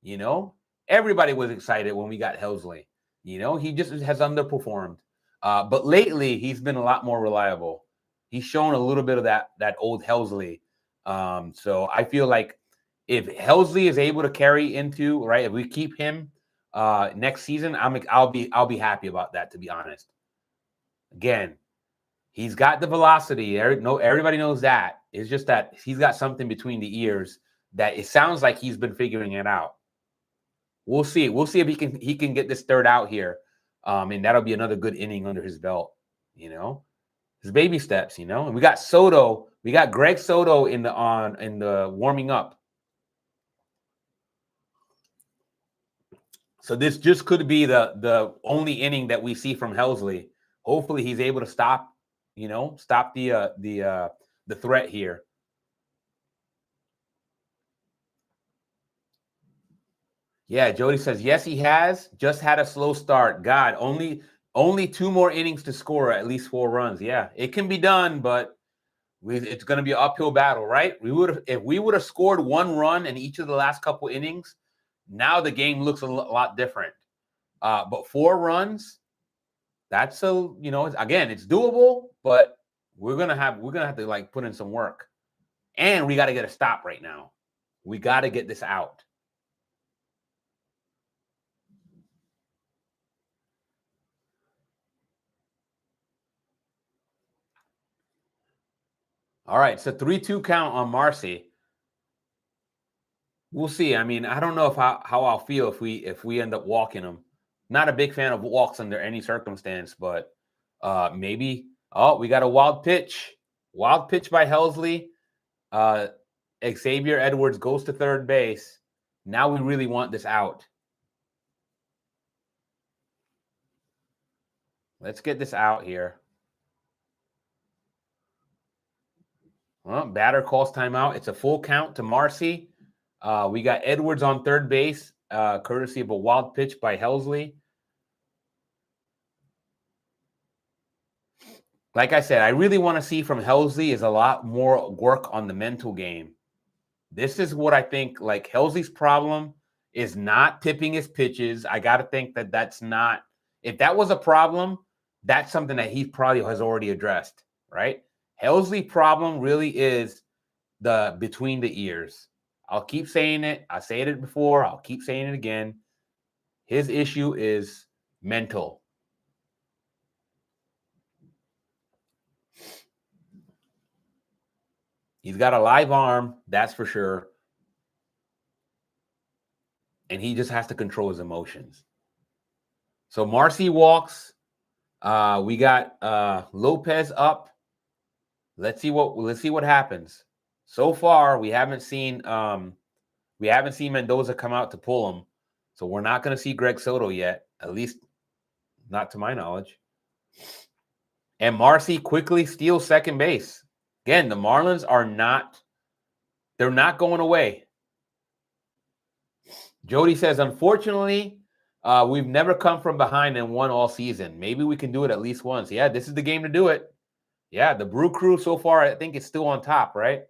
You know, everybody was excited when we got Helsley. You know, he just has underperformed. But lately, he's been a lot more reliable. He's shown a little bit of that old Helsley. So I feel like if Helsley is able to carry into right, if we keep him next season, I'll be happy about that, to be honest. Again, he's got the velocity. Everybody knows that. It's just that he's got something between the ears that it sounds like he's been figuring it out. We'll see. We'll see if he can get this third out here, and that'll be another good inning under his belt. You know, his baby steps. You know, and we got Soto. We got Greg Soto in the warming up. So this just could be the only inning that we see from Helsley. Hopefully, he's able to stop the threat here. Yeah, Jody says yes, he has. Just had a slow start. God, only 2 more innings to score at least 4 runs. Yeah, it can be done, but it's going to be an uphill battle, right? If we would have scored 1 run in each of the last couple innings, now the game looks a lot different. But 4 runs, that's again, it's doable, but we're gonna have to like put in some work, and we got to get a stop right now. We got to get this out. All right, so 3-2 count on Marcy. We'll see. I mean, I don't know how I'll feel if we end up walking him. Not a big fan of walks under any circumstance, but maybe. Oh, we got a wild pitch. Wild pitch by Helsley. Xavier Edwards goes to third base. Now we really want this out. Let's get this out here. Well, batter calls timeout. It's a full count to Marcy. We got Edwards on third base, courtesy of a wild pitch by Helsley. Like I said, I really want to see from Helsley is a lot more work on the mental game. This is what I think, like Helsley's problem is not tipping his pitches. I got to think that's not, if that was a problem, that's something that he probably has already addressed, right? Helsley's problem really is the between the ears. I'll keep saying it. I said it before. I'll keep saying it again. His issue is mental. He's got a live arm, that's for sure. And he just has to control his emotions. So Marcy walks. We got Lopez up. Let's see what happens. So far, we haven't seen Mendoza come out to pull him. So we're not going to see Greg Soto yet, at least not to my knowledge. And Marcy quickly steals second base. Again, the Marlins they're not going away. Jody says, unfortunately, we've never come from behind and won all season. Maybe we can do it at least once. Yeah, this is the game to do it. Yeah, the Brew Crew so far, I think it's still on top, right?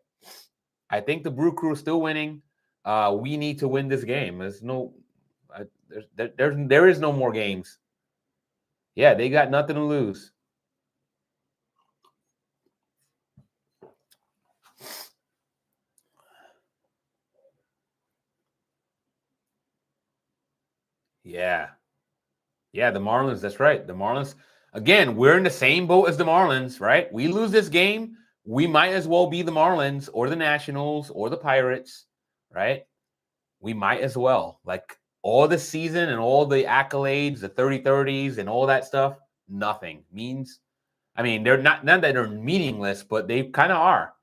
I think the Brew Crew is still winning. We need to win this game. There is no more games. Yeah, they got nothing to lose. Yeah. Yeah, the Marlins. That's right. The Marlins. Again, we're in the same boat as the Marlins, right? We lose this game, we might as well be the Marlins or the Nationals or the Pirates, right? We might as well. Like all the season and all the accolades, the 30-30s and all that stuff, nothing means. I mean, they're not that they're meaningless, but they kind of are.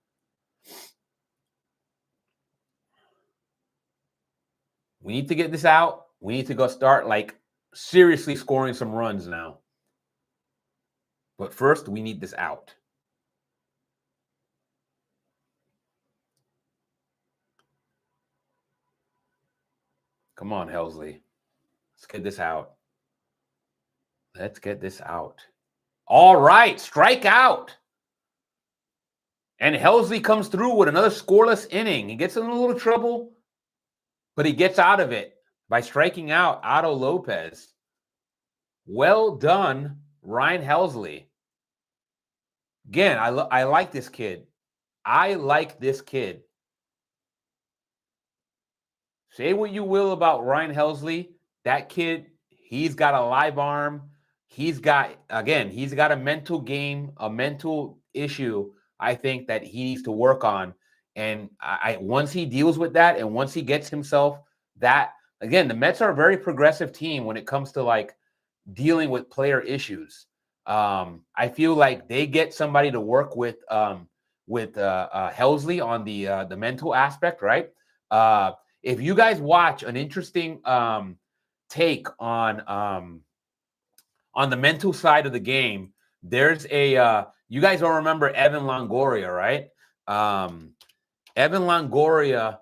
We need to get this out. We need to go start like seriously scoring some runs now. But first, we need this out. Come on, Helsley. Let's get this out. Let's get this out. All right, strike out. And Helsley comes through with another scoreless inning. He gets in a little trouble, but he gets out of it by striking out Otto Lopez. Well done, Ryan Helsley. Again, I like this kid. I like this kid. Say what you will about Ryan Helsley. That kid, he's got a live arm. He's got a mental game, a mental issue, I think, that he needs to work on. And once he deals with that and once he gets himself that, again, the Mets are a very progressive team when it comes to like dealing with player issues. I feel like they get somebody to work with Helsley on the mental aspect, right? If you guys watch an interesting take on the mental side of the game, there's a you guys all remember Evan Longoria, right? Evan Longoria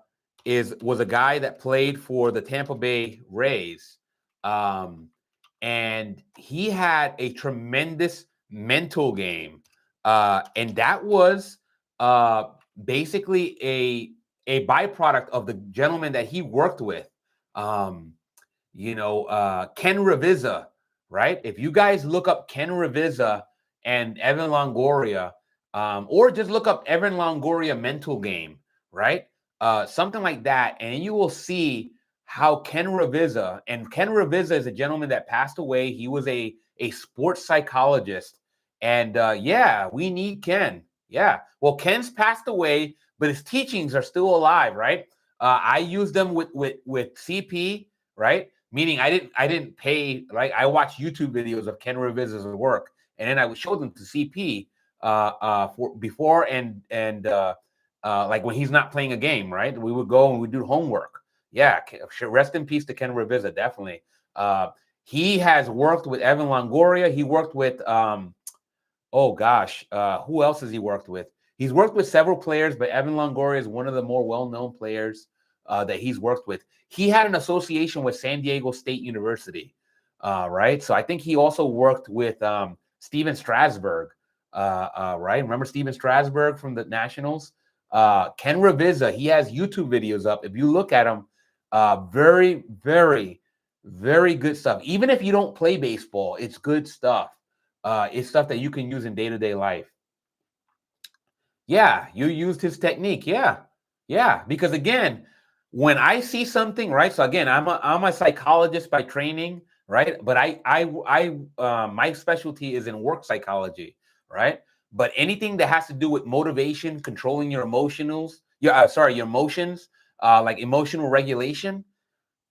was a guy that played for the Tampa Bay Rays, and he had a tremendous mental game, and that was basically a byproduct of the gentleman that he worked with. Ken Ravizza, right? If you guys look up Ken Ravizza and Evan Longoria, or just look up Evan Longoria mental game, right? Something like that, and you will see how Ken Ravizza is a gentleman that passed away. He was a sports psychologist, and we need Ken. Yeah, well, Ken's passed away, but his teachings are still alive, right? I use them with CP, right? Meaning I didn't pay, right? I watched YouTube videos of Ken Ravizza's work, and then I would show them to CP for before and like when he's not playing a game, right? We would go and we do homework. Yeah, rest in peace to Ken Ravizza, definitely. He has worked with Evan Longoria. He worked with who else has he worked with? He's worked with several players, but Evan Longoria is one of the more well-known players that he's worked with. He had an association with San Diego State University, right? So I think he also worked with Steven Strasburg, right? Remember Steven Strasburg from the Nationals? Ken Ravizza, he has YouTube videos up. If you look at them, very, very, very good stuff. Even if you don't play baseball, it's good stuff. It's stuff that you can use in day-to-day life. Yeah, you used his technique. Yeah. Because again, when I see something, right? So again, I'm a psychologist by training, right? But my specialty is in work psychology, right? But anything that has to do with motivation, controlling your emotions, your emotions, like emotional regulation,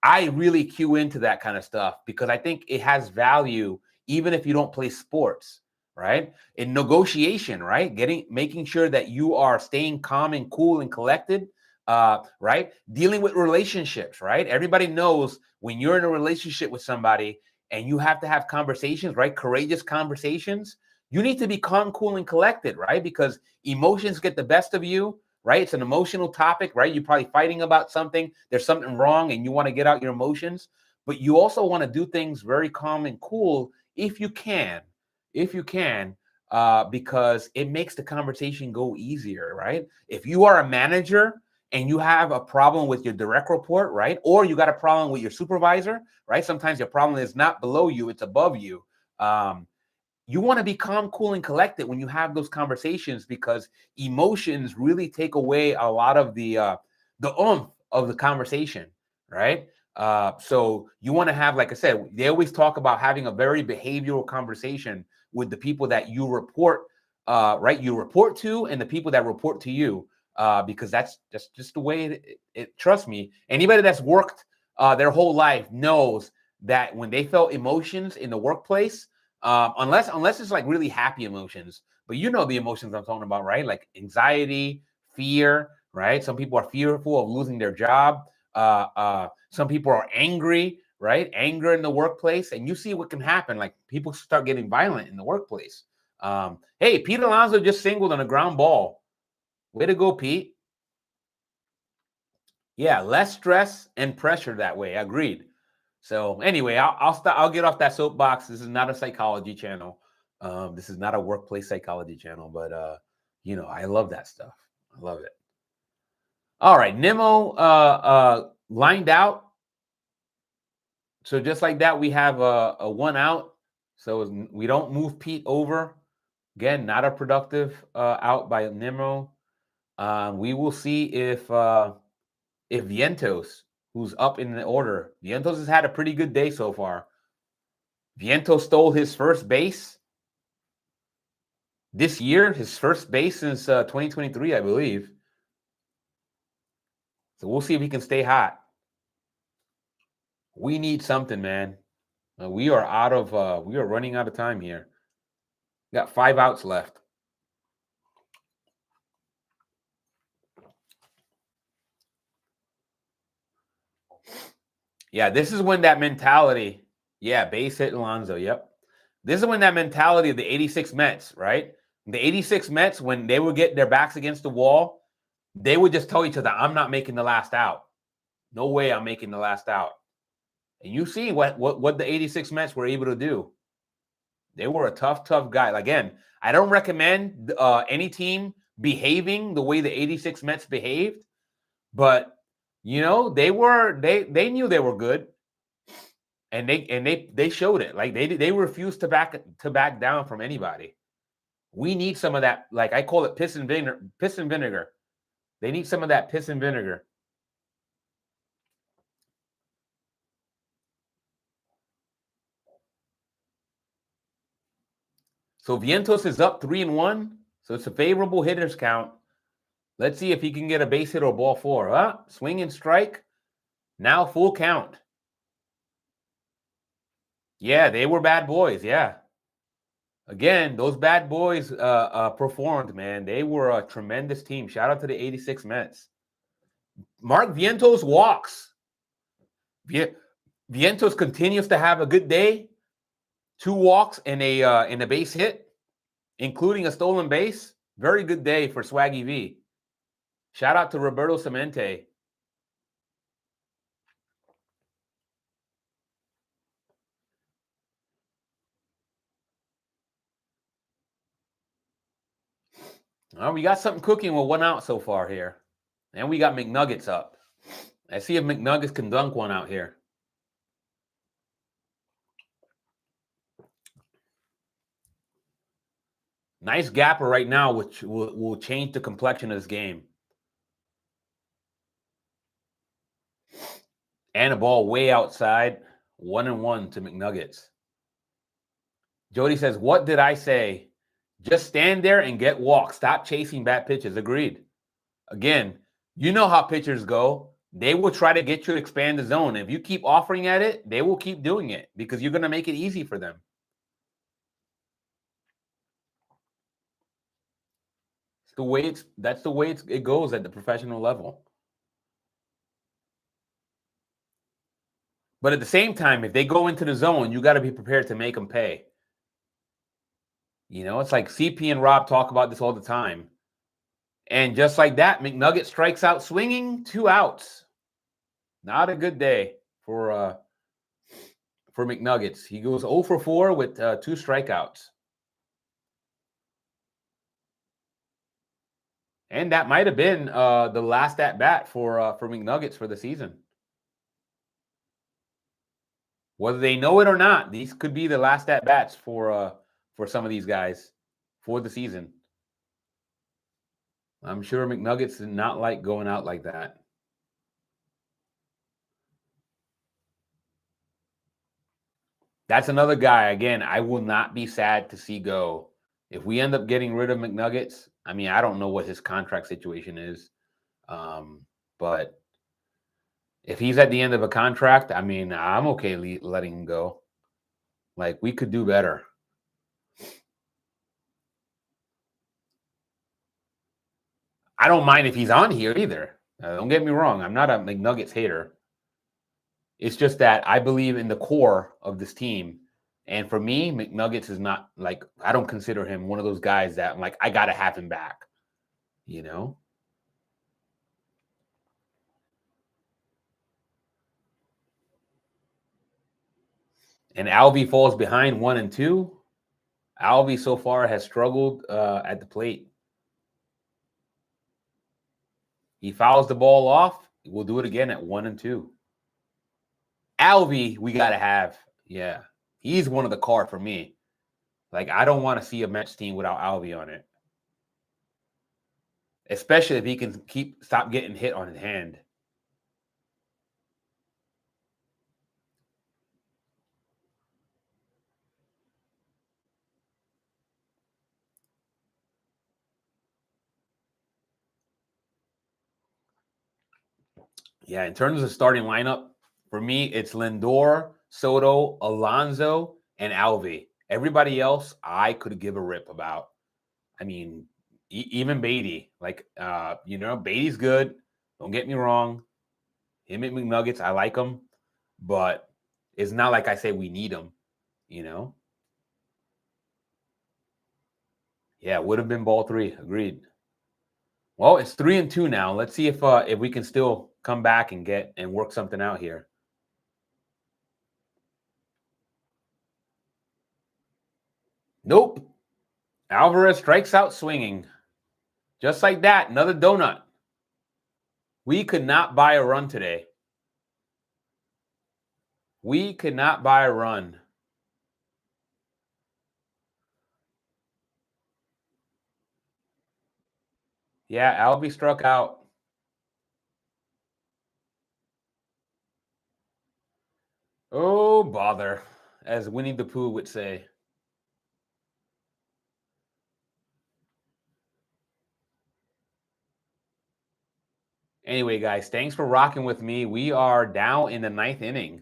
I really cue into that kind of stuff because I think it has value even if you don't play sports, right? In negotiation, right? Making sure that you are staying calm and cool and collected, right? Dealing with relationships, right? Everybody knows when you're in a relationship with somebody and you have to have conversations, right? Courageous conversations. You need to be calm, cool, and collected, right? Because emotions get the best of you, right? It's an emotional topic, right? You're probably fighting about something. There's something wrong and you want to get out your emotions, but you also want to do things very calm and cool if you can, because it makes the conversation go easier, right? If you are a manager and you have a problem with your direct report, right? Or you got a problem with your supervisor, right? Sometimes your problem is not below you, it's above you. You want to be calm, cool, and collected when you have those conversations because emotions really take away a lot of the oomph of the conversation, right? So you want to have, like I said, they always talk about having a very behavioral conversation with the people that you report, right? You report to, and the people that report to you, because that's just the way it. Trust me, anybody that's worked their whole life knows that when they felt emotions in the workplace, unless it's like really happy emotions, but you know the emotions I'm talking about, right? Like anxiety, fear, right? Some people are fearful of losing their job. Some people are angry, right? Anger in the workplace, and you see what can happen. Like people start getting violent in the workplace. Hey, Pete Alonso just singled on a ground ball. Way to go, Pete. Yeah, less stress and pressure that way. Agreed. So anyway, I'll stop. I'll get off that soapbox. This is not a psychology channel. This is not a workplace psychology channel, but I love that stuff. I love it. All right, Nimmo lined out. So just like that, we have a 1 out. So we don't move Pete over. Again, not a productive out by Nimmo. We will see if Vientos, who's up in the order, Vientos has had a pretty good day so far. Vientos stole his first base this year, his first base since 2023, I believe. So we'll see if he can stay hot. We need something, man. We are running out of time here. Got 5 outs left. Yeah, this is when that mentality. Yeah, base hit Alonso. Yep. This is when that mentality of the 86 Mets, right? The 86 Mets, when they would get their backs against the wall, they would just tell each other, I'm not making the last out. No way I'm making the last out. And you see what the 86 Mets were able to do. They were a tough guy. Again, I don't recommend any team behaving the way the 86 Mets behaved, but they knew they were good, and they showed it. Like they refused to back down from anybody. We need some of that. Like I call it piss and vinegar. They need some of that piss and vinegar. So Vientos is up 3-1. So it's a favorable hitters count. Let's see if he can get a base hit or ball 4. Swing and strike. Now full count. Yeah, they were bad boys. Yeah. Again, those bad boys performed, man. They were a tremendous team. Shout out to the 86 Mets. Mark Vientos walks. Vientos continues to have a good day. 2 walks and a base hit, including a stolen base. Very good day for Swaggy V. Shout out to Roberto Clemente. We got something cooking with 1 out so far here. And we got McNuggets up. Let's see if McNuggets can dunk one out here. Nice gapper right now, which will change the complexion of this game. And a ball way outside. 1-1 to McNuggets. Jody says, what did I say? Just stand there and get walked. Stop chasing bad pitches. Agreed. Again, you know how pitchers go. They will try to get you to expand the zone. If you keep offering at it, they will keep doing it because you're going to make it easy for them. That's the way it goes at the professional level. But at the same time, if they go into the zone, you got to be prepared to make them pay. It's like CP and Rob talk about this all the time. And just like that, McNugget strikes out swinging, 2 outs. Not a good day for McNuggets. He goes 0 for 4 with 2 strikeouts. And that might have been the last at bat for McNuggets for the season. Whether they know it or not, these could be the last at bats for some of these guys for the season. I'm sure McNuggets did not like going out like that. That's another guy. Again, I will not be sad to see go. If we end up getting rid of McNuggets, I mean, I don't know what his contract situation is, but if he's at the end of a contract, I mean, I'm okay letting him go. Like, we could do better. I don't mind if he's on here either. Don't get me wrong. I'm not a McNuggets hater. It's just that I believe in the core of this team. And for me, McNuggets is not like, I don't consider him one of those guys that I'm like, I got to have him back, you know? And Alvy falls behind 1 and 2. Alvy so far has struggled at the plate. He fouls the ball off. We'll do it again at 1 and 2. Alvy, we got to have. Yeah. He's one of the car for me. Like, I don't want to see a Mets team without Alvy on it. Especially if he can stop getting hit on his hand. Yeah, in terms of starting lineup, for me, it's Lindor, Soto, Alonso, and Alvey. Everybody else, I could give a rip about. I mean, even Beatty. Like, Beatty's good. Don't get me wrong. Him at McNuggets, I like him. But it's not like I say we need him, you know? Yeah, would have been ball 3. Agreed. Well, it's 3 and 2 now. Let's see if we can still come back and work something out here. Nope. Alvarez strikes out swinging. Just like that, another donut. We could not buy a run today. We could not buy a run. Yeah, Alvy struck out. Oh, bother, as Winnie the Pooh would say. Anyway, guys, thanks for rocking with me. We are down in the 9th inning.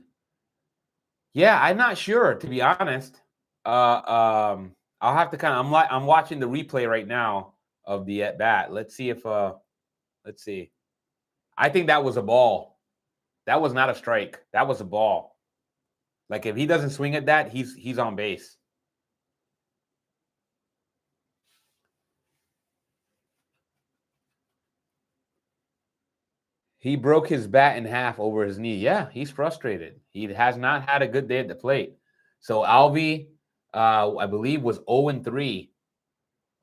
Yeah, I'm not sure, to be honest. I'll have to I'm watching the replay right now of the at bat. Let's see. I think that was a ball. That was not a strike. That was a ball. Like, if he doesn't swing at that, he's on base. He broke his bat in half over his knee. Yeah, he's frustrated. He has not had a good day at the plate. So Alvy, I believe, was 0 and 3,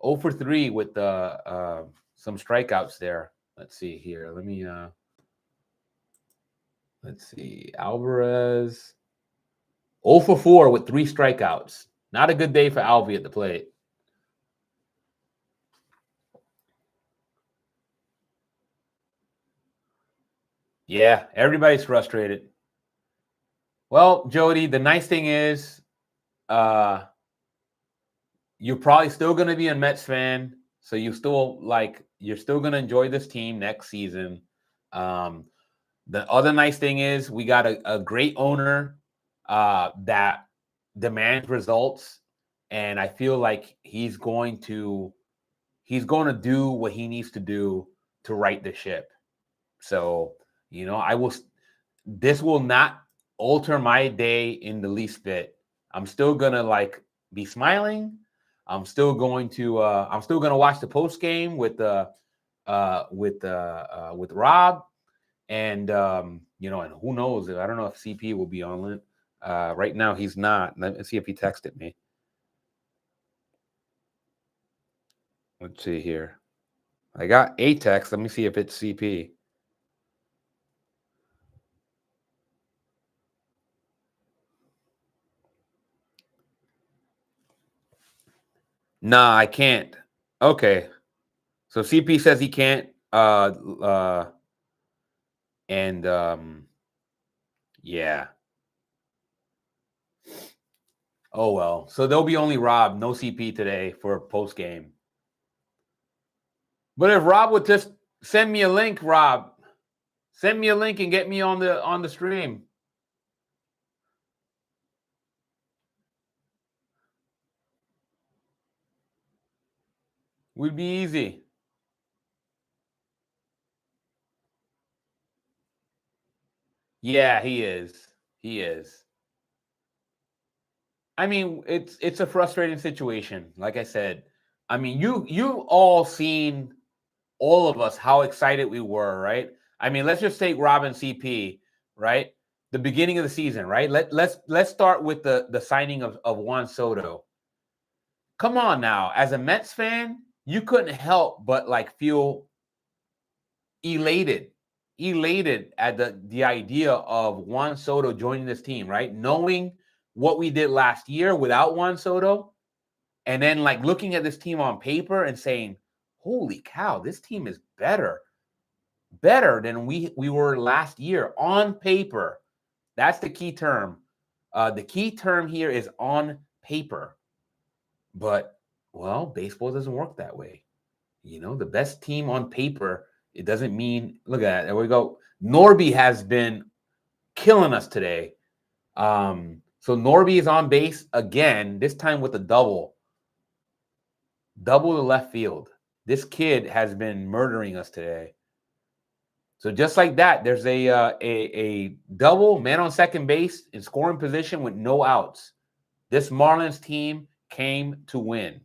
0 for 3 with some strikeouts there. Let's see here. Let's see. Alvarez, 0 for 4 with 3 strikeouts. Not a good day for Alvy at the plate. Yeah, everybody's frustrated. Well, Jody, the nice thing is, you're probably still going to be a Mets fan, so you're still going to enjoy this team next season. The other nice thing is we got a great owner that demands results, and I feel like he's going to do what he needs to do to right the ship. So, this will not alter my day in the least bit. I'm still gonna be smiling. I'm still going to watch the post game with Rob, and and who knows? I don't know if CP will be on it. Right now he's not. Let me see if he texted me. Let's see here. I got a text. Let me see if it's CP. Nah, I can't. Okay. So CP says he can't. And yeah. Oh well. So there'll be only Rob, no CP today for post game. But if Rob would just send me a link, Rob, send me a link and get me on the stream. Would be easy. Yeah, he is. He is. I mean, it's a frustrating situation. Like I said, I mean, you all seen all of us how excited we were, right? I mean, let's just take Robin CP, right? The beginning of the season, right? Let's start with the signing of Juan Soto. Come on now, as a Mets fan, you couldn't help but like feel elated, elated at the idea of Juan Soto joining this team, right? Knowing what we did last year without Juan Soto, and then like looking at this team on paper and saying, "Holy cow, this team is better than we were last year on paper." That's the key term. The key term here is on paper. But well, baseball doesn't work that way. You know, the best team on paper, it doesn't mean. Look at that. There we go. Norby has been killing us today. So Norby is on base again. This time with a double the left field. This kid has been murdering us today. So just like that, there's a double man on second base in scoring position with no outs. This Marlins team came to win.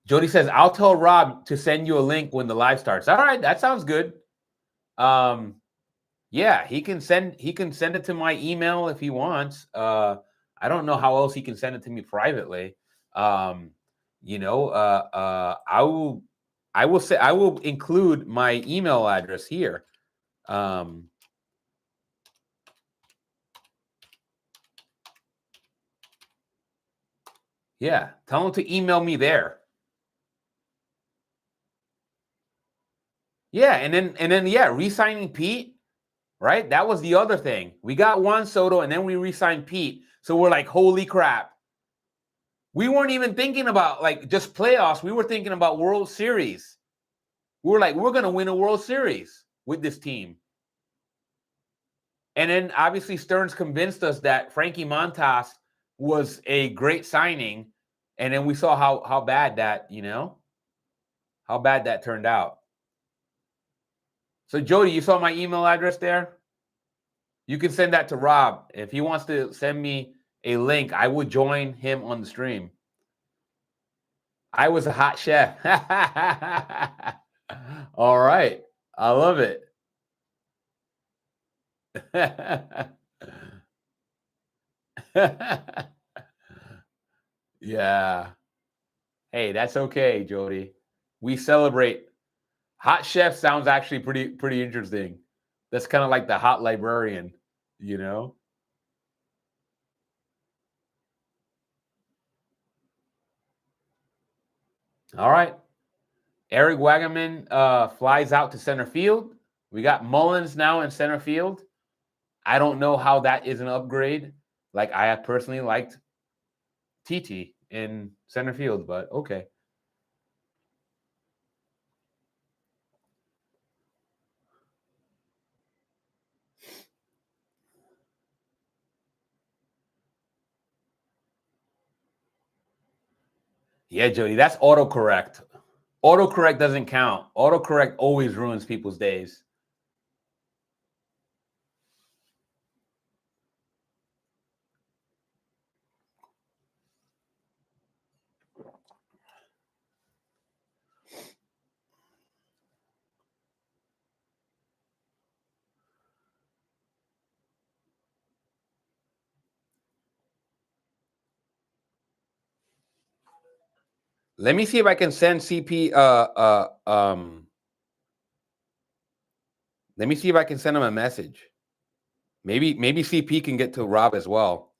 Jody says, "I'll tell Rob to send you a link when the live starts." All right, that sounds good. Yeah, he can send it to my email if he wants. I don't know how else he can send it to me privately. Um, I will say I will include my email address here. Yeah, tell him to email me there. Yeah, and then yeah, re-signing Pete, right? That was the other thing. We got Juan Soto and then we re-signed Pete. So we're like, holy crap. We weren't even thinking about like just playoffs. We were thinking about World Series. We were like, we're gonna win a World Series with this team. And then obviously Stearns convinced us that Frankie Montas was a great signing. And then we saw how bad that, how bad that turned out. So Jody, you saw my email address there? You can send that to Rob. If he wants to send me a link, I would join him on the stream. I was a hot chef. All right. I love it. Yeah. Hey, that's okay, Jody. We celebrate. Hot chef sounds actually pretty interesting. That's kind of like the hot librarian, you know? All right. Eric Wagaman flies out to center field. We got Mullins now in center field. I don't know how that is an upgrade. Like I have personally liked TT in center field, but okay. Yeah, Jody, that's autocorrect. Autocorrect doesn't count. Autocorrect always ruins people's days. Let me see if I can send CP let me see if I can send him a message. Maybe CP can get to Rob as well.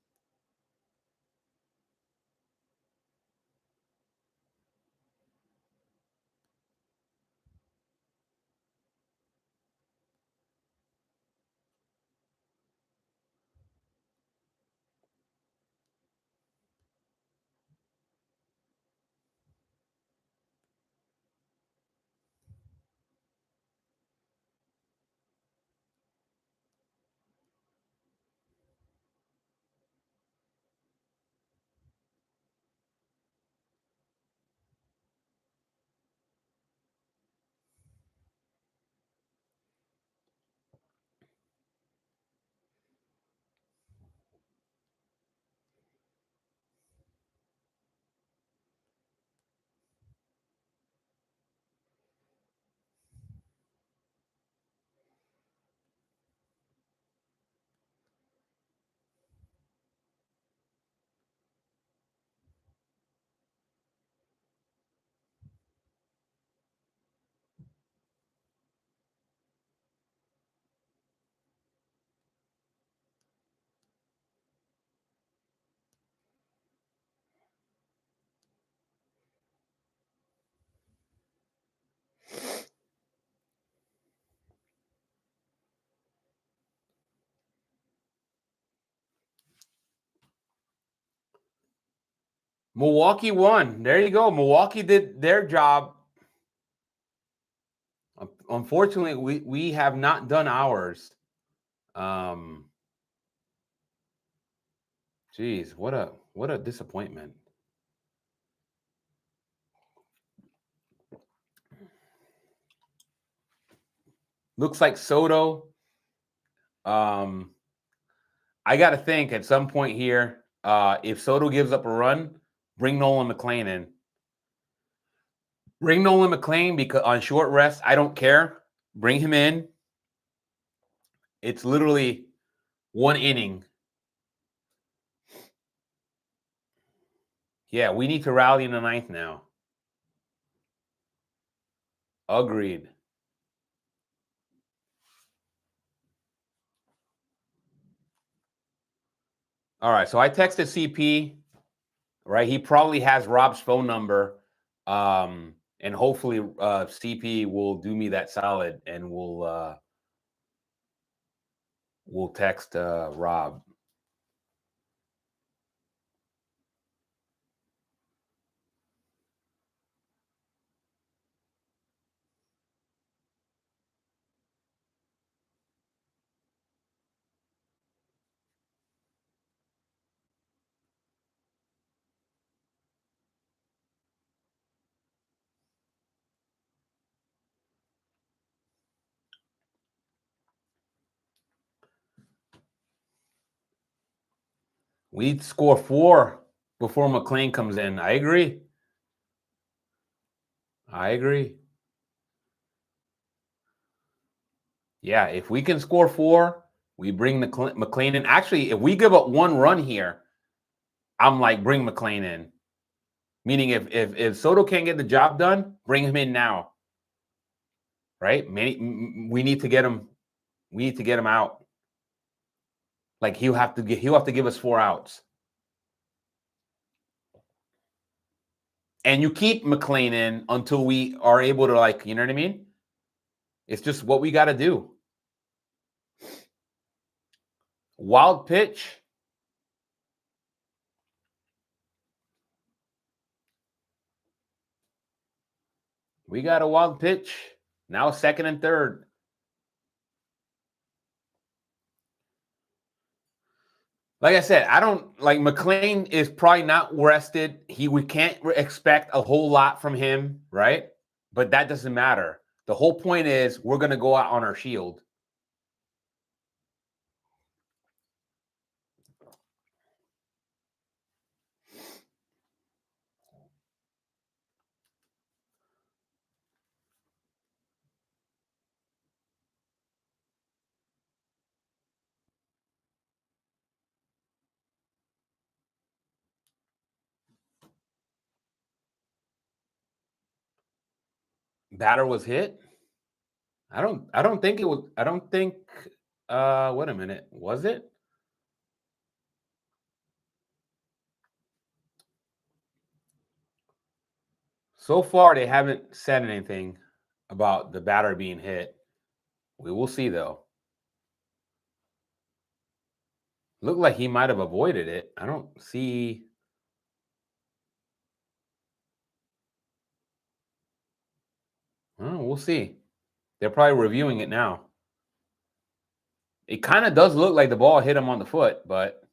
Milwaukee won. There you go. Milwaukee did their job. Unfortunately, we have not done ours. Geez, what a disappointment. Looks like Soto. I got to think at some point here, if Soto gives up a run, bring Nolan McLean in. Bring Nolan McLean because on short rest, I don't care. Bring him in. It's literally one inning. Yeah, we need to rally in the ninth now. Agreed. All right, so I texted CP. Right, he probably has Rob's phone number, and hopefully CP will do me that solid, and we'll text Rob. We need to score 4 before McLean comes in. I agree. I agree. Yeah, if we can score 4, we bring McLean in. Actually, if we give up 1 run here, I'm like, bring McLean in. Meaning, if Soto can't get the job done, bring him in now. Right? We need to get him. We need to get him out. Like he'll have to give us 4 outs. And you keep McLean in until we are able to, like, you know what I mean? It's just what we got to do. Wild pitch. We got a wild pitch. Now 2nd and 3rd. Like I said, I don't like McLean is probably not rested. We can't expect a whole lot from him, right? But that doesn't matter. The whole point is we're going to go out on our shield. Batter was hit. I don't think it was. I don't think. Wait a minute. Was it? So far, they haven't said anything about the batter being hit. We will see, though. Looked like he might have avoided it. I don't see. We'll see. They're probably reviewing it now. It kind of does look like the ball hit him on the foot, but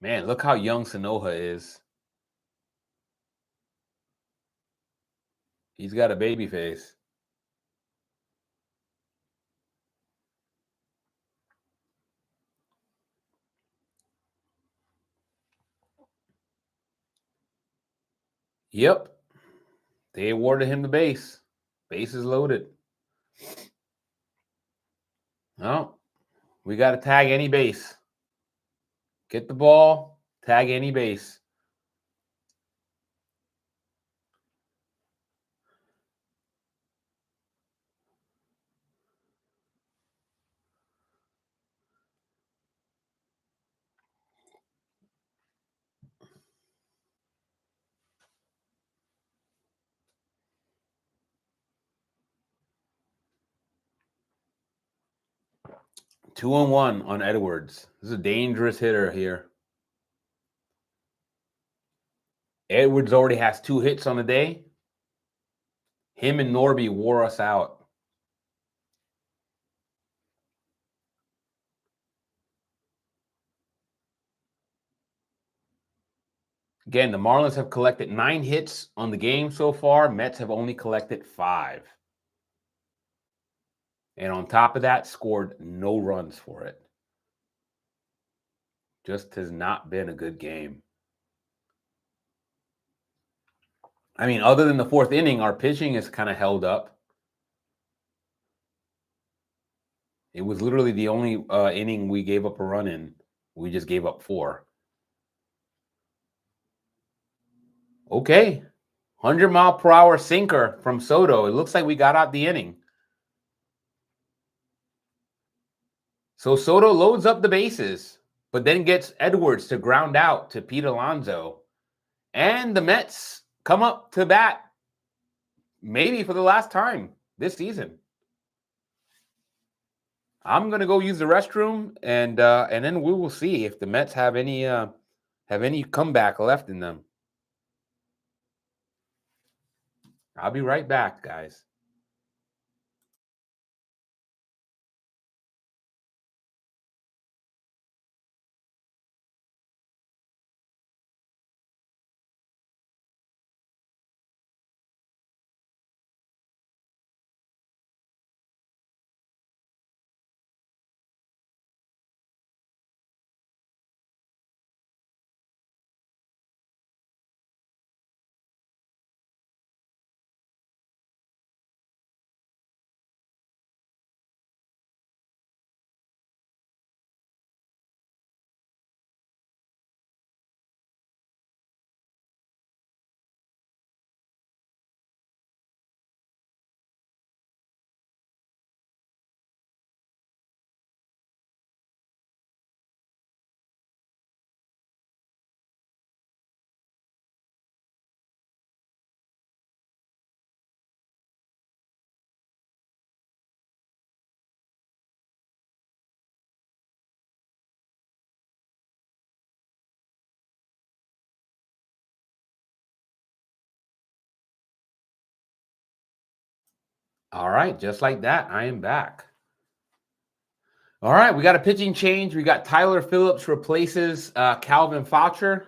man, look how young Sonoha is. He's got a baby face. Yep. They awarded him the base. Base is loaded. No, we got to tag any base. Get the ball, tag any base. 2-1 on Edwards. This is a dangerous hitter here. Edwards already has 2 hits on the day. Him and Norby wore us out. Again, the Marlins have collected 9 hits on the game so far. Mets have only collected 5. And on top of that, scored no runs for it. Just has not been a good game. I mean, other than the 4th inning, our pitching is kind of held up. It was literally the only inning we gave up a run in. We just gave up 4. Okay. 100-mile-per-hour sinker from Soto. It looks like we got out the inning. So Soto loads up the bases, but then gets Edwards to ground out to Pete Alonso. And the Mets come up to bat, maybe for the last time this season. I'm gonna go use the restroom, and then we will see if the Mets have any comeback left in them. I'll be right back, guys. All right, just like that, I am back. All right, we got a pitching change. We got Tyler Phillips replaces Calvin Foucher.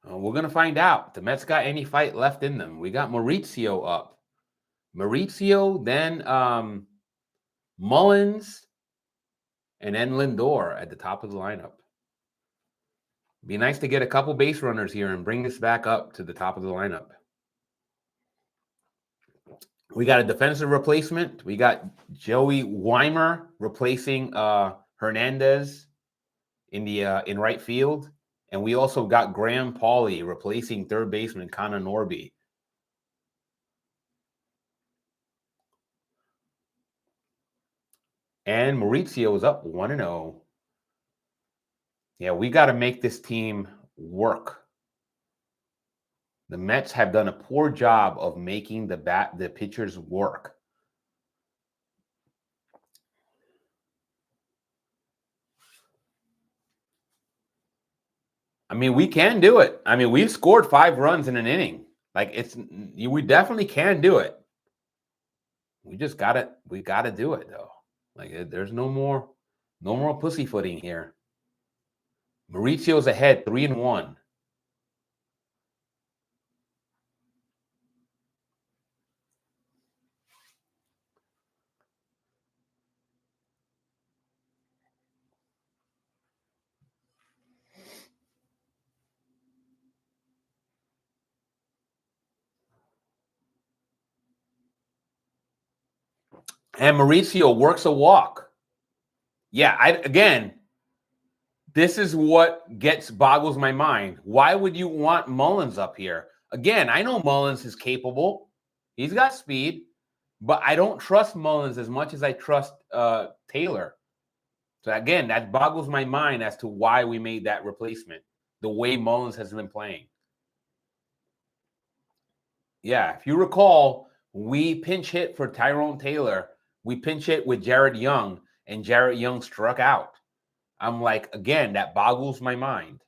We're going to find out. The Mets got any fight left in them. We got Maurizio up. Maurizio, then Mullins, and then Lindor at the top of the lineup. Be nice to get a couple base runners here and bring this back up to the top of the lineup. We got a defensive replacement. We got Joey Weimer replacing Hernandez in right field. And we also got Graham Pauley replacing third baseman Connor Norby. And Maurizio is up 1-0. Yeah, we got to make this team work. The Mets have done a poor job of making the pitchers work. I mean, we can do it. I mean, we've scored 5 runs in an inning. Like we definitely can do it. We just gotta do it though. Like there's no more pussyfooting here. Mauricio's ahead 3-1. And Mauricio works a walk. Yeah, this is what boggles my mind. Why would you want Mullins up here? Again, I know Mullins is capable. He's got speed, but I don't trust Mullins as much as I trust Taylor. So again, that boggles my mind as to why we made that replacement, the way Mullins has been playing. Yeah, if you recall, We pinch hit for Tyrone Taylor. We pinch hit with Jared Young, and Jared Young struck out. I'm like, again, that boggles my mind.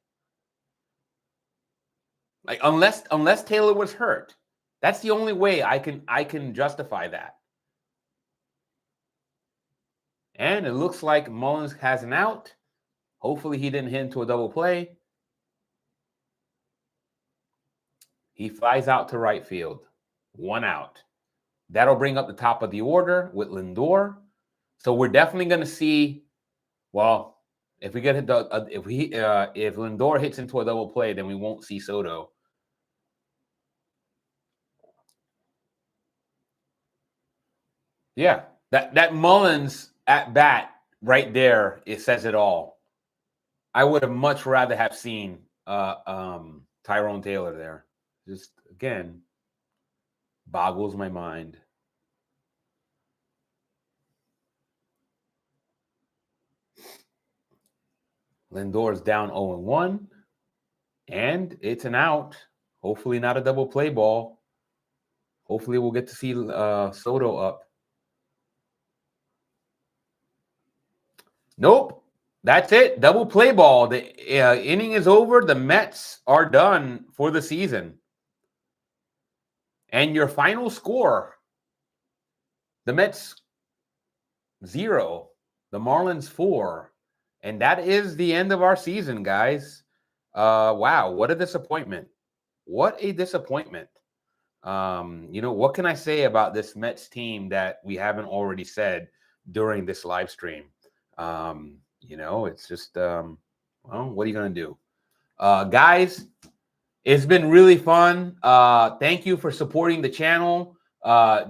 Like, unless Taylor was hurt, that's the only way I can justify that. And it looks like Mullins has an out. Hopefully he didn't hit into a double play. He flies out to right field. 1 out. That'll bring up the top of the order with Lindor. So we're definitely going to see, well, if we get hit, if Lindor hits into a double play, then we won't see Soto. Yeah, that Mullins at bat right there, it says it all. I would have much rather have seen Tyrone Taylor there. Just again, boggles my mind. Lindor's down 0-1, and it's an out. Hopefully not a double play ball. Hopefully we'll get to see Soto up. Nope. That's it. Double play ball. The inning is over. The Mets are done for the season. And your final score, the Mets 0, the Marlins 4. And that is the end of our season, guys. Wow, what a disappointment. What a disappointment. What can I say about this Mets team that we haven't already said during this live stream? It's just, well, what are you going to do? Guys, it's been really fun. Thank you for supporting the channel.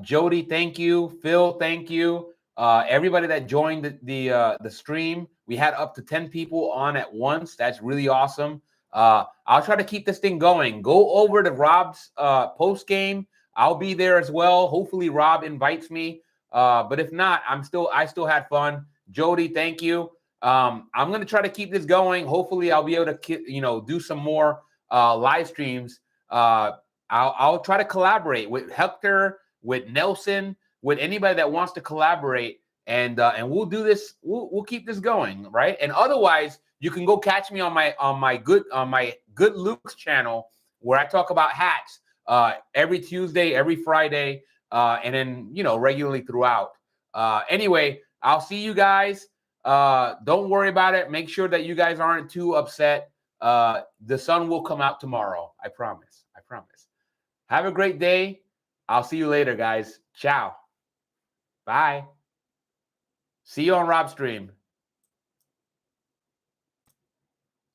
Jody, thank you. Phil, thank you. Everybody that joined the stream, we had up to 10 people on at once. That's really awesome. I'll try to keep this thing going. Go over to Rob's post game. I'll be there as well. Hopefully Rob invites me. But if not, I still had fun. Jody, thank you. I'm going to try to keep this going. Hopefully I'll be able to, do some more live streams. I'll try to collaborate with Hector, with Nelson, with anybody that wants to collaborate, and we'll do this. We'll keep this going, right? And otherwise, you can go catch me on my Good Luke's channel, where I talk about hats every Tuesday, every Friday, and then regularly throughout. Anyway, I'll see you guys. Don't worry about it. Make sure that you guys aren't too upset. The sun will come out tomorrow. I promise. I promise. Have a great day. I'll see you later, guys. Ciao. Bye. See you on Rob's stream.